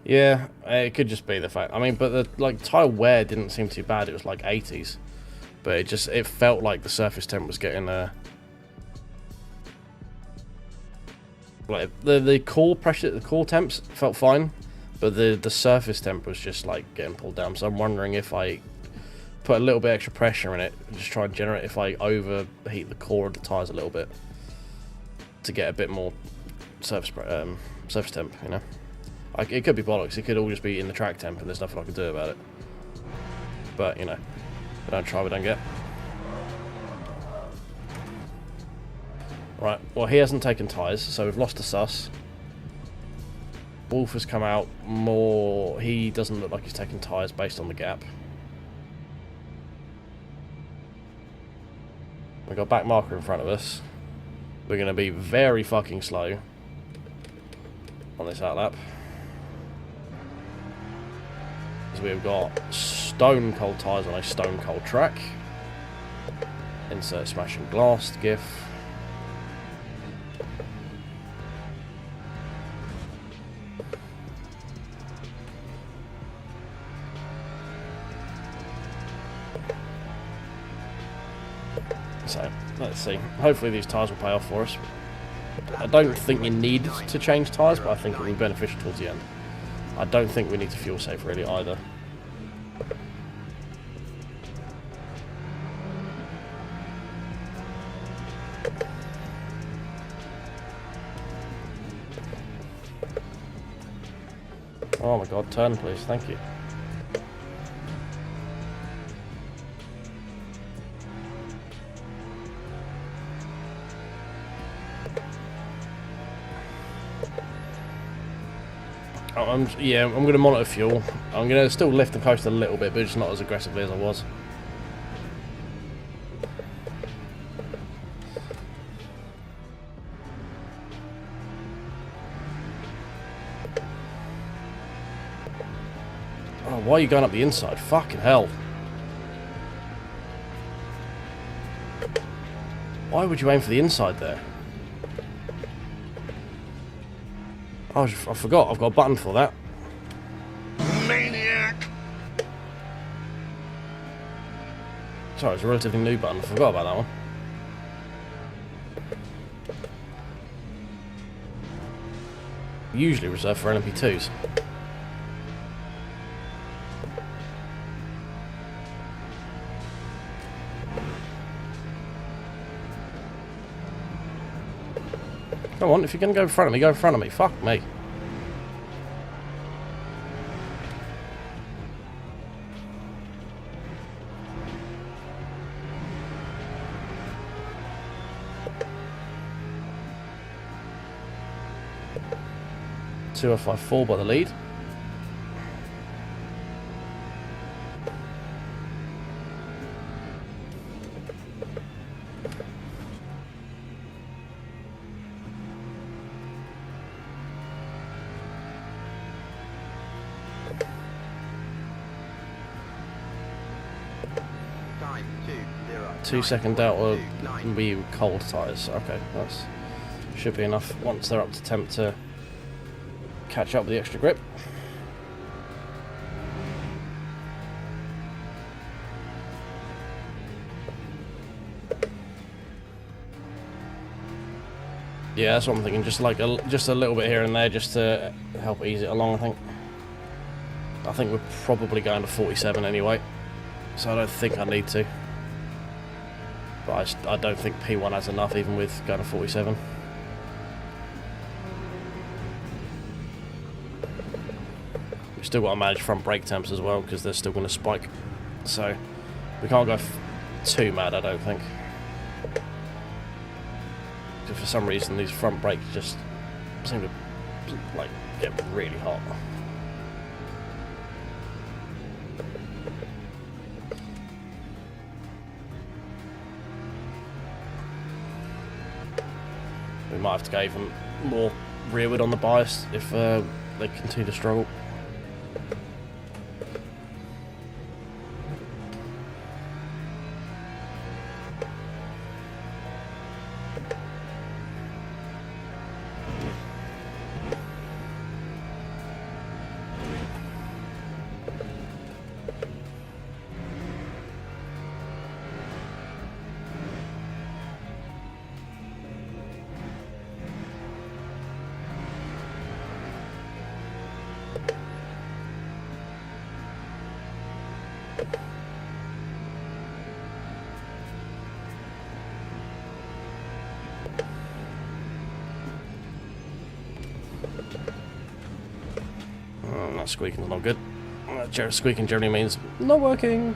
Yeah, it could just be the fact. I mean, but the like tire wear didn't seem too bad. It was like 80s, but it felt like the surface temp was getting like the core pressure, the core temps felt fine, but the surface temp was just like getting pulled down. So I'm wondering if I put a little bit extra pressure in it, just try and generate if I overheat the core of the tires a little bit to get a bit more surface temp, you know. It could be bollocks, it could all just be in the track temp and there's nothing I can do about it. But, you know, we don't try, we don't get. Right, well he hasn't taken tyres, so we've lost a sus. Wolf has come out more, he doesn't look like he's taking tyres based on the gap. We've got back marker in front of us. We're going to be very fucking slow on this outlap. We've got stone cold tyres on a stone cold track. Insert smashing glass gif. So let's see. Hopefully these tyres will pay off for us. I don't think you need to change tyres, but I think it will be beneficial towards the end. I don't think we need to fuel save really either. Oh my god, turn please, thank you. I'm going to monitor fuel. I'm going to still lift the coast a little bit, but just not as aggressively as I was. Oh, why are you going up the inside? Fucking hell. Why would you aim for the inside there? Oh, I forgot. I've got a button for that. Maniac! Sorry, it's a relatively new button. I forgot about that one. usually reserved for LMP2s. Come on, if you're going to go in front of me, go in front of me. Fuck me. Two 5-4 by the lead. Time 2 2-second out will be cold tyres. Okay, that's should be enough once they're up to temp to catch up with the extra grip. Yeah, that's what I'm thinking. Just like just a little bit here and there, just to help ease it along. I think we're probably going to 47 anyway, so I don't think I need to. But I don't think P1 has enough, even with going to 47. We've still got to manage front brake temps as well, because they're still going to spike. So we can't go too mad, I don't think. Because for some reason these front brakes just seem to like get really hot. We might have to go even more rearward on the bias if they continue to struggle. That squeaking's not good. Squeaking generally means not working.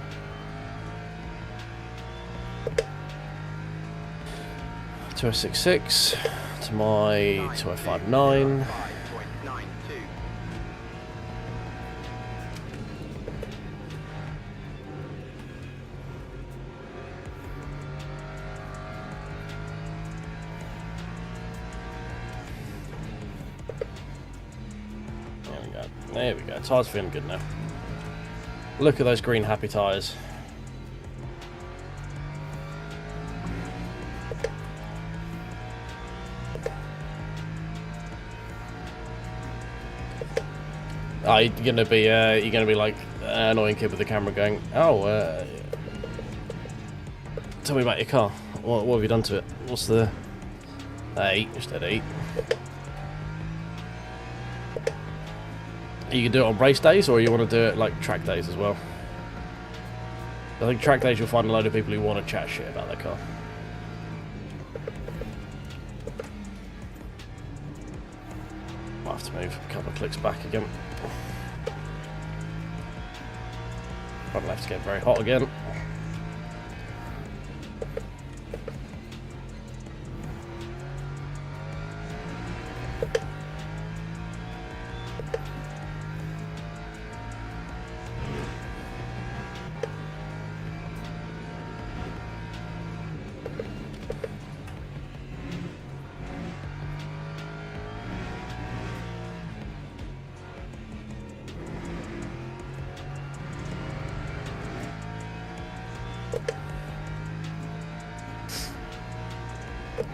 To a 6.6 to my 2059. There we go. Tyres feeling good now. Look at those green happy tyres. Oh, you're gonna be like an annoying kid with the camera going, oh, tell me about your car. What have you done to it? What's the 8 instead of 8? You can do it on race days, or you want to do it like track days as well. I think track days you'll find a load of people who want to chat shit about their car. Might have to move a couple of clicks back again. Front left's getting very hot again.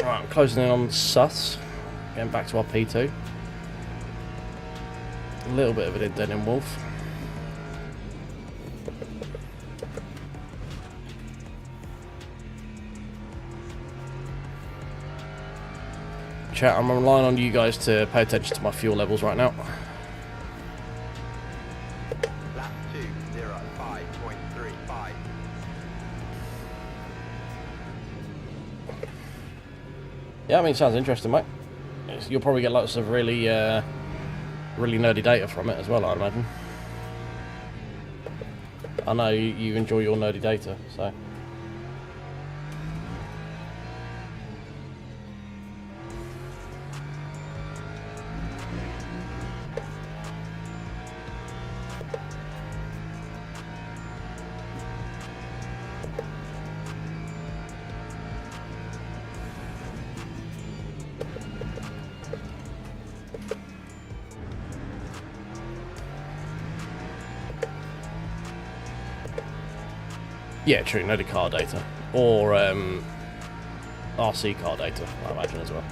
Right, I'm closing in on Sus, getting back to our P2. A little bit of an indent in Wolf. chat. I'm relying on you guys to pay attention to my fuel levels right now. Lap 2:05.35. Yeah, I mean, sounds interesting, mate. You'll probably get lots of really, really nerdy data from it as well, I'd imagine. I know you enjoy your nerdy data, so. Yeah, true, nerdy car data. Or RC car data, I imagine, as well.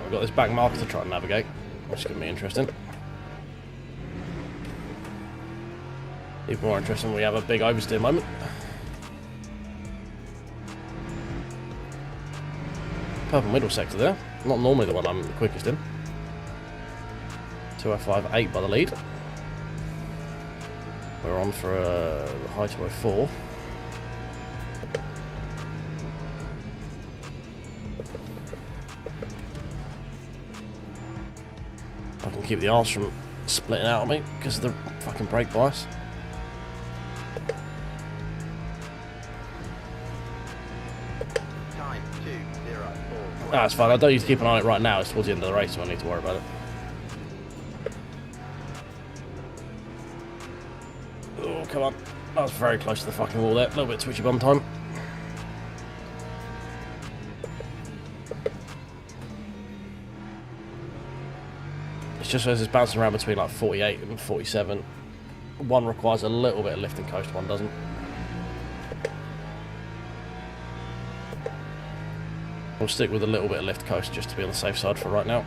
We've got this back marker to try and navigate, which is going to be interesting. Even more interesting when we have a big oversteer moment. Purple middle sector there. Not normally the one I'm the quickest in. 205.8 by the lead. We're on for a high 204. I can keep the arse from splitting out on me because of the fucking brake bias. Time 2:04. That's fine. I don't need to keep an eye on it right now. It's towards the end of the race, so I need to worry about it. Oh, come on. That was very close to the fucking wall there. A little bit twitchy bum time. It's just as it's bouncing around between like 48 and 47. One requires a little bit of lift and coast, one doesn't. We'll stick with a little bit of lift coast just to be on the safe side for right now.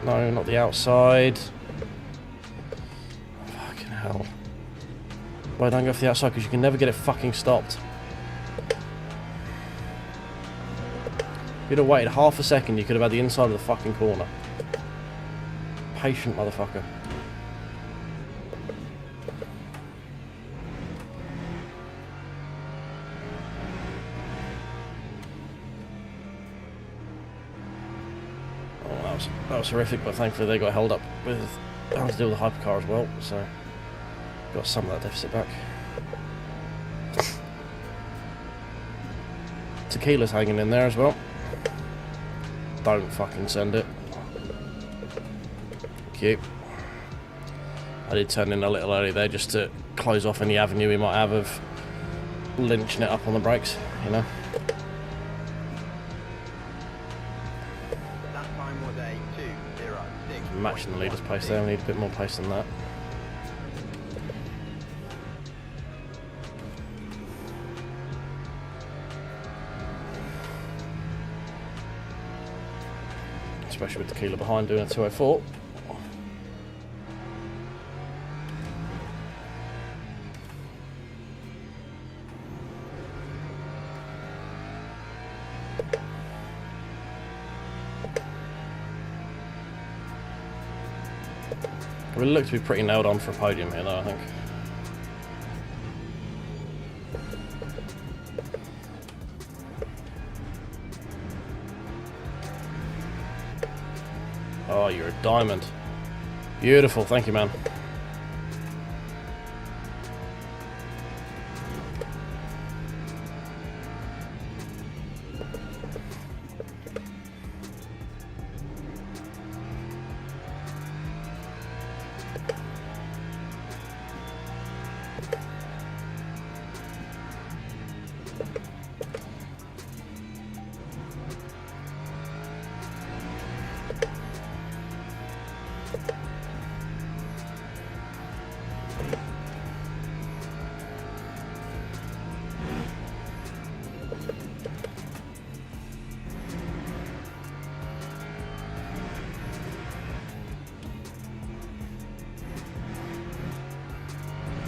No, not the outside. Fucking hell. Why don't go for the outside? Because you can never get it fucking stopped. If you'd have waited half a second, you could have had the inside of the fucking corner. Patient motherfucker. That was horrific, but thankfully they got held up with having to deal with the hypercar as well, so got some of that deficit back. Tequila's hanging in there as well. Don't fucking send it. Cute. I did turn in a little early there just to close off any avenue we might have of lynching it up on the brakes, you know. Matching the leader's pace there, we need a bit more pace than that. Especially with Tequila behind doing a 204. We look to be pretty nailed on for a podium here though, I think. Oh, you're a diamond. Beautiful, thank you, man.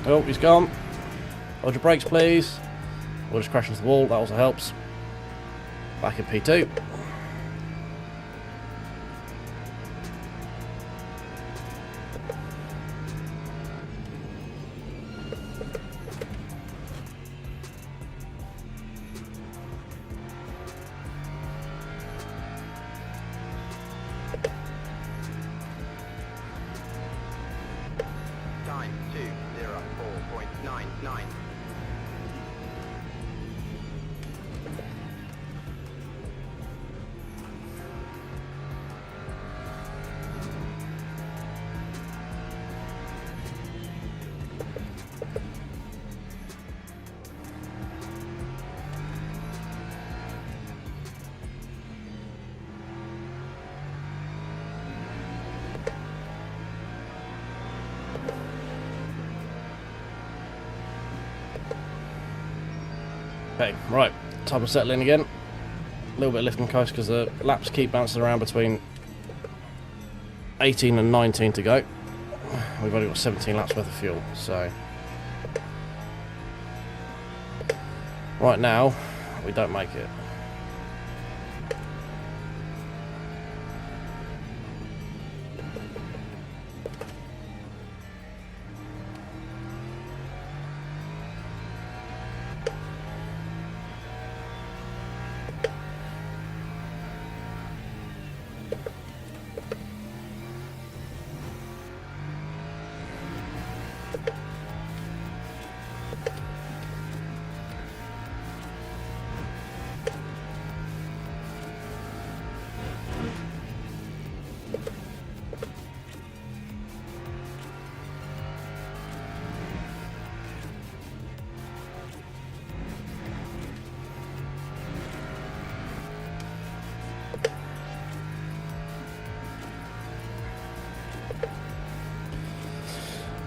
Oh, he's gone. Hold your brakes, please. We'll just crash into the wall. That also helps. Back in P2. Time 2:04.99. Okay, right. Time to settle in again. A little bit of lift and coast because the laps keep bouncing around between 18 and 19 to go. We've only got 17 laps worth of fuel, so... Right now, we don't make it.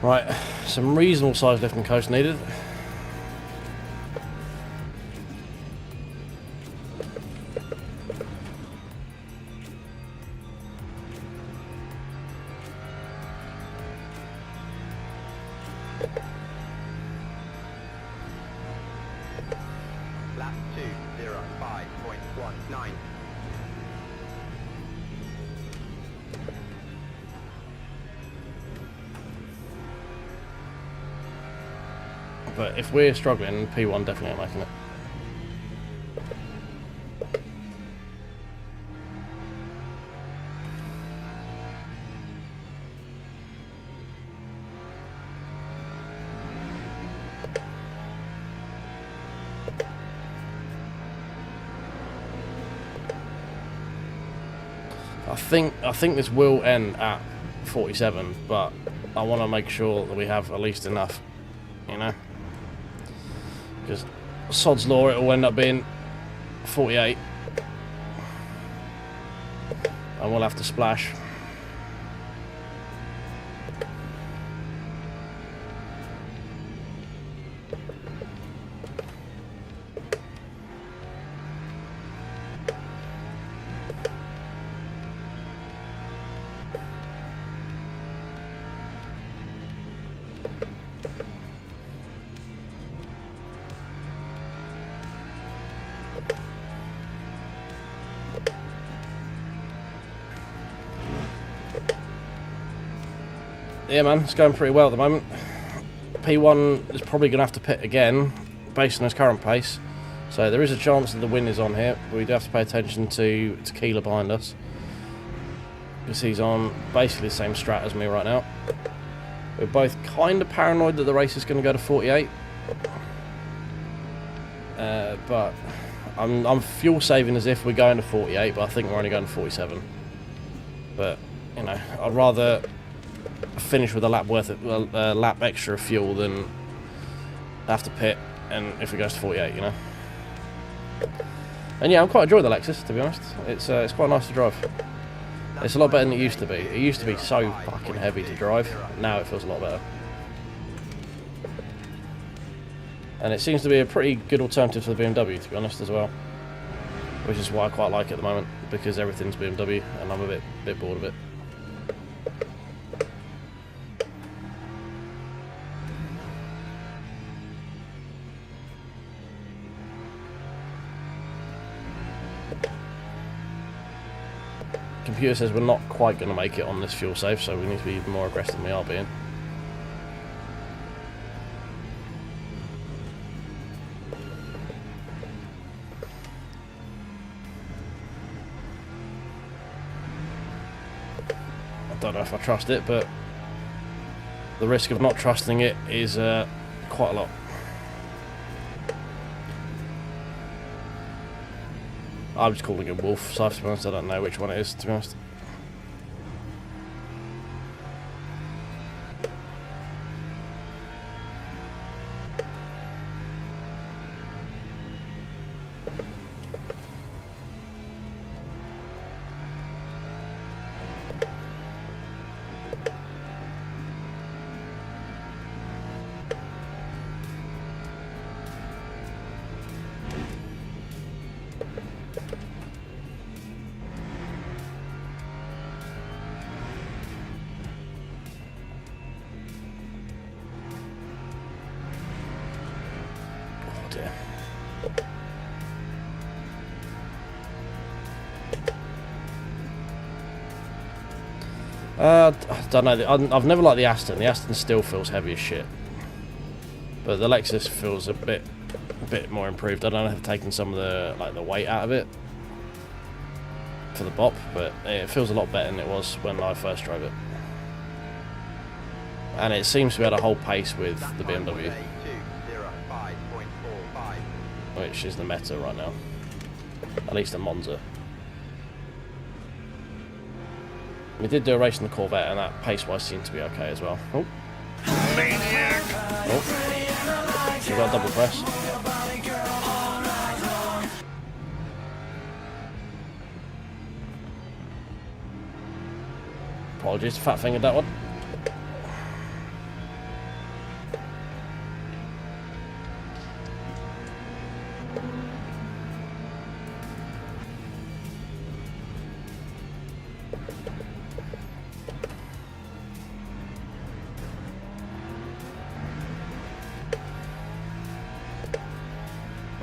Right, some reasonable size lift and coast needed. Lap 2:05.19. But if we're struggling, P1 definitely ain't making it. I think this will end at 47, but I want to make sure that we have at least enough, you know? Because sod's law, it will end up being 48. And we'll have to splash. Yeah, man, it's going pretty well at the moment. P1 is probably going to have to pit again, based on his current pace. So there is a chance that the win is on here, but we do have to pay attention to Tequila behind us. because he's on basically the same strat as me right now. We're both kind of paranoid that the race is going to go to 48. But I'm fuel saving as if we're going to 48, but I think we're only going to 47. But, you know, I'd rather finish with a lap lap extra of fuel than have to pit, and if it goes to 48, you know. And yeah, I'm quite enjoying the Lexus, to be honest. It's quite nice to drive. It's a lot better than it used to be. It used to be so fucking heavy to drive. Now it feels a lot better. And it seems to be a pretty good alternative to the BMW, to be honest, as well. Which is why I quite like it at the moment, because everything's BMW, and I'm a bit bored of it. Computer says we're not quite going to make it on this fuel save, so we need to be even more aggressive than we are being. I don't know if I trust it, but the risk of not trusting it is quite a lot. I'm just calling it Wolf, so to be honest, I don't know which one it is, to be honest. I don't know. I've never liked the Aston. The Aston still feels heavy as shit, but the Lexus feels a bit more improved. I don't know if they've taken some of the weight out of it for the bop, but it feels a lot better than it was when I first drove it. And it seems to be able to hold pace with the BMW, which is the meta right now, at least in Monza. We did do a race in the Corvette, and that pace-wise seemed to be okay as well. Oh. Oh. We got a double press. Apologies, fat-fingered that one.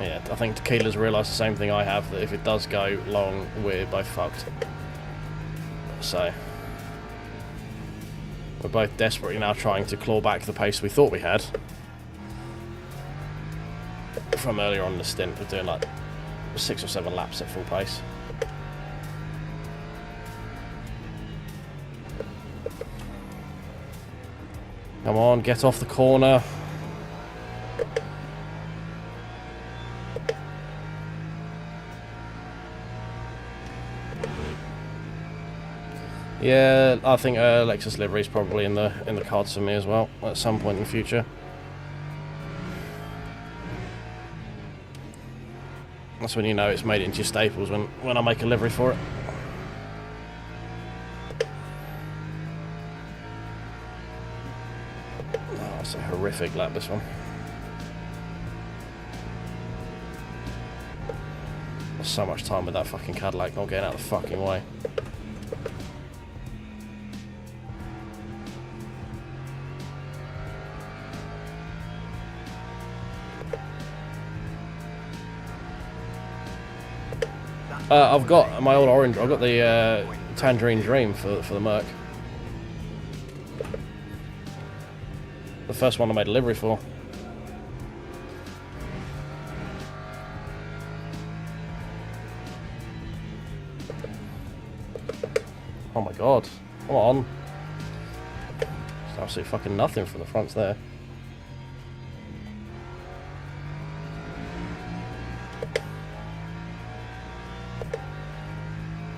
Yeah, I think Tequila's realised the same thing I have, that if it does go long, we're both fucked. So, we're both desperately now trying to claw back the pace we thought we had from earlier on in the stint of doing like 6 or 7 laps at full pace. Come on, get off the corner. Yeah, I think Lexus livery is probably in the cards for me as well at some point in the future. That's when you know it's made it into your staples, when I make a livery for it. Oh, it's a horrific lap, this one. There's so much time with that fucking Cadillac not getting out of the fucking way. I've got my old orange. I've got the Tangerine Dream for the Merc. The first one I made a livery for. Oh my god. Come on. It's absolutely fucking nothing from the fronts there.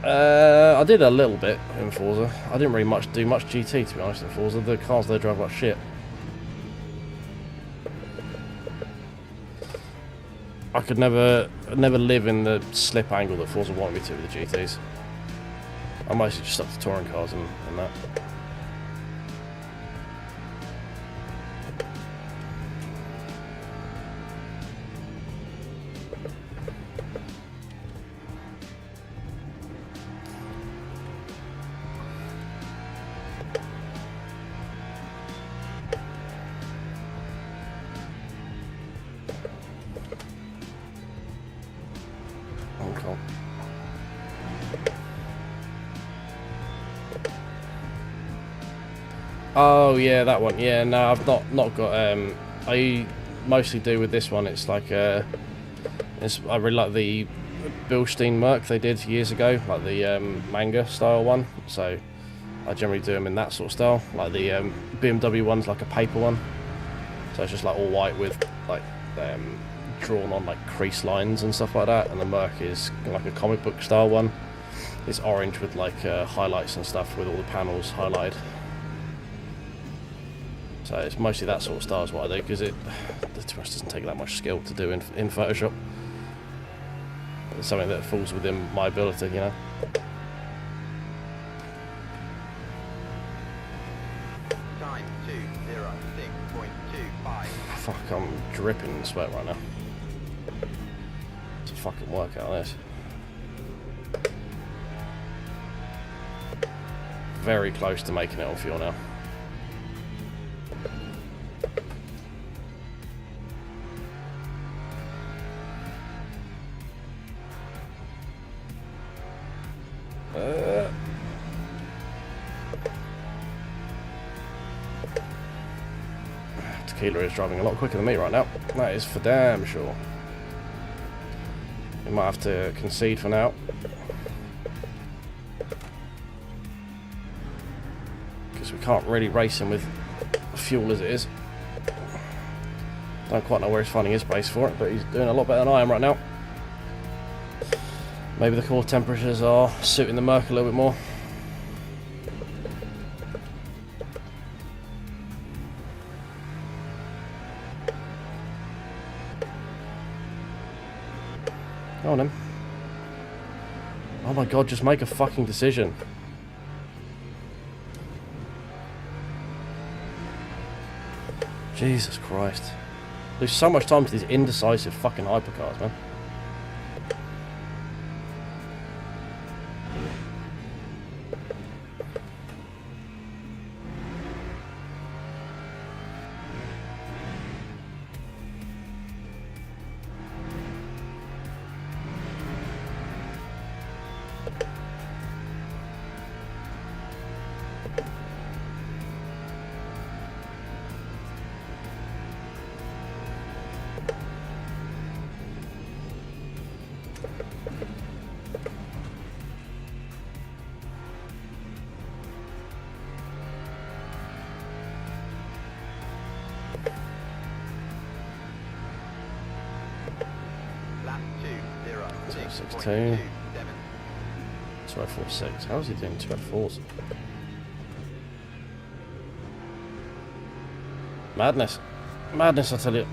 I did a little bit in Forza. I didn't really do much GT, to be honest, in Forza. The cars there drive like shit. I could never live in the slip angle that Forza wanted me to with the GTs. I mostly just stuck to touring cars and that. Oh yeah, that one. Yeah, no, I've not got. I mostly do with this one. It's like I really like the Bilstein Merc they did years ago, like the manga style one. So I generally do them in that sort of style. Like the BMW one's like a paper one, so it's just like all white with like drawn on like crease lines and stuff like that. And the Merc is like a comic book style one. It's orange with like highlights and stuff with all the panels highlighted. So it's mostly that sort of style is what I do, because the rest doesn't take that much skill to do in Photoshop. It's something that falls within my ability, you know. Time 2:06.25. Fuck, I'm dripping in sweat right now. It's a fucking workout, this. Very close to making it on fuel now. Tequila is driving a lot quicker than me right now. That is for damn sure. We might have to concede for now. Because we can't really race him with fuel as it is. Don't quite know where he's finding his pace for it, but he's doing a lot better than I am right now. Maybe the core temperatures are suiting the Merc a little bit more. Go on then. Oh my god, just make a fucking decision. Jesus Christ. There's so much time to these indecisive fucking hypercars, man. Lap 2:06.27. 2:46. How is he doing 2:04s? Madness. Madness, I tell you.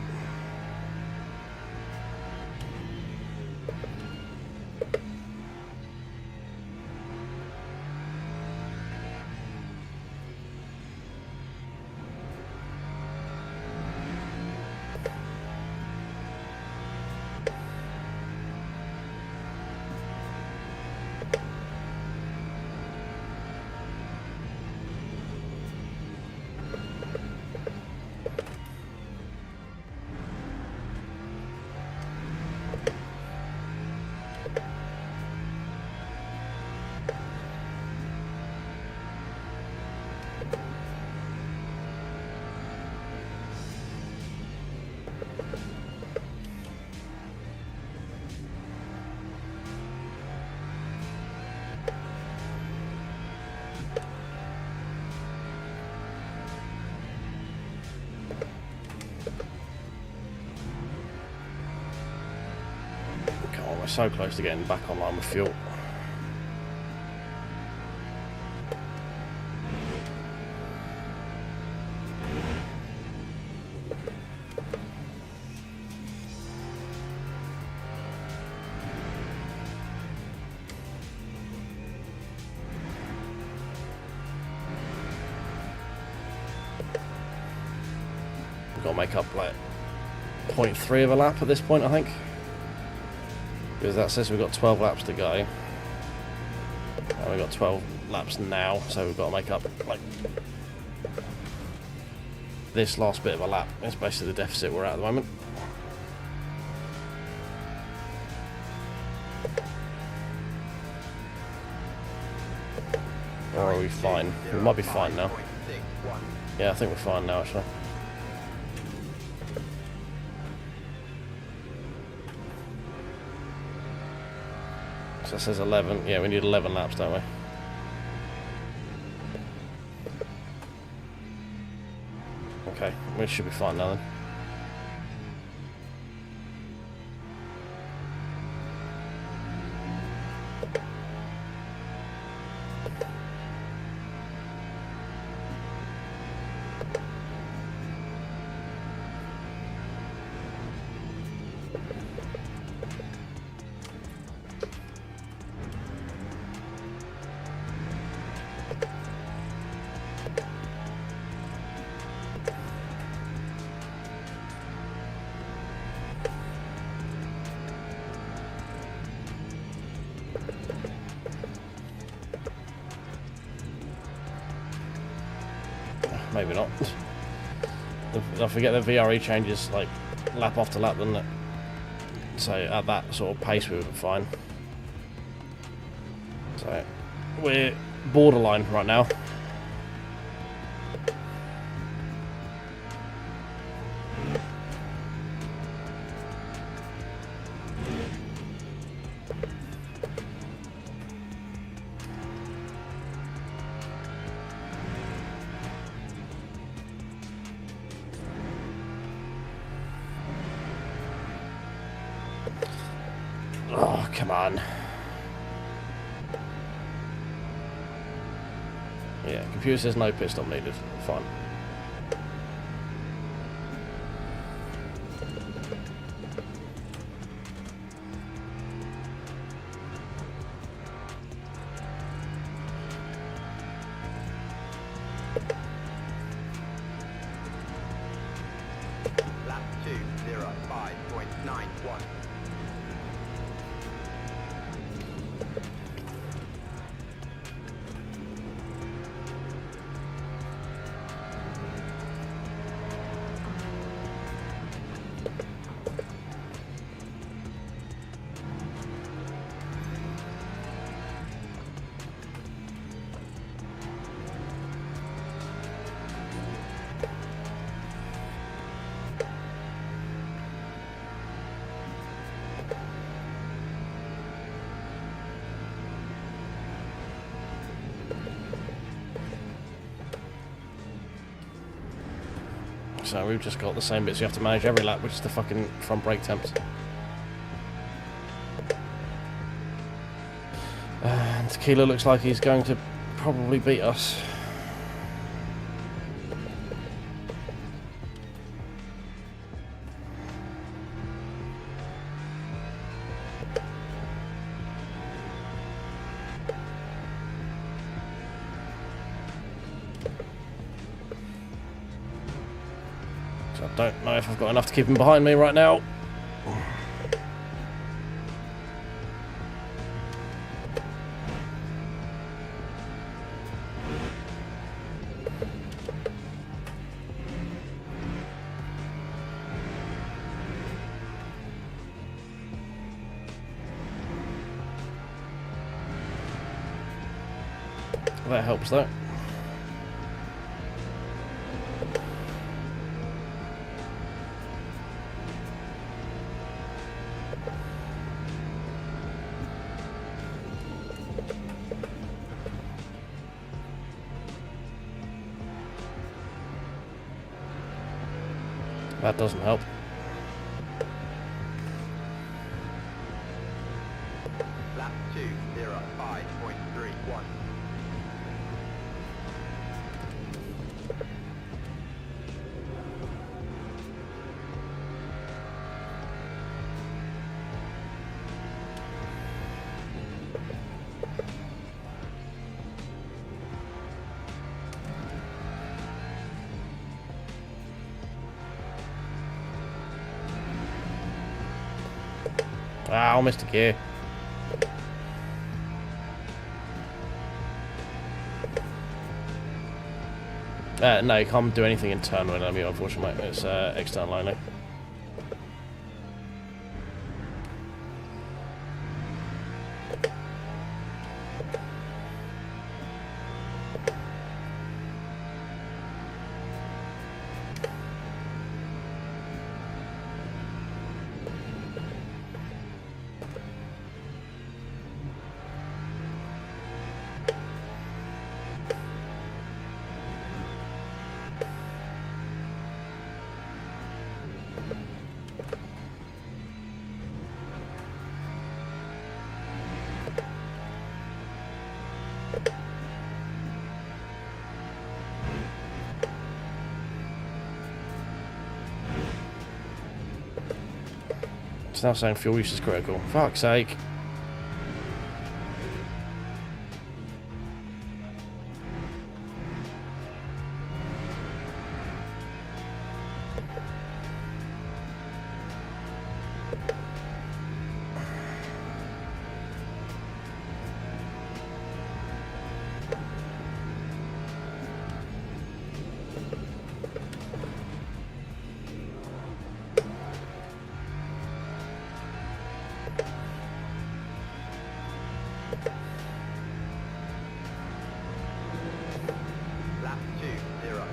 We're so close to getting back online with fuel. We've got to make up like 0.3 of a lap at this point, I think. Because that says we've got 12 laps to go. And we've got 12 laps now, so we've got to make up like this last bit of a lap. It's basically the deficit we're at the moment. Or are we fine? We might be fine now. Yeah, I think we're fine now actually. So it says 11. Yeah, we need 11 laps, don't we? Okay, we should be fine now then. Maybe not. I forget the VRE changes like lap after lap, doesn't it? So at that sort of pace we were fine. So we're borderline right now. Oh, come on. Yeah, computer says no pit stop needed. Fine. Lap 2:05.91. So we've just got the same bits you have to manage every lap, which is the fucking front brake temps. And Tequila looks like he's going to probably beat us. So I don't know if I've got enough to keep him behind me right now. That helps though. That doesn't help. 205.31. Ah, I missed a gear. No, you can't do anything internal in LMU, unfortunately. It's external only. It's now saying fuel use is critical. Fuck's sake.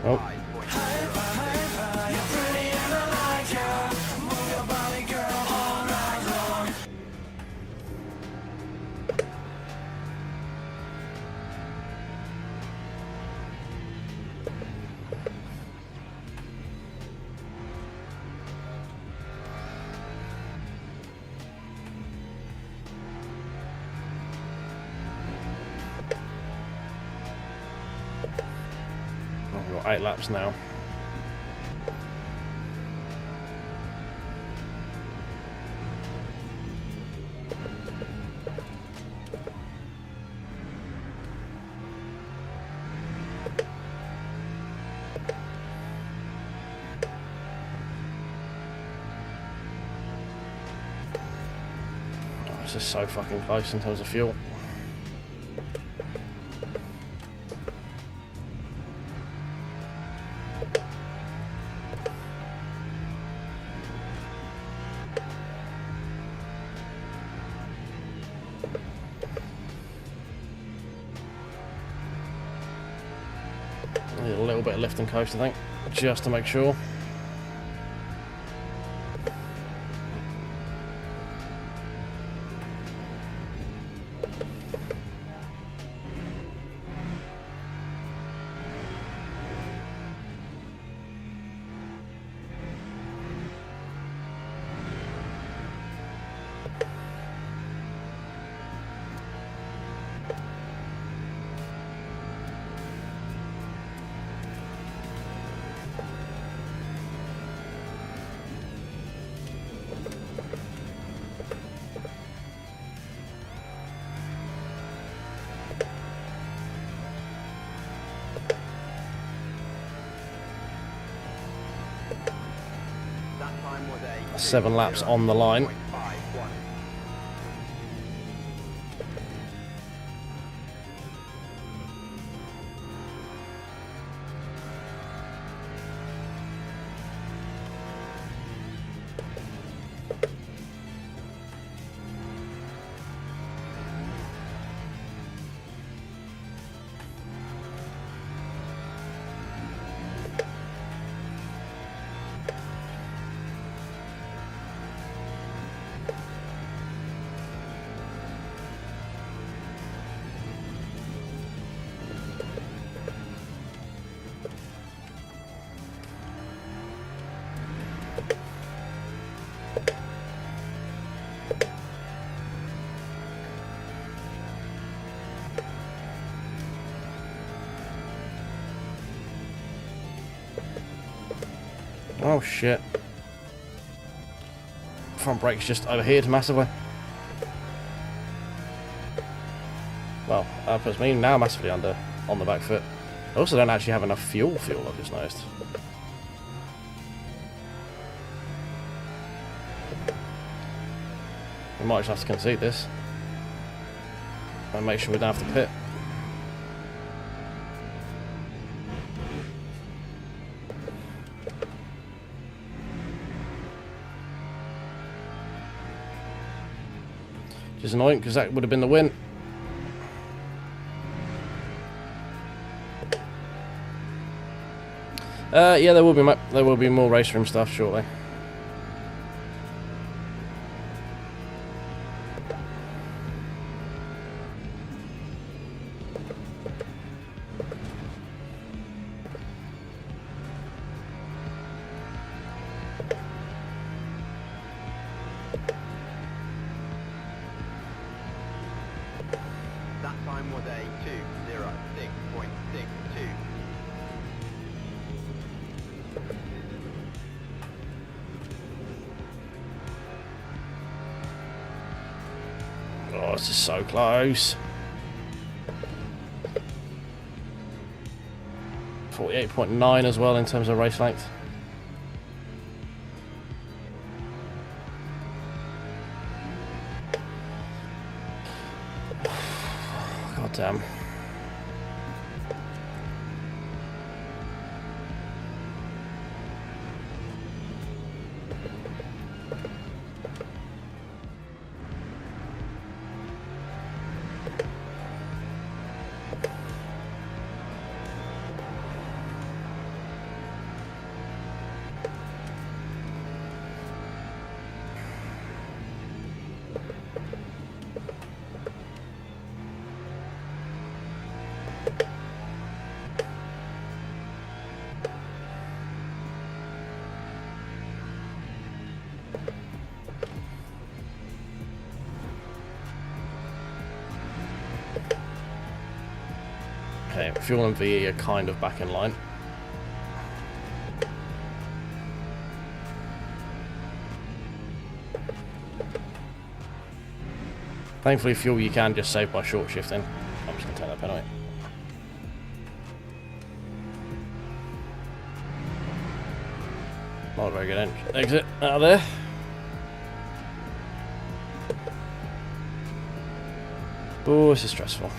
Oh. We've got 8 laps now. Oh, this is so fucking close in terms of fuel. Need a little bit of lift and coast, I think, just to make sure. That time was a 7 laps on the line. 2:51. Oh shit. Front brake's just overheated massively. Well, that puts me now massively under on the back foot. I also don't actually have enough fuel, I've just noticed. We might just have to concede this. And make sure we don't have to pit. Which is annoying because that would have been the win. Yeah, there will be more race room stuff shortly. That time was a 2:06.62. Oh, this is so close. 48.9 as well in terms of race length. God damn. Okay, fuel and VE are kind of back in line. Thankfully, fuel you can just save by short shifting. I'm just going to take that penalty. Not a very good exit out of there. Oh, this is stressful.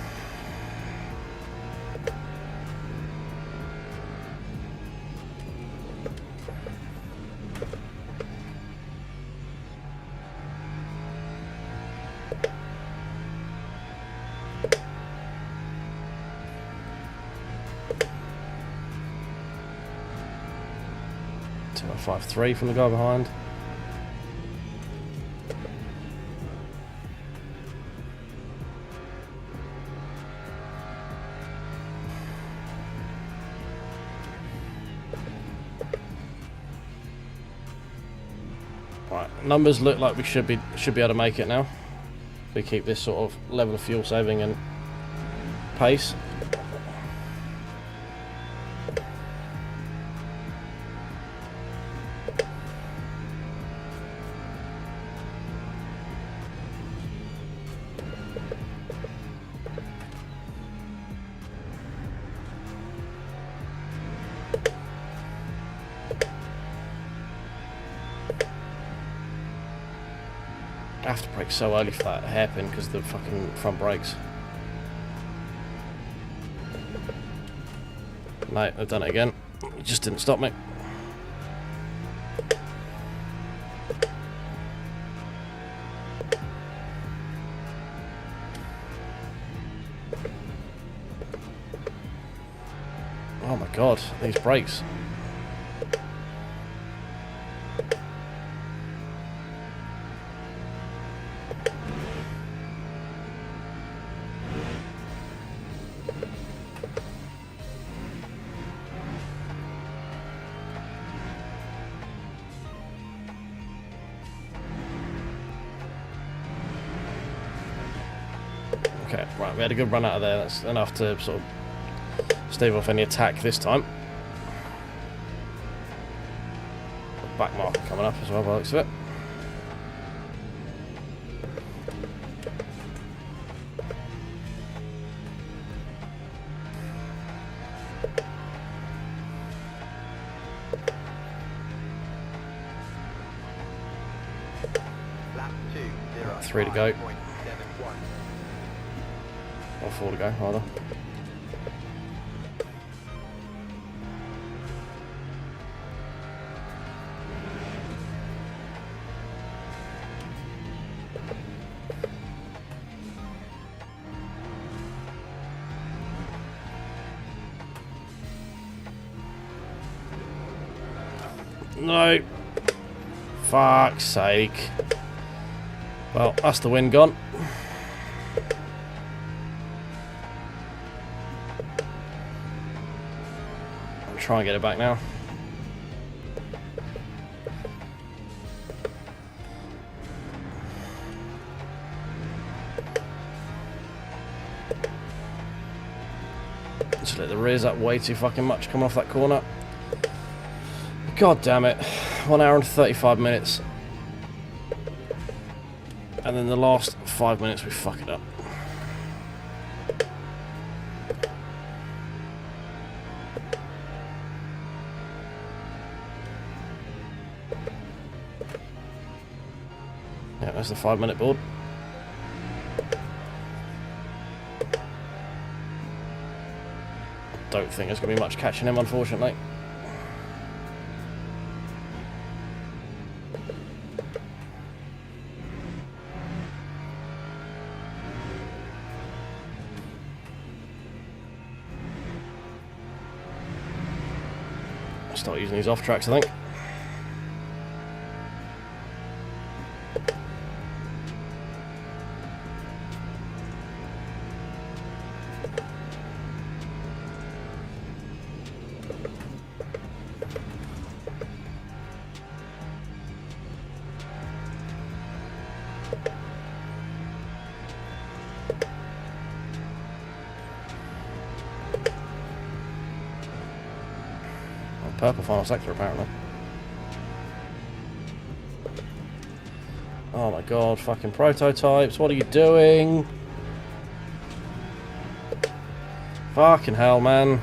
a 5.3 from the guy behind. Right, numbers look like we should be able to make it now. We keep this sort of level of fuel saving and pace. I have to brake so early for that hairpin because the fucking front brakes. No, I've done it again. It just didn't stop me. Oh my god, these brakes. Okay, right, we had a good run out of there. That's enough to sort of stave off any attack this time. back marker coming up as well by the looks of it. Lap 2, 3 to go. 5.71. Or 4 to go, rather. No. Fuck's sake. Well, that's the win gone. I'll try and get it back now. Just let the rears up way too fucking much coming off that corner. God damn it. 1 hour and 35 minutes. And then the last 5 minutes we fuck it up. Yeah, that's the 5-minute board. Don't think there's going to be much catching him, unfortunately. Start using these off tracks, I think. Purple final sector, apparently. Oh my god, fucking prototypes, what are you doing? Fucking hell, man.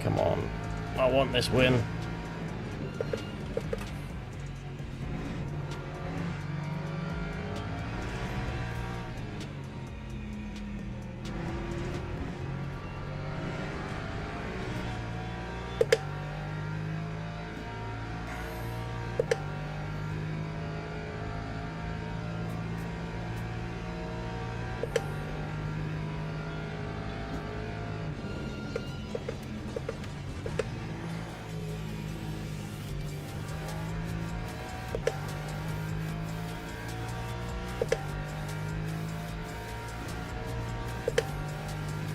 Come on. I want this win.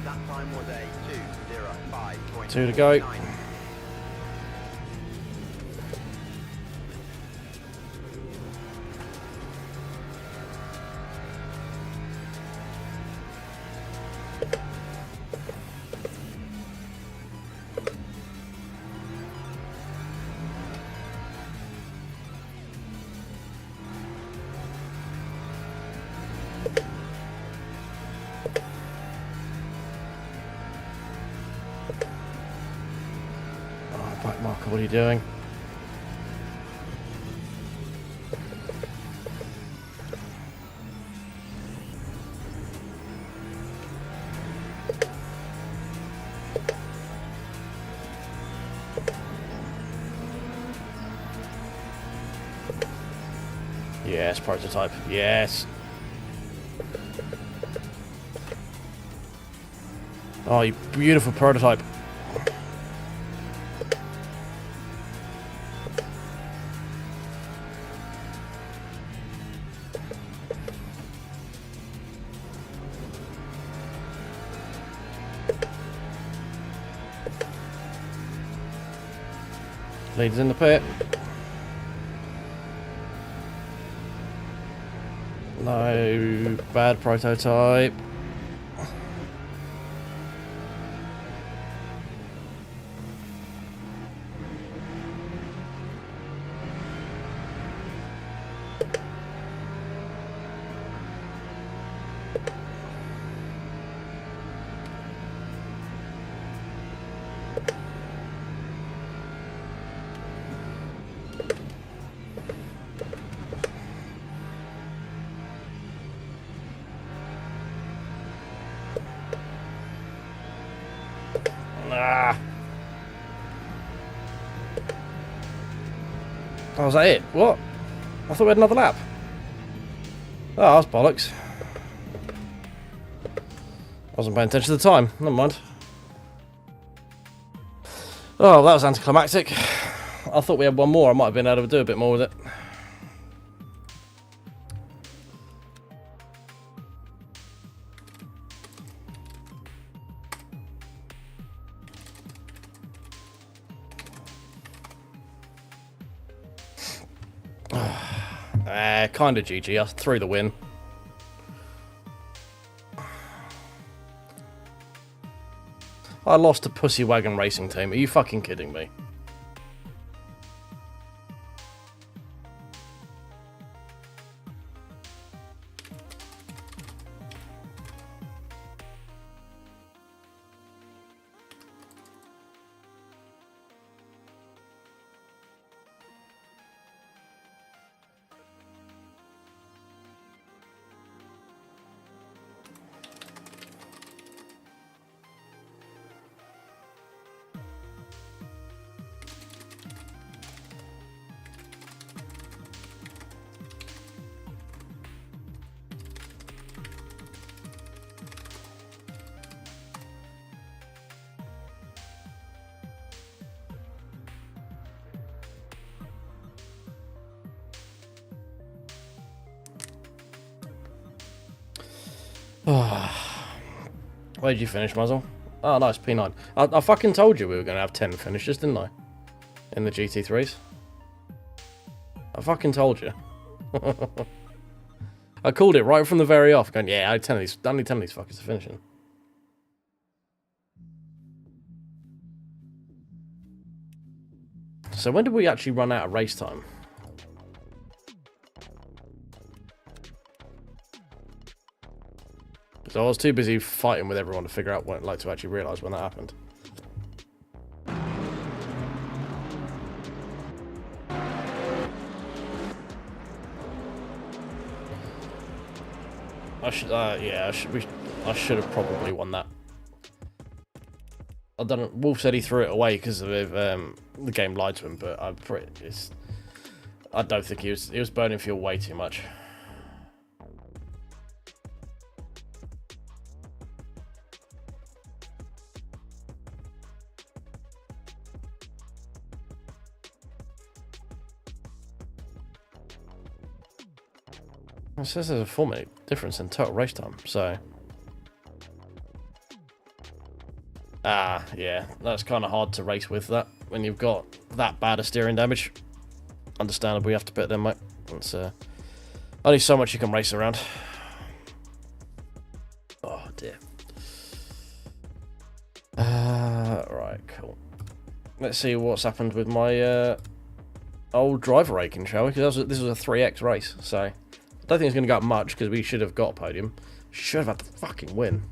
That time was a 2:05.49. 2 to go. Oh, back marker, what are you doing? Yes, prototype. Yes. Oh, you beautiful prototype. Leads in the pit. No, bad prototype. Ah. Oh, was that it? What? I thought we had another lap. Oh, that's bollocks. I wasn't paying attention to the time. Never mind. Oh, that was anticlimactic. I thought we had one more. I might have been able to do a bit more with it. Kind of GG. I threw the win. I lost to Pussy Wagon Racing Team. Are you fucking kidding me? Where did you finish, Muzzle? Oh, nice, P9. I fucking told you we were going to have 10 finishes, didn't I? In the GT3s. I fucking told you. I called it right from the very off, going, yeah, only 10 of these fuckers are finishing. So when did we actually run out of race time? So I was too busy fighting with everyone to figure out what, like, to actually realise when that happened. I should have probably won that. I don't know. Wolf said he threw it away because of the game lied to him, but I don't think he was burning fuel way too much. It says there's a 4-minute difference in total race time, so... yeah, that's kind of hard to race with that, when you've got that bad a steering damage. Understandable, you have to put them, mate. It's only so much you can race around. Oh, dear. Right, cool. Let's see what's happened with my old driver raking, shall we? Because this was a 3x race, so... I don't think it's going to go up much, because we should have got a podium. Should have had the fucking win.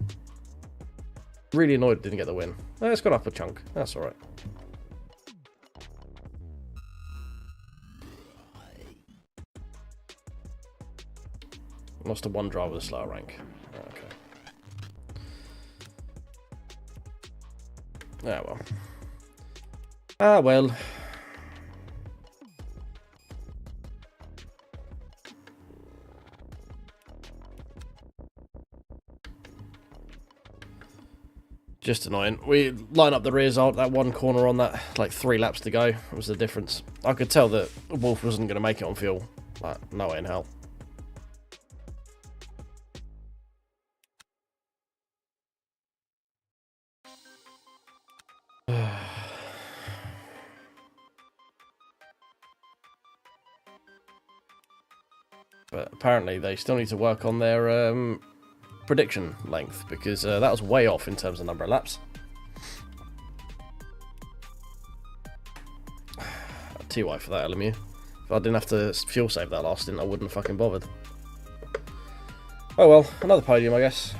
Really annoyed didn't get the win. It's gone up a chunk. That's alright. Lost to one driver with a slower rank. Okay. Ah, well. Ah, well. Just annoying. We line up the rears out that one corner on that, like 3 laps to go. That was the difference. I could tell that Wolf wasn't going to make it on fuel. Like, no way in hell. But apparently they still need to work on their prediction length, because that was way off in terms of number of laps. TY for that LMU. If I didn't have to fuel save that last stint, I wouldn't have fucking bothered. Oh well, another podium, I guess.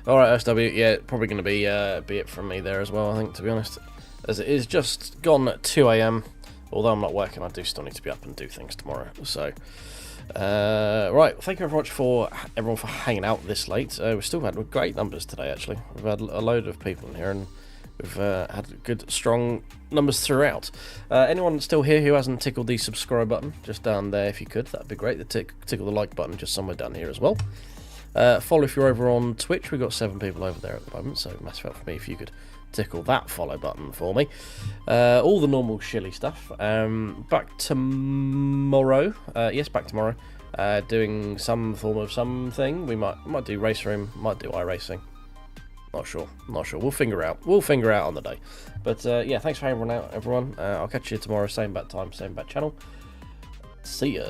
Alright, SW, yeah, probably going to be it from me there as well, I think, to be honest. As it is just gone at 2 AM. Although I'm not working, I do still need to be up and do things tomorrow. So, right, thank you very much for everyone for hanging out this late. We've still had great numbers today, actually. We've had a load of people in here, and we've had good, strong numbers throughout. Anyone still here who hasn't tickled the subscribe button, just down there if you could, that'd be great. Tickle the like button just somewhere down here as well. Follow if you're over on Twitch. We've got 7 people over there at the moment, so massive help for me if you could tickle that follow button for me. All the normal shilly stuff. Back tomorrow. Yes, back tomorrow. Doing some form of something. We might do race room, might do iRacing. Not sure. We'll figure out on the day. But yeah, thanks for hanging out, everyone. I'll catch you tomorrow, same bat time, same bat channel. See ya.